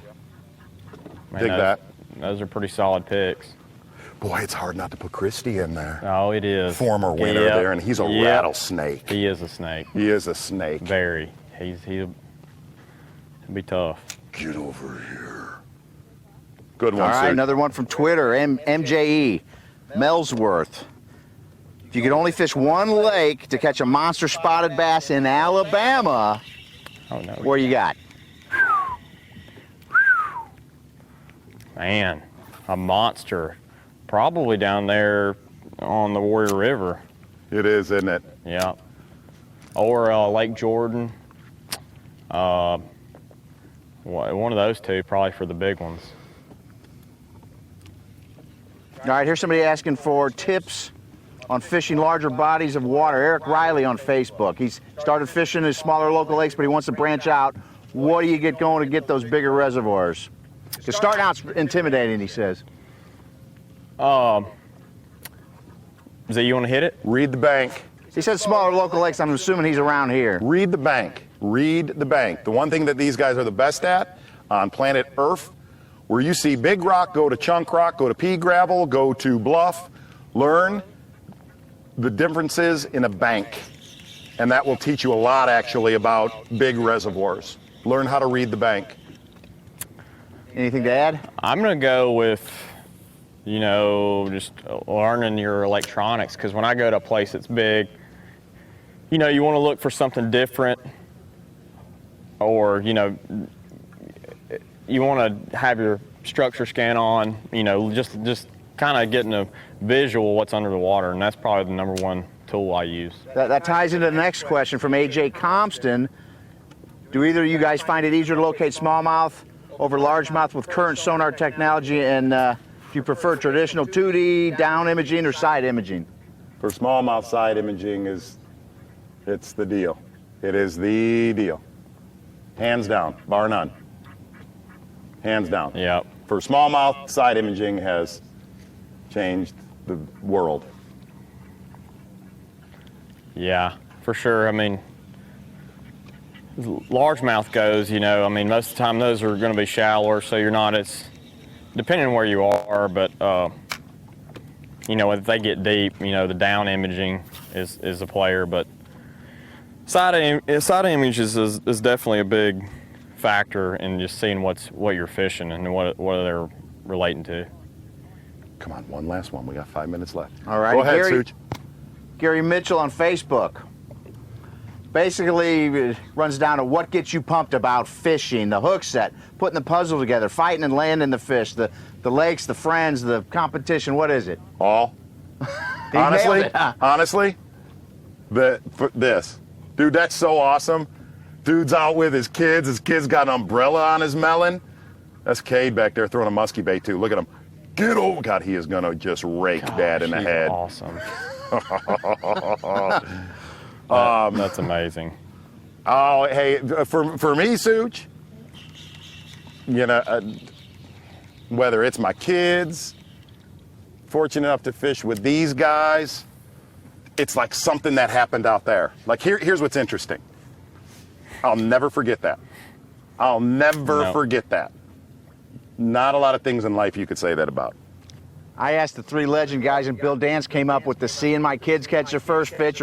Speaker 3: Man,
Speaker 2: Dig that.
Speaker 3: Those are pretty solid picks.
Speaker 2: Boy, it's hard not to put Christie in there.
Speaker 3: Oh, it is.
Speaker 2: Former winner
Speaker 3: Yep.
Speaker 2: there, and he's a rattlesnake.
Speaker 3: He is a snake.
Speaker 2: He is a snake.
Speaker 3: Very. He'll be tough.
Speaker 2: Get over here. Good one,
Speaker 5: All right,
Speaker 2: Sue.
Speaker 5: another one from Twitter, MJE, Melsworth. If you could only fish one lake to catch a monster spotted bass in Alabama,
Speaker 3: Oh no.
Speaker 5: where you got?
Speaker 3: Man, a monster. Probably down there on the Warrior River.
Speaker 2: It is, isn't it?
Speaker 3: Yeah. Or Lake Jordan. One of those two, probably for the big ones.
Speaker 5: All right, here's somebody asking for tips on fishing larger bodies of water. Eric Riley on Facebook. He's started fishing his smaller local lakes, but he wants to branch out. What do you get going to get those bigger reservoirs? Because starting out's intimidating, he says.
Speaker 3: Z, you want to hit it?
Speaker 2: Read the bank.
Speaker 5: He said smaller local lakes. I'm assuming he's around here.
Speaker 2: Read the bank. Read the bank. The one thing that these guys are the best at on planet Earth, where you see big rock, go to chunk rock, go to pea gravel, go to bluff, learn the differences in a bank. And that will teach you a lot, actually, about big reservoirs. Learn how to read the bank.
Speaker 5: Anything to add?
Speaker 3: I'm going to go with, you know, just learning your electronics. Because when I go to a place that's big, you know, you want to look for something different. Or, you know, you want to have your structure scan on, you know, just kind of getting a visual what's under the water. And that's probably the number one tool I use.
Speaker 5: That ties into the next question from AJ Compston. Do either of you guys find it easier to locate smallmouth over largemouth with current sonar technology? And do you prefer traditional 2D, down imaging, or side imaging?
Speaker 2: For smallmouth side imaging it's the deal. It is the deal. Hands down, bar none. Hands down.
Speaker 3: Yep.
Speaker 2: For smallmouth, side imaging has changed the world.
Speaker 3: Yeah, for sure. I mean, as largemouth goes, you know, I mean, most of the time those are going to be shallower, so you're not as, depending on where you are, but, you know, if they get deep, you know, the down imaging is a player, but side images is definitely a big factor in just seeing what you're fishing and what they're relating to.
Speaker 2: Come on, one last one. We got 5 minutes left.
Speaker 5: All right,
Speaker 2: Go ahead,
Speaker 5: Gary.
Speaker 2: Such.
Speaker 5: Gary Mitchell on Facebook. Basically, it runs down to what gets you pumped about fishing, the hook set, putting the puzzle together, fighting and landing the fish, the lakes, the friends, the competition. What is it?
Speaker 2: All.
Speaker 5: He nailed it, huh?
Speaker 2: Honestly, this. Dude, that's so awesome. Dude's out with his kids. His kid's got an umbrella on his melon. That's Cade back there throwing a musky bait, too. Look at him. Get over. God, he is going to just rake Dad in the
Speaker 3: He's
Speaker 2: head.
Speaker 3: Awesome. That's amazing.
Speaker 2: Oh, hey, for me, Such, you know, whether it's my kids, fortunate enough to fish with these guys, it's like something that happened out there. Like here's what's interesting. I'll never forget that. I'll never forget that. Not a lot of things in life you could say that about.
Speaker 5: I asked the three legend guys, and Bill Dance came up with the seeing my kids catch their first fish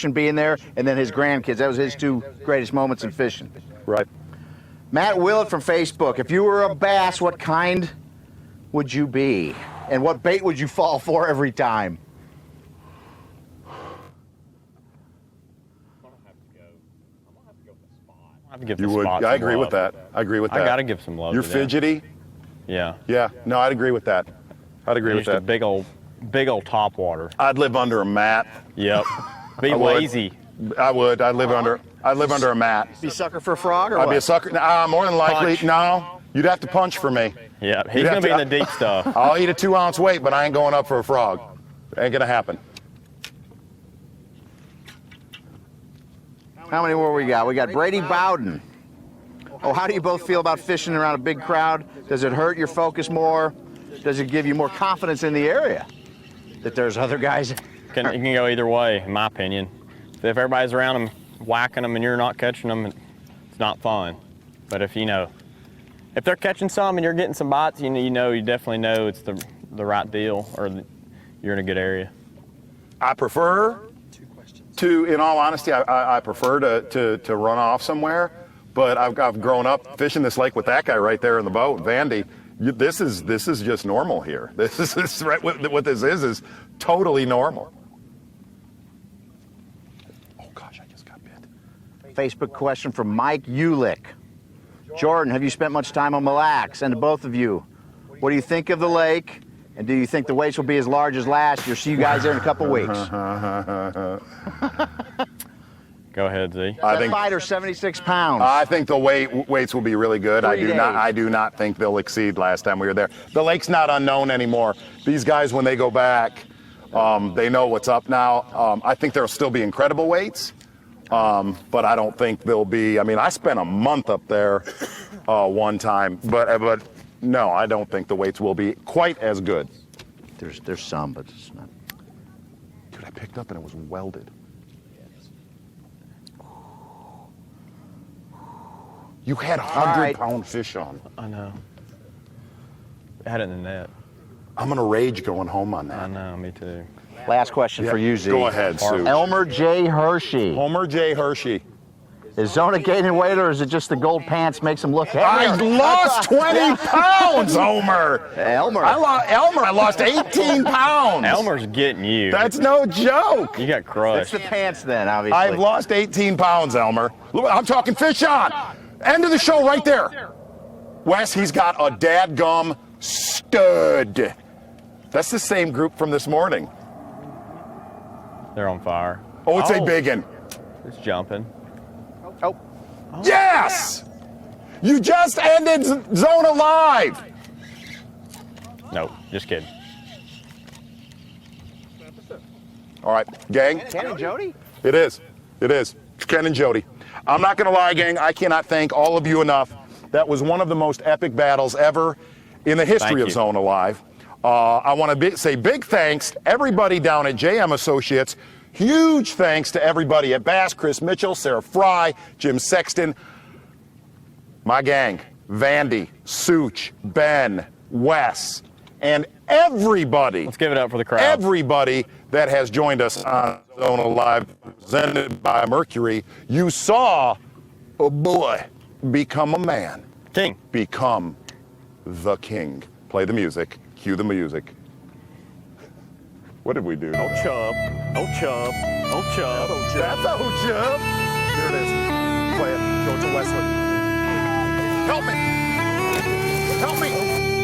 Speaker 5: and being there, and then his grandkids. That was his two greatest moments in fishing.
Speaker 2: Right.
Speaker 5: Matt Willett from Facebook. If you were a bass, what kind would you be? And what bait would you fall for every time?
Speaker 3: I have to give
Speaker 2: You
Speaker 3: the
Speaker 2: would.
Speaker 3: spot
Speaker 2: I
Speaker 3: some
Speaker 2: agree with
Speaker 3: love.
Speaker 2: that. I agree with that.
Speaker 3: I gotta give some love.
Speaker 2: You're
Speaker 3: to them.
Speaker 2: fidgety.
Speaker 3: Yeah.
Speaker 2: Yeah. No, I'd agree with that. I'd agree with
Speaker 3: Just a
Speaker 2: that.
Speaker 3: big old top water.
Speaker 2: I'd live under a mat.
Speaker 3: Yep. Be
Speaker 2: I would.
Speaker 3: lazy.
Speaker 2: I would. I'd live under a mat.
Speaker 5: Be sucker for a frog or
Speaker 2: I'd
Speaker 5: what?
Speaker 2: be a sucker. More than likely.
Speaker 3: Punch.
Speaker 2: No. You'd have to punch for me.
Speaker 3: Yeah. He's
Speaker 2: You'd
Speaker 3: gonna
Speaker 2: have
Speaker 3: be
Speaker 2: to-
Speaker 3: in the deep stuff.
Speaker 2: I'll eat a 2-ounce weight, but I ain't going up for a frog. Ain't gonna happen.
Speaker 5: How many more we got? We got Brady Bowden. Oh, how do you both feel about fishing around a big crowd? Does it hurt your focus more? Does it give you more confidence in the area that there's other guys?
Speaker 3: It can go either way, in my opinion. If everybody's around them whacking them and you're not catching them, it's not fun. But if if they're catching some and you're getting some bites, you definitely know it's the right deal, or you're in a good area.
Speaker 2: I prefer to, in all honesty, I prefer to run off somewhere. But I've grown up fishing this lake with that guy right there in the boat, Vandy. This is just normal here. This is right. What this is totally normal. Oh gosh, I just got bit.
Speaker 5: Facebook question from Mike Ulick. Jordan, have you spent much time on Mille Lacs? And to both of you, what do you think of the lake? And do you think the weights will be as large as last year? See you guys there in a couple weeks.
Speaker 3: Go ahead, Z.
Speaker 2: I think
Speaker 5: fighter 76 pounds.
Speaker 2: I think the weights will be really good.
Speaker 5: 3 days.
Speaker 2: I do not think they'll exceed last time we were there. The lake's not unknown anymore. These guys, when they go back, they know what's up now. I think there'll still be incredible weights, but I don't think they'll be. I mean, I spent a month up there one time, but no, I don't think the weights will be quite as good.
Speaker 5: There's some, but it's not.
Speaker 2: Dude, I picked up and it was welded. You had 100-pound fish on.
Speaker 3: I know. I had it in the net.
Speaker 2: I'm gonna rage going home on
Speaker 3: I
Speaker 2: that.
Speaker 3: know, me too.
Speaker 5: Last question for you, Z.
Speaker 2: Go ahead, Sue.
Speaker 5: Elmer J. Hershey.
Speaker 2: Homer J. Hershey.
Speaker 5: Is Zona gaining weight, or is it just the gold pants makes him look
Speaker 2: I
Speaker 5: heavier?
Speaker 2: lost 20 pounds, Homer.
Speaker 5: Elmer.
Speaker 2: I lost 18 pounds.
Speaker 3: Elmer's getting you.
Speaker 2: That's no joke.
Speaker 3: You got
Speaker 5: It's
Speaker 3: crushed.
Speaker 5: the pants then, obviously.
Speaker 2: I've lost 18 pounds, Elmer. Look, I'm talking fish on. End of the show right there. Wes, he's got a dadgum stud. That's the same group from this morning.
Speaker 3: They're on fire.
Speaker 2: Oh, it's a biggin.
Speaker 3: It's jumping.
Speaker 2: Yes! You just ended Zona Live.
Speaker 3: Nope, just kidding.
Speaker 2: All right, gang.
Speaker 5: Ken and Jody?
Speaker 2: It is. It is. It's Ken and Jody. I'm not going to lie, gang. I cannot thank all of you enough. That was one of the most epic battles ever in the history
Speaker 3: Thank
Speaker 2: of
Speaker 3: you.
Speaker 2: Zona Live. I want to say big thanks to everybody down at JM Associates. Huge thanks to everybody at Bass, Chris Mitchell, Sarah Fry, Jim Sexton, my gang, Vandy, Such, Ben, Wes, and everybody.
Speaker 3: Let's give it up for the crowd.
Speaker 2: Everybody that has joined us on Zona Live, presented by Mercury. You saw a boy become a man.
Speaker 3: King.
Speaker 2: Become the king. Play the music. Cue the music. What did we do?
Speaker 3: Oh, chub. Oh, chub. Oh, chub.
Speaker 2: That's a chub. There it is. Play it. Show it to Wesley. Help me. Help me.